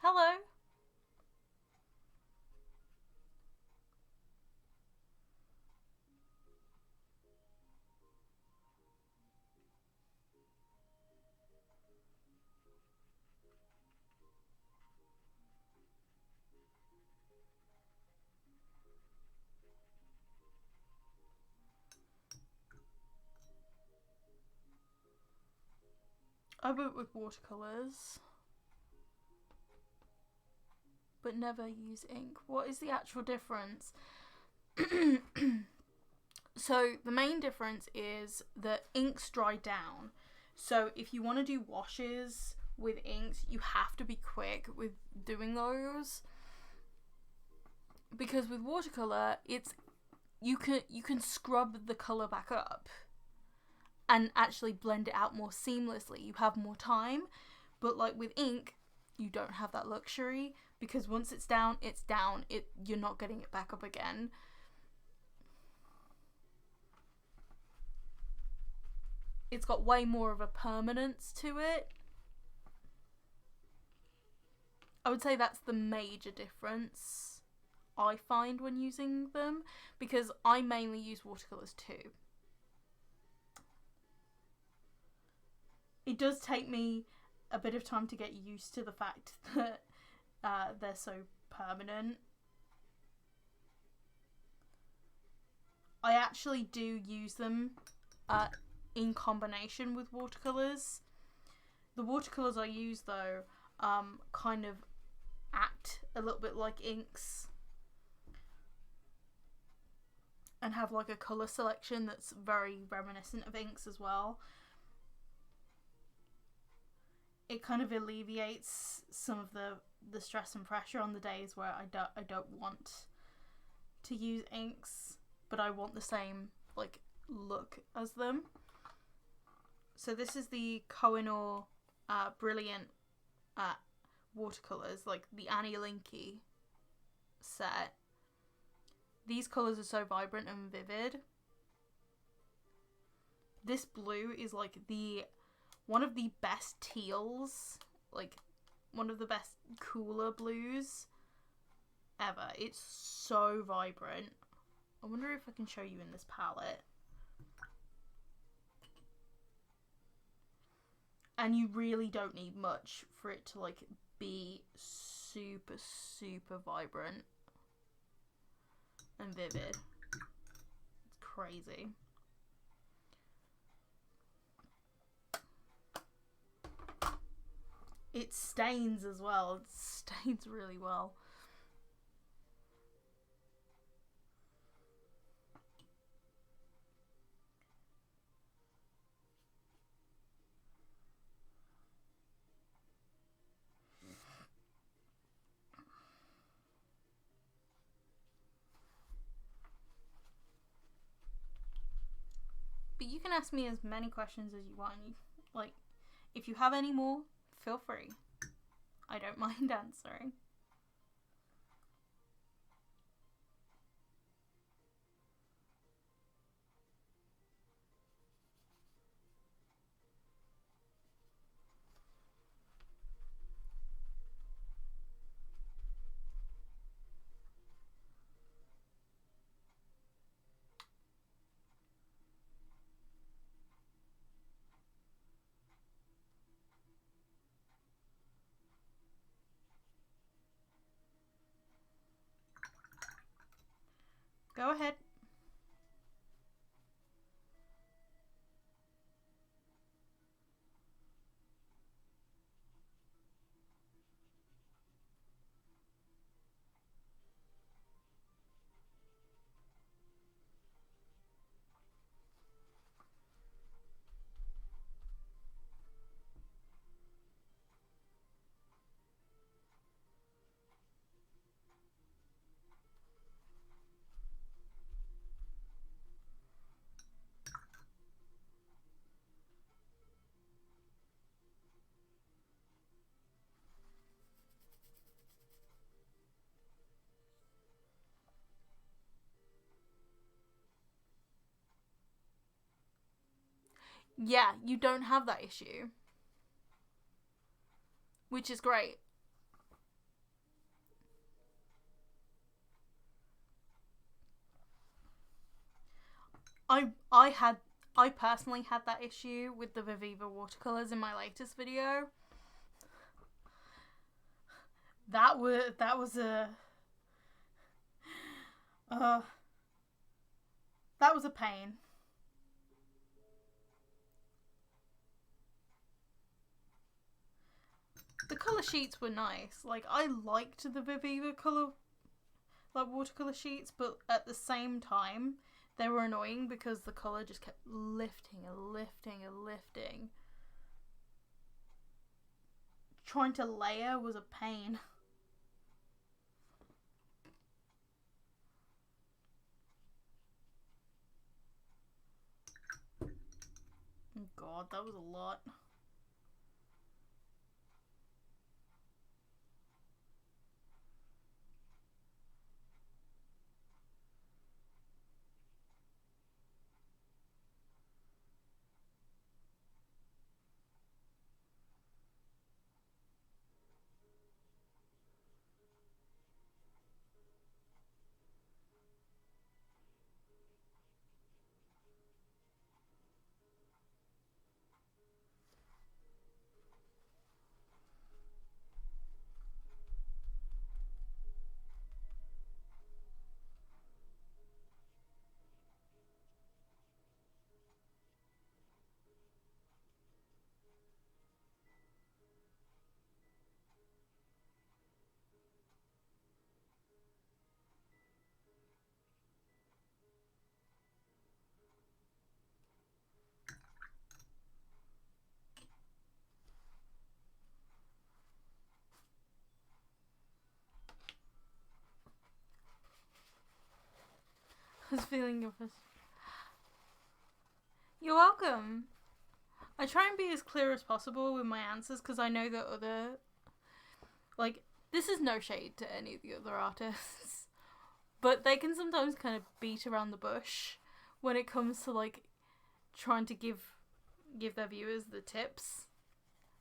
Hello. I work with watercolours, but never use ink. What is the actual difference? So the main difference is that inks dry down. So if you want to do washes with inks, you have to be quick with doing those. Because with watercolour, you can scrub the colour back up and actually blend it out more seamlessly. You have more time. But like with ink, you don't have that luxury, because once it's down, it's down. You're not getting it back up again. It's got way more of a permanence to it. I would say that's the major difference I find when using them, because I mainly use watercolours too. It does take me a bit of time to get used to the fact that they're so permanent. I actually do use them in combination with watercolours. The watercolours I use, though, kind of act a little bit like inks and have like a colour selection that's very reminiscent of inks as well. It kind of alleviates some of the stress and pressure on the days where I don't want to use inks, but I want the same like look as them. So this is the Kohinoor Brilliant watercolours, like the Annie Linky set. These colours are so vibrant and vivid. This blue is like one of the best teals, like one of the best cooler blues ever. It's so vibrant. I wonder if I can show you in this palette. And you really don't need much for it to like be super, super vibrant and vivid. It's crazy. It stains as well. It stains really well. But you can ask me as many questions as you want. Like, if you have any more, feel free. I don't mind answering. Go ahead. Yeah, you don't have that issue. Which is great. I personally had that issue with the Viviva watercolors in my latest video. That was a pain. The colour sheets were nice. Like, I liked the Viviva colour, like, watercolour sheets, but at the same time, they were annoying because the colour just kept lifting and lifting and lifting. Trying to layer was a pain. Oh god, that was a lot. I was feeling your first. You're welcome. I try and be as clear as possible with my answers because I know that other, like, this is no shade to any of the other artists, but they can sometimes kind of beat around the bush when it comes to, like, trying to give their viewers the tips.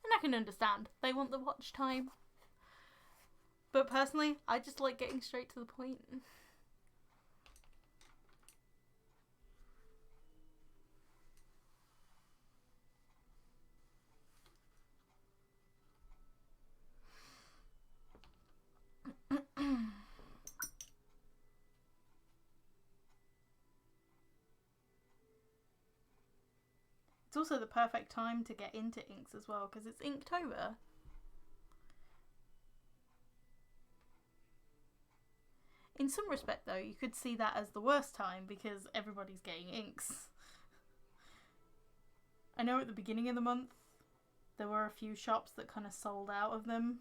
And I can understand. They want the watch time. But personally, I just like getting straight to the point. It's also the perfect time to get into inks as well because it's Inktober. In some respect though, you could see that as the worst time because everybody's getting inks. I know at the beginning of the month there were a few shops that kind of sold out of them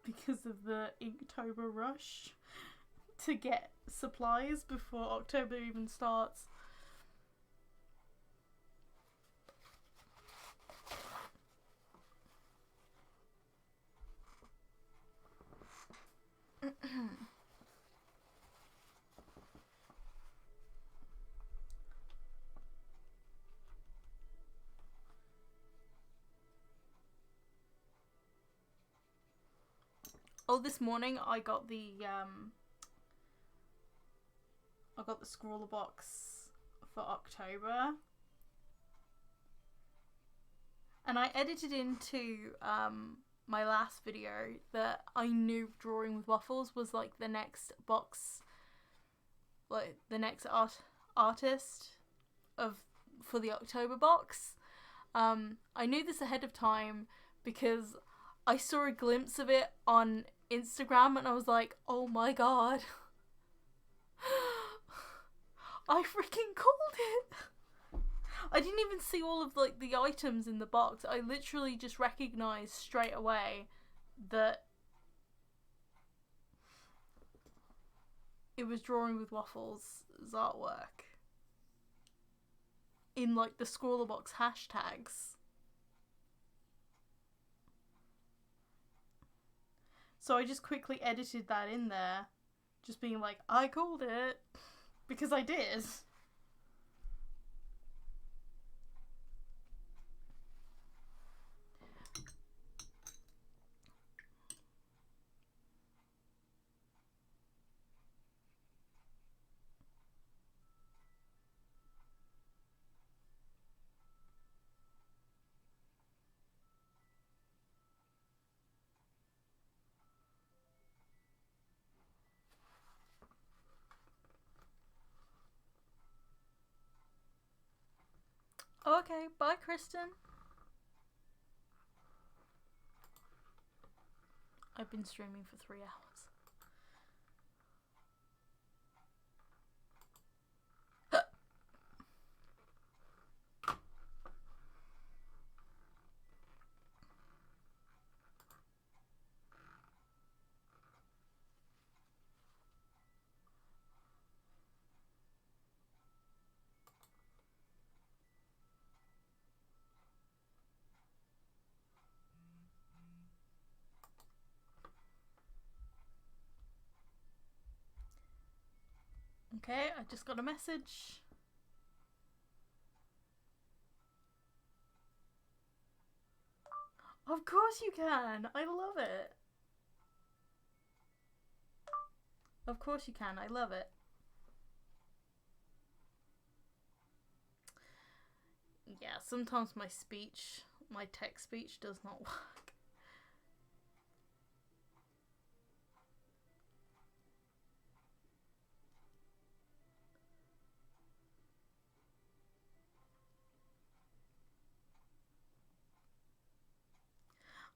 because of the Inktober rush to get supplies before October even starts. Oh, this morning I got the scrawler box for October, and I edited into my last video that I knew Drawing with Waffles was like the next box, like the next artist for the October box. I knew this ahead of time because I saw a glimpse of it on Instagram and I was like, oh my god. I freaking called it. I didn't even see all of like the items in the box. I literally just recognized straight away that it was Drawing with Waffles' artwork in like the Scrawler Box hashtags. So I just quickly edited that in there, just being like, I called it, because I did. Okay, bye Kristen. I've been streaming for 3 hours. Okay, I just got a message. Of course you can! I love it! Of course you can, I love it. Yeah, sometimes my text speech does not work.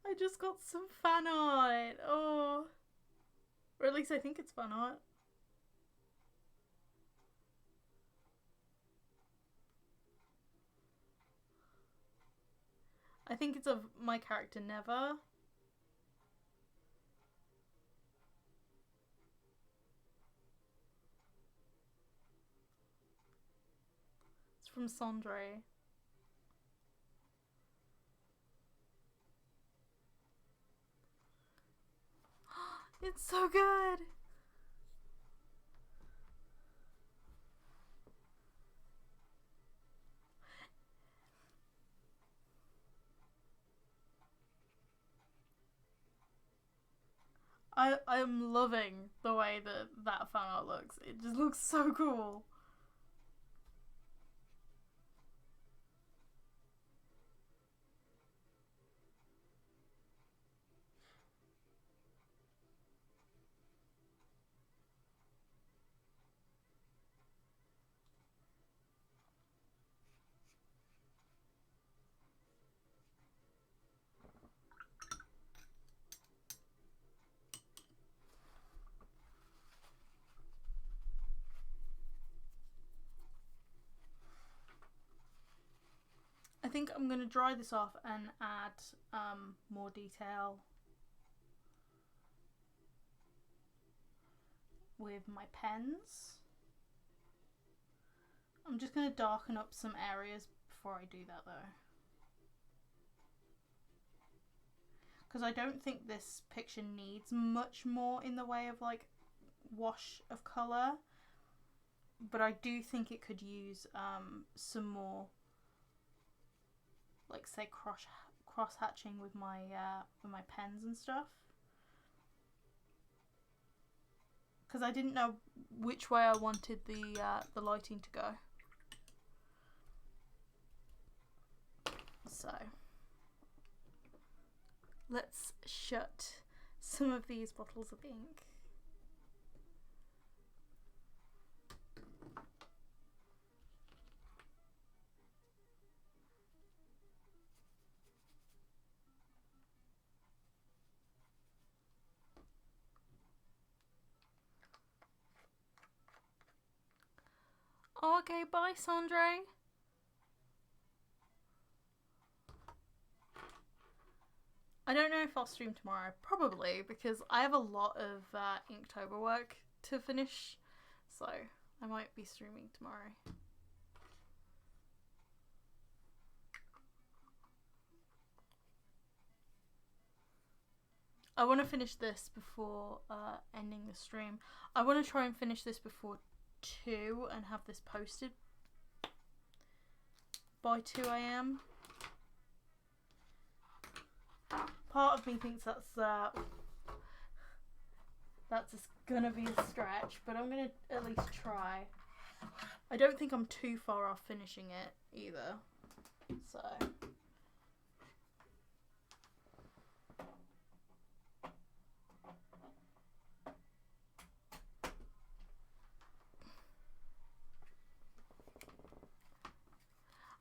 I just got some fan art. Oh. Or at least I think it's fan art. I think it's of my character Never. It's from Sondre. It's so good! I'm loving the way that fan art looks. It just looks so cool. I think I'm going to dry this off and add more detail with my pens. I'm just going to darken up some areas before I do that though. because I don't think this picture needs much more in the way of like wash of colour, but I do think it could use some more, like say cross hatching with my pens and stuff, because I didn't know which way I wanted the lighting to go. So let's shut some of these bottles of ink. Okay, bye, Sandre. I don't know if I'll stream tomorrow. Probably, because I have a lot of Inktober work to finish. So, I might be streaming tomorrow. I want to finish this before ending the stream. I want to try and finish this before 2 and have this posted by 2 AM. Part of me thinks that's gonna be a stretch, but I'm gonna at least try. I don't think I'm too far off finishing it either, so.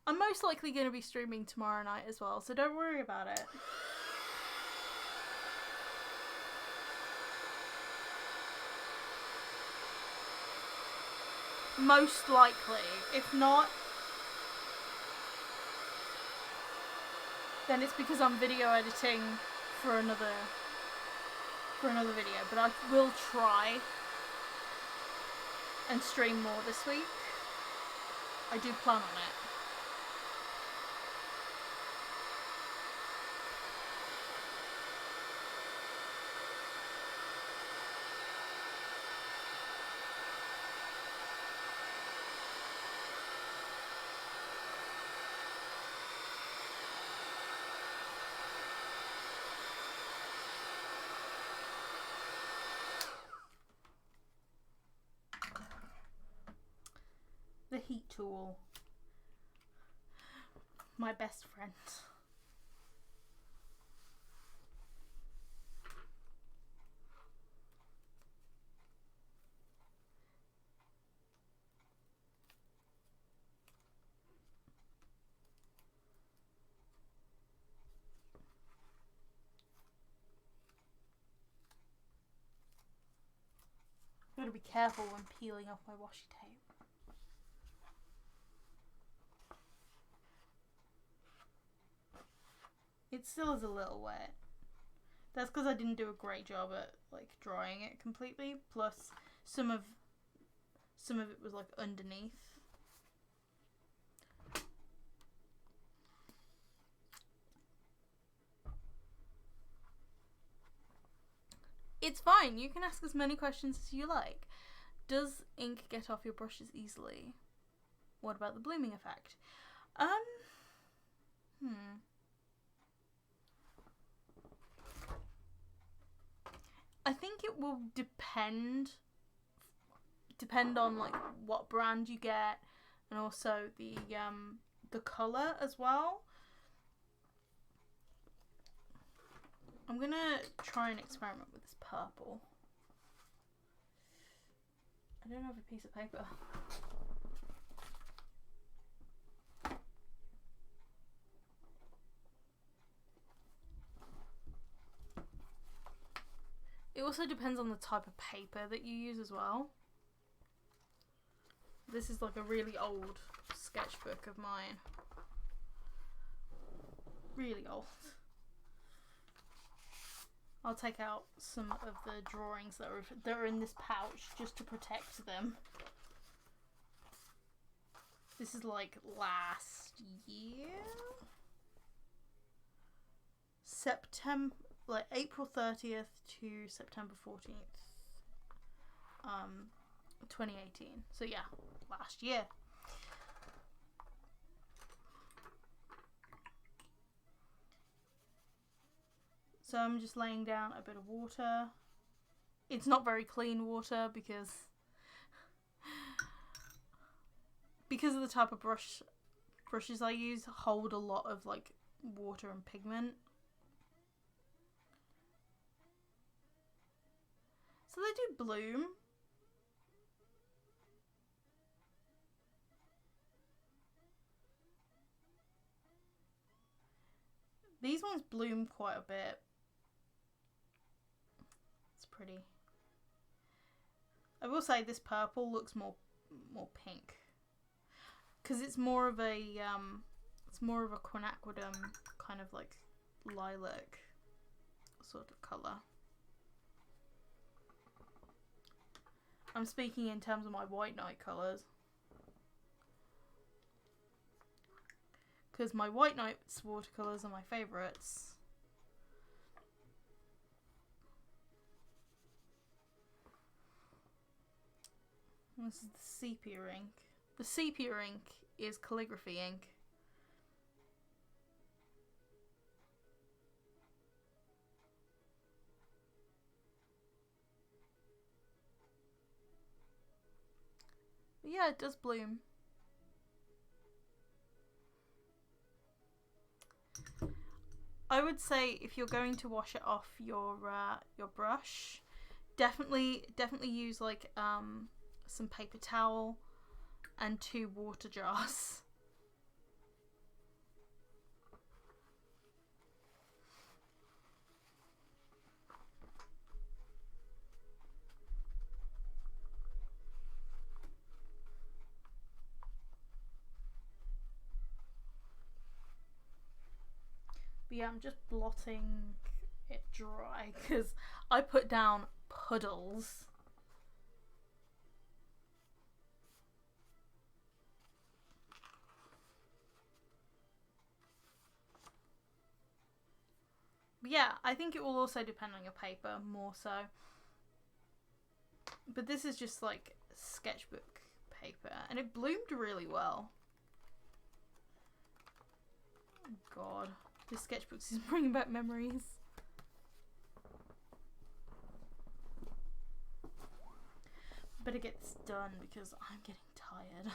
I'm most likely going to be streaming tomorrow night as well, so don't worry about it. Most likely. If not, then it's because I'm video editing for another video, but I will try and stream more this week. I do plan on it. The heat tool. My best friend. I've got to be careful when peeling off my washi tape. It still is a little wet. That's because I didn't do a great job at like drying it completely. Plus, some of it was like underneath. It's fine. You can ask as many questions as you like. Does ink get off your brushes easily? What about the blooming effect? I think it will depend on like what brand you get, and also the colour as well. I'm gonna try and experiment with this purple. I don't have a piece of paper. It also depends on the type of paper that you use as well. This is like a really old sketchbook of mine. Really old. I'll take out some of the drawings that are in this pouch just to protect them. This is like last year? September. like April 30th to September 14th, 2018. So yeah, last year. So I'm just laying down a bit of water. It's not very clean water because of the type of brushes I use hold a lot of like water and pigment. So they do bloom. These ones bloom quite a bit. It's pretty. I will say this purple looks more pink because it's more of a quinacridum kind of like lilac sort of colour. I'm speaking in terms of my white night colours, because my white nights watercolours are my favourites. This is the sepia ink. The sepia ink is calligraphy ink. But yeah, it does bloom. I would say if you're going to wash it off your brush, definitely use like some paper towel and 2 water jars. But yeah, I'm just blotting it dry because I put down puddles. But yeah, I think it will also depend on your paper more so. But this is just like sketchbook paper and it bloomed really well. Oh god, this sketchbook is bringing back memories. Better get this done because I'm getting tired.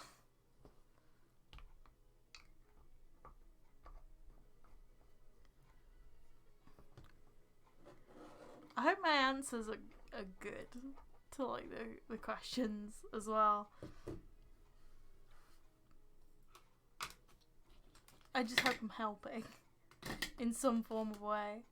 I hope my answers are good to like the questions as well. I just hope I'm helping in some form of way.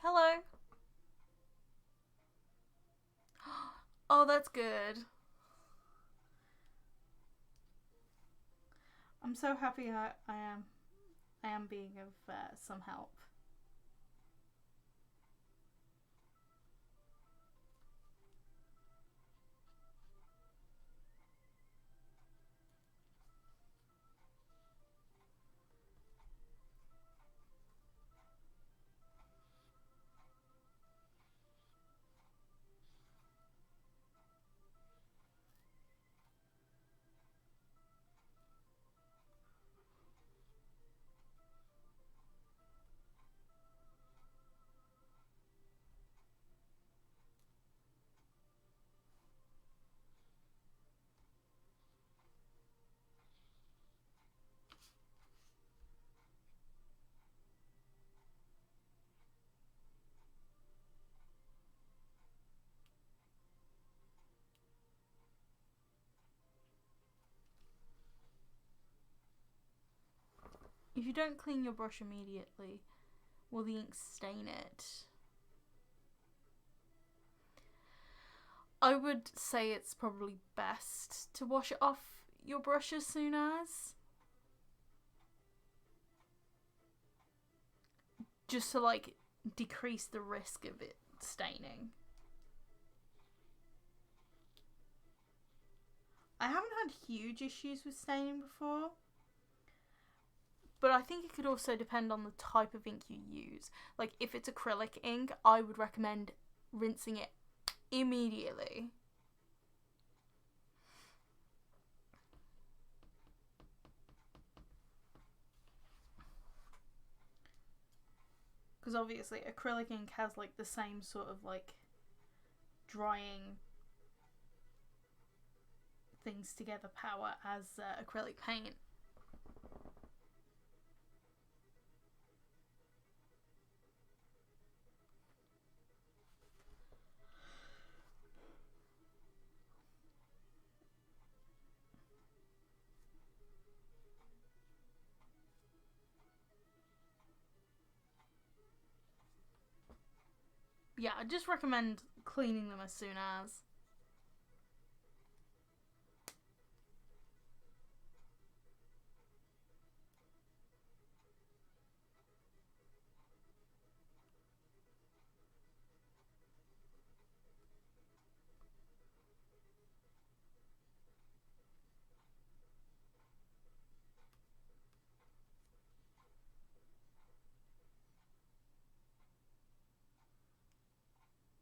Hello. Oh, that's good. I'm so happy I am being of some help. If you don't clean your brush immediately, will the ink stain it? I would say it's probably best to wash it off your brush as soon as. Just to like decrease the risk of it staining. I haven't had huge issues with staining before. But I think it could also depend on the type of ink you use. Like, if it's acrylic ink, I would recommend rinsing it immediately. Because obviously acrylic ink has like the same sort of like drying things together power as acrylic paint. Yeah, I just recommend cleaning them as soon as.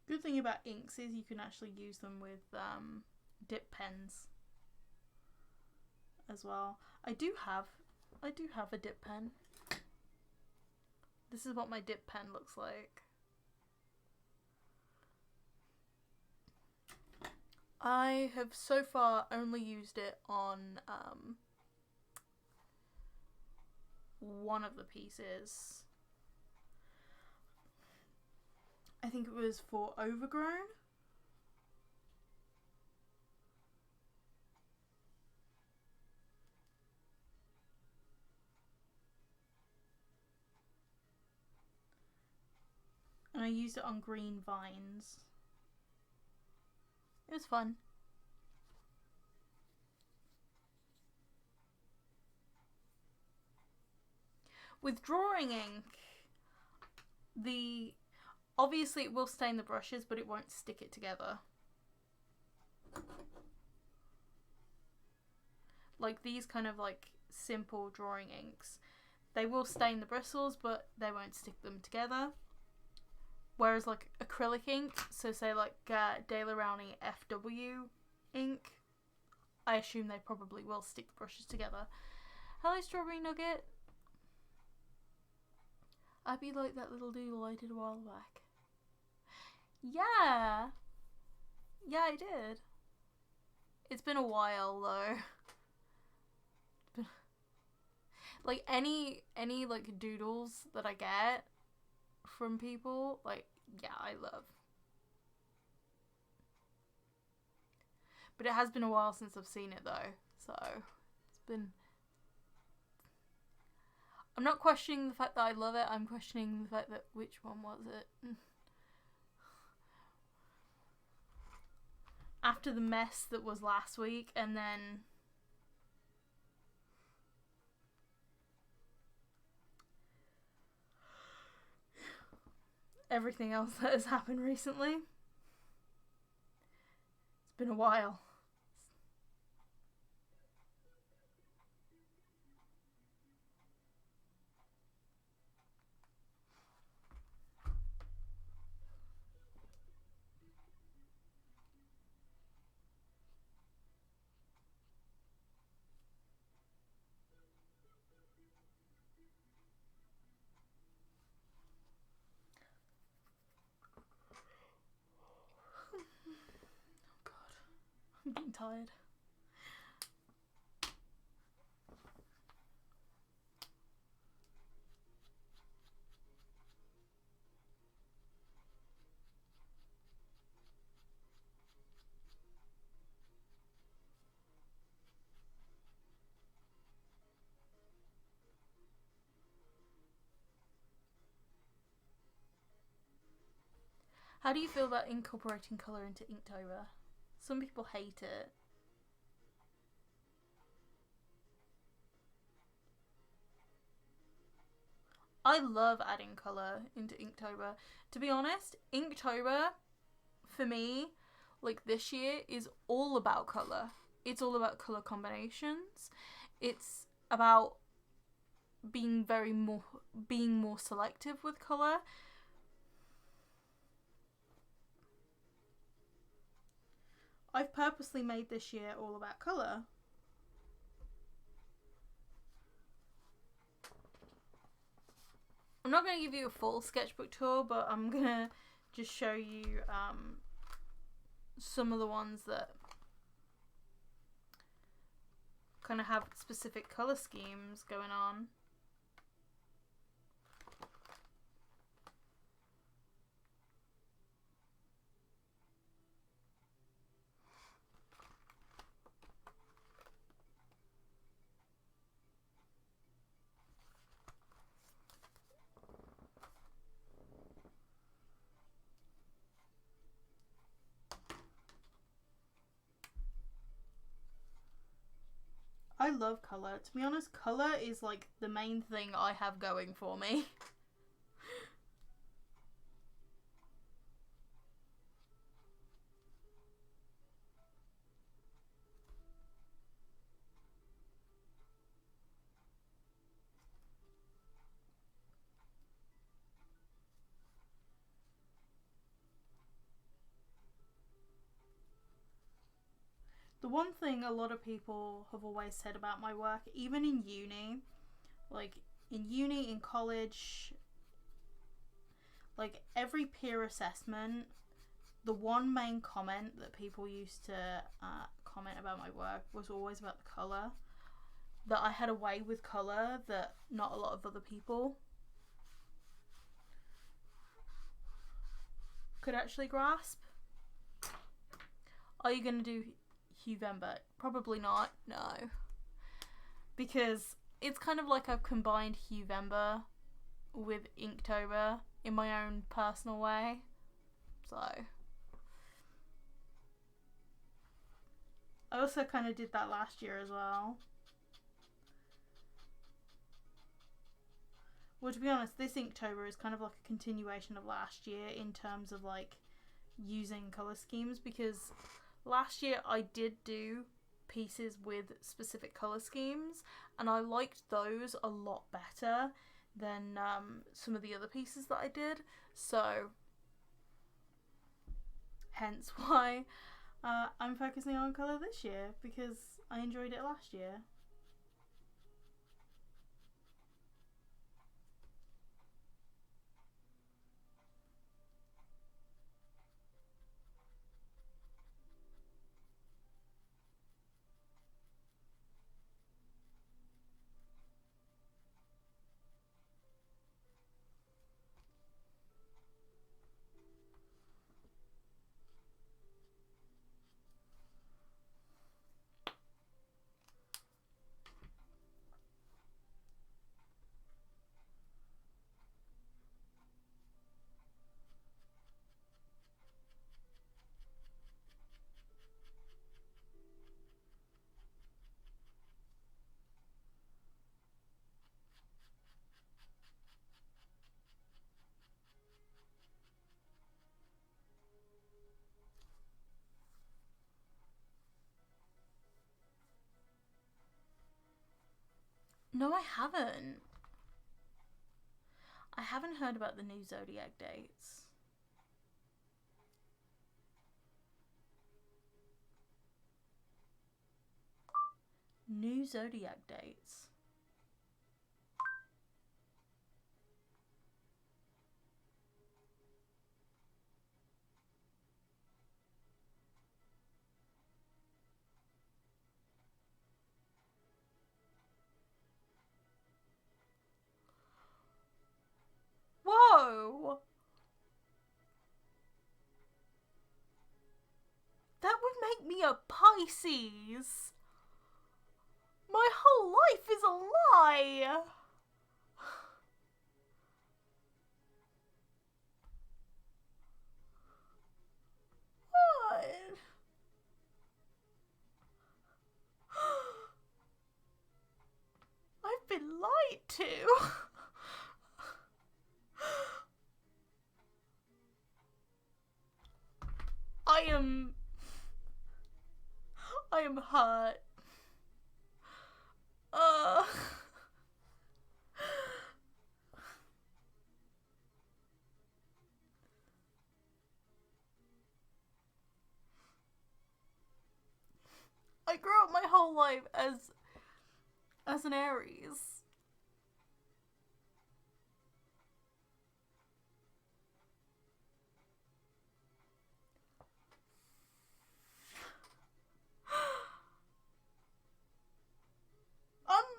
Good thing about inks is you can actually use them with dip pens as well. I do have a dip pen. This is what my dip pen looks like. I have so far only used it on one of the pieces. I think it was for Overgrown. And I used it on Green Vines. It was fun. With drawing ink, obviously it will stain the brushes, but it won't stick it together. Like these kind of like simple drawing inks, they will stain the bristles, but they won't stick them together. Whereas like acrylic ink, so say like De La Rowney FW ink, I assume they probably will stick the brushes together. Hello, Strawberry Nugget. I'd be like that little doodle I did a while back. Yeah. Yeah, I did. It's been a while though. Like any like doodles that I get from people, like, yeah, I love. But it has been a while since I've seen it though, so it's been. I'm not questioning the fact that I love it, I'm questioning the fact that which one was it? After the mess that was last week, and then everything else that has happened recently. It's been a while. I'm getting tired. How do you feel about incorporating colour into Inktober? Some people hate it. I love adding colour into Inktober. To be honest, Inktober, for me, like this year, is all about colour. It's all about colour combinations. It's about being more selective with colour. I've purposely made this year all about colour. I'm not going to give you a full sketchbook tour, but I'm going to just show you some of the ones that kind of have specific colour schemes going on. I love colour. To be honest, colour is like the main thing I have going for me. The one thing a lot of people have always said about my work, even in uni, like in uni, in college, like every peer assessment, the one main comment that people used to comment about my work was always about the colour. That I had a way with colour that not a lot of other people could actually grasp. Are you going to do Inktober? Probably not, no. Because it's kind of like I've combined Inktober with Inktober in my own personal way. So I also kind of did that last year as well. Well, to be honest, this Inktober is kind of like a continuation of last year in terms of like using colour schemes, because last year I did do pieces with specific colour schemes and I liked those a lot better than some of the other pieces that I did. So hence why I'm focusing on colour this year, because I enjoyed it last year. No, I haven't. I haven't heard about the new zodiac dates. New zodiac dates. Whoa! That would make me a Pisces. My whole life is a lie. too. I am hurt. I grew up my whole life as an Aries.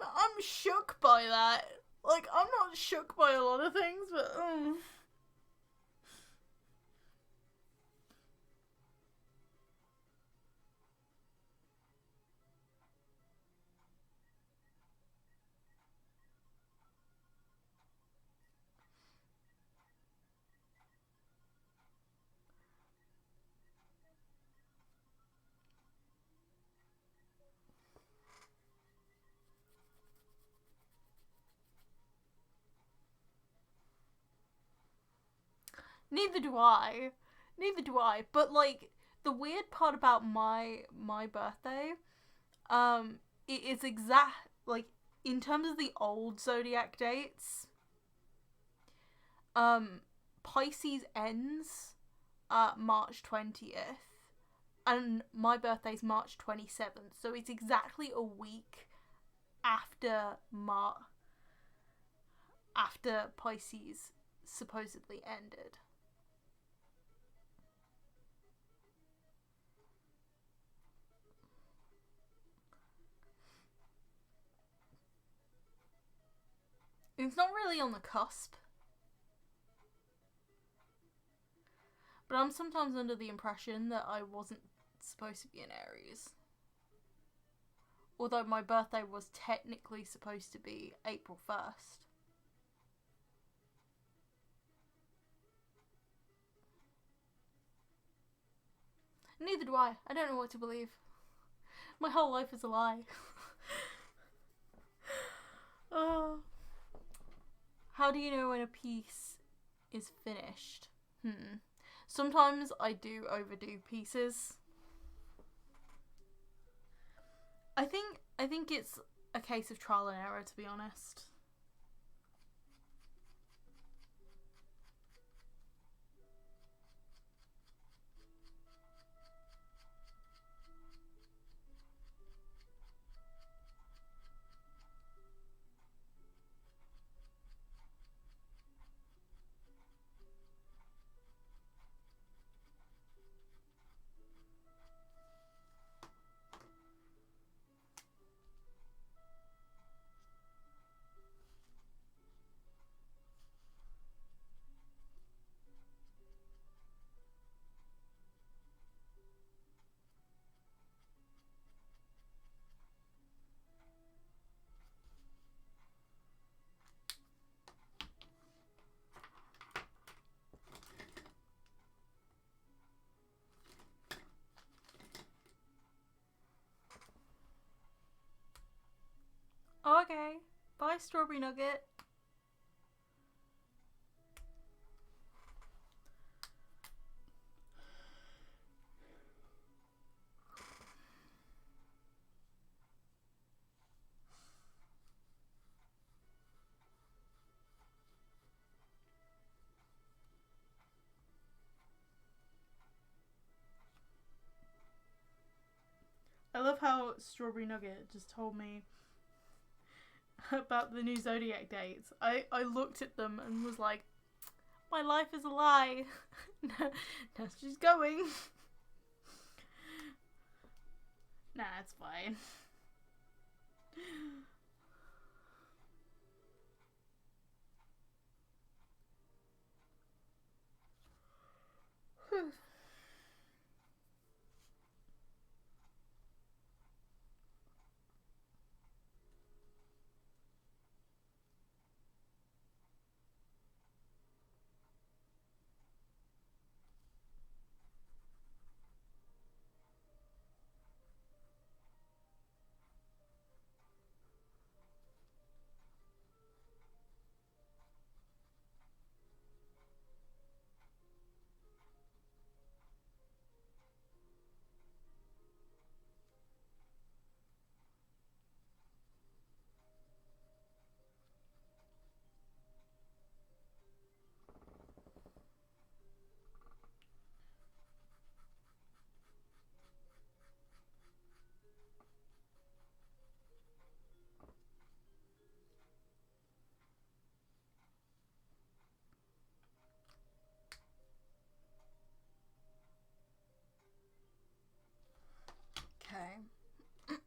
I'm shook by that. Like, I'm not shook by a lot of things, but Neither do I. But like, the weird part about my birthday, it is like, in terms of the old zodiac dates, Pisces ends March 20th, and my birthday's March 27th, so it's exactly a week after Pisces supposedly ended. It's not really on the cusp. But I'm sometimes under the impression that I wasn't supposed to be an Aries. Although my birthday was technically supposed to be April 1st. Neither do I. I don't know what to believe. My whole life is a lie. How do you know when a piece is finished? Sometimes I do overdo pieces. I think it's a case of trial and error, to be honest. Oh, okay. Bye, Strawberry Nugget. I love how Strawberry Nugget just told me about the new zodiac dates. I looked at them and was like, my life is a lie. No, she's going. Nah, it's fine.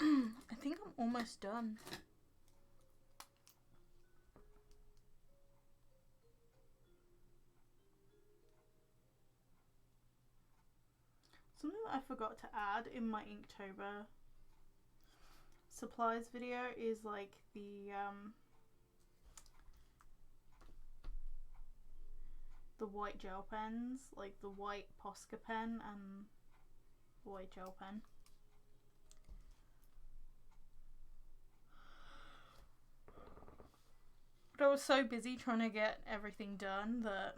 I think I'm almost done. Something that I forgot to add in my Inktober supplies video is like the white gel pens, like the white Posca pen and the white gel pen. But I was so busy trying to get everything done that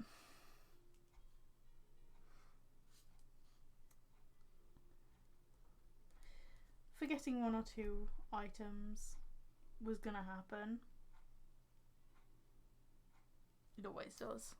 forgetting one or two items was gonna happen. It always does.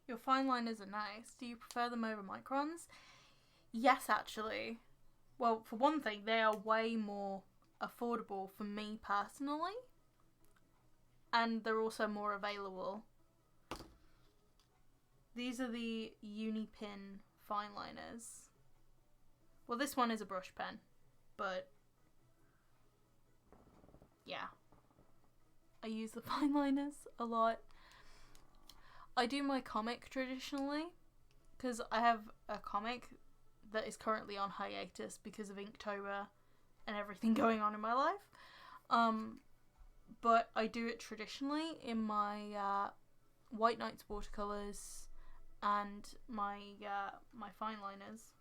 Your fine liners are nice. Do you prefer them over microns? Yes, actually. Well, for one thing, they are way more affordable for me personally. And they're also more available. These are the Unipin fine liners. Well, this one is a brush pen, but yeah. I use the fine liners a lot. I do my comic traditionally, because I have a comic that is currently on hiatus because of Inktober and everything going on in my life. But I do it traditionally in my White Nights watercolours and my my fine liners.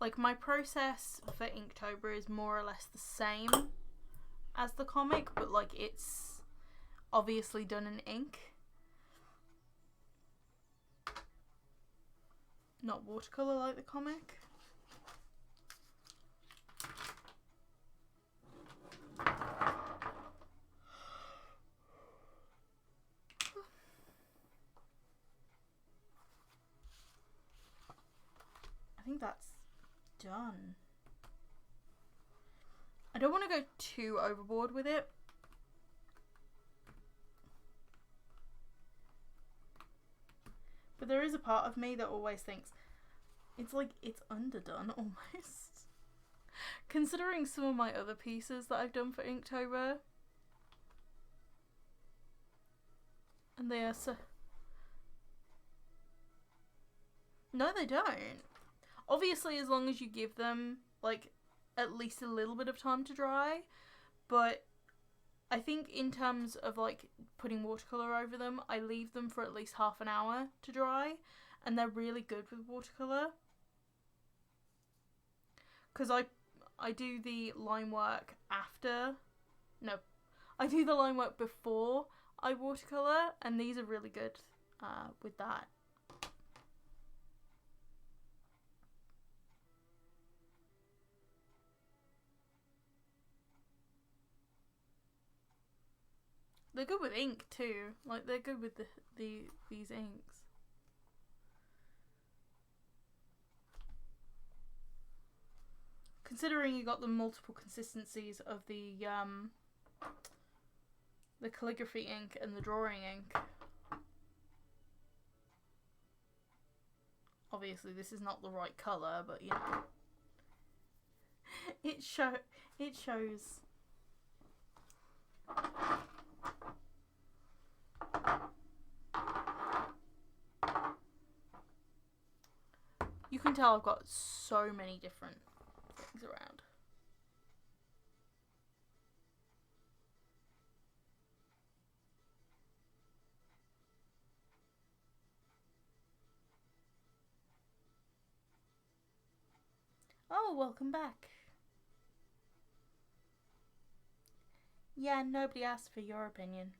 Like, my process for Inktober is more or less the same as the comic, but like it's obviously done in ink, not watercolour like the comic. I think that's done. I don't want to go too overboard with it. But there is a part of me that always thinks it's like it's underdone almost. Considering some of my other pieces that I've done for Inktober. And they are so... No, they don't. Obviously, as long as you give them, like, at least a little bit of time to dry. But I think in terms of, like, putting watercolour over them, I leave them for at least half an hour to dry. And they're really good with watercolour. Because I do the line work after... No. I do the line work before I watercolour. And these are really good with that. They're good with ink too. Like, they're good with these inks. Considering you got the multiple consistencies of the calligraphy ink and the drawing ink. Obviously, this is not the right colour, but you know, it shows. You can tell I've got so many different things around. Oh, welcome back. Yeah, nobody asked for your opinion.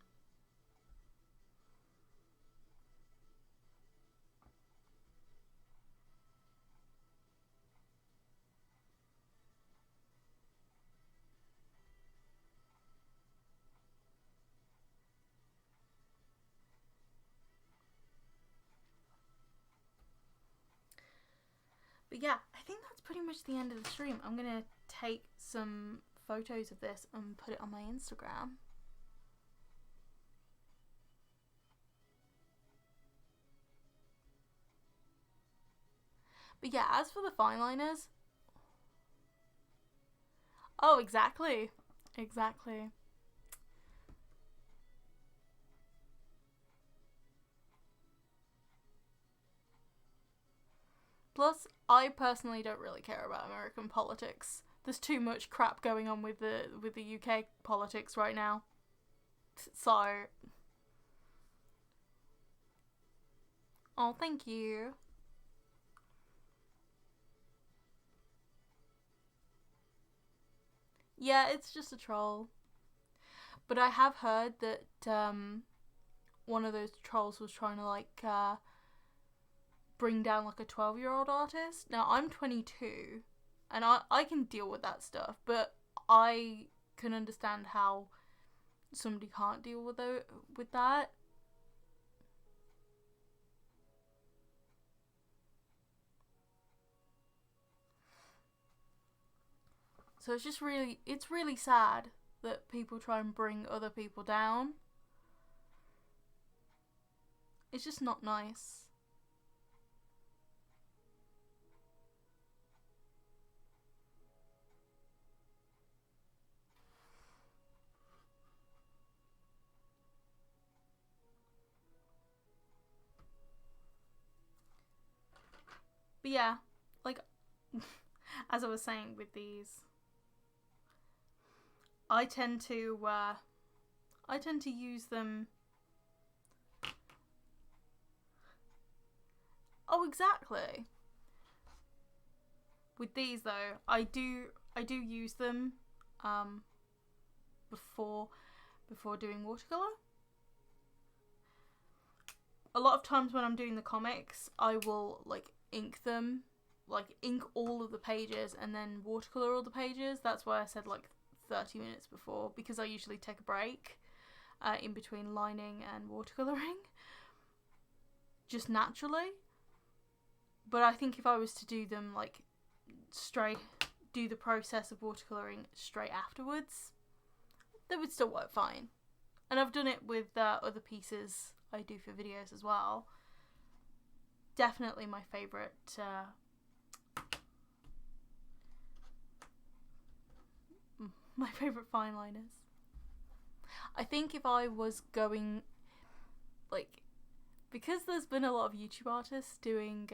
But yeah, I think that's pretty much the end of the stream. I'm gonna take some photos of this and put it on my Instagram. But yeah, as for the fine liners, oh, exactly. Exactly. Plus, I personally don't really care about American politics. There's too much crap going on with the UK politics right now. So, oh, thank you. Yeah, it's just a troll. But I have heard that one of those trolls was trying to like bring down like a 12-year-old artist. Now I'm 22 and I can deal with that stuff, but I can understand how somebody can't deal with that. So it's really sad that people try and bring other people down. It's just not nice. But yeah, like, as I was saying with these, I tend to use them. Oh, exactly. With these though, I do use them before doing watercolor. A lot of times when I'm doing the comics, I will like ink them, like ink all of the pages and then watercolor all the pages. That's why I said like 30 minutes before, because I usually take a break in between lining and watercoloring, just naturally. But I think if I was to do them like do the process of watercoloring straight afterwards, they would still work fine. And I've done it with other pieces I do for videos as well. Definitely my favourite fine liners. I think if I was going, like, because there's been a lot of YouTube artists doing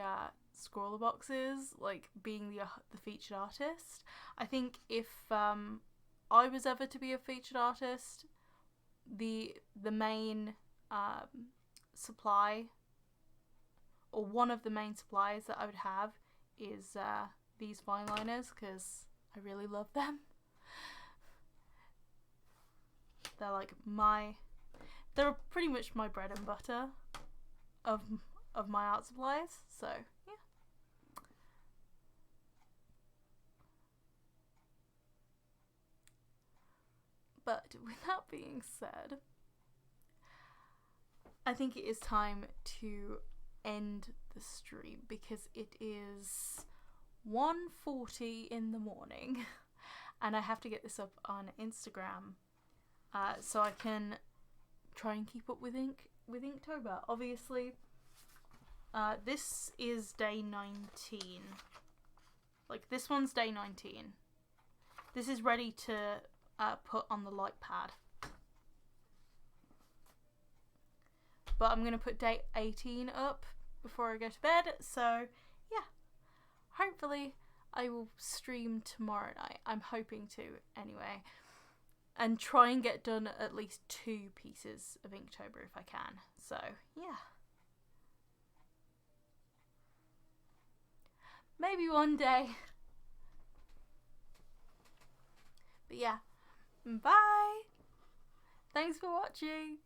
scroller boxes, like being the featured artist, I think if I was ever to be a featured artist, the main supply, or one of the main supplies that I would have, is these fine liners, because I really love them. They're like they're pretty much my bread and butter of my art supplies, so yeah. But with that being said, I think it is time to end the stream because it is 1:40 in the morning and I have to get this up on Instagram so I can try and keep up with Inktober. Obviously, this is day 19. Like, this one's day 19. This is ready to put on the light pad. But I'm going to put day 18 up before I go to bed. So, yeah. Hopefully, I will stream tomorrow night. I'm hoping to, anyway. And try and get done at least 2 pieces of Inktober if I can. So, yeah. Maybe one day. But yeah. Bye! Thanks for watching!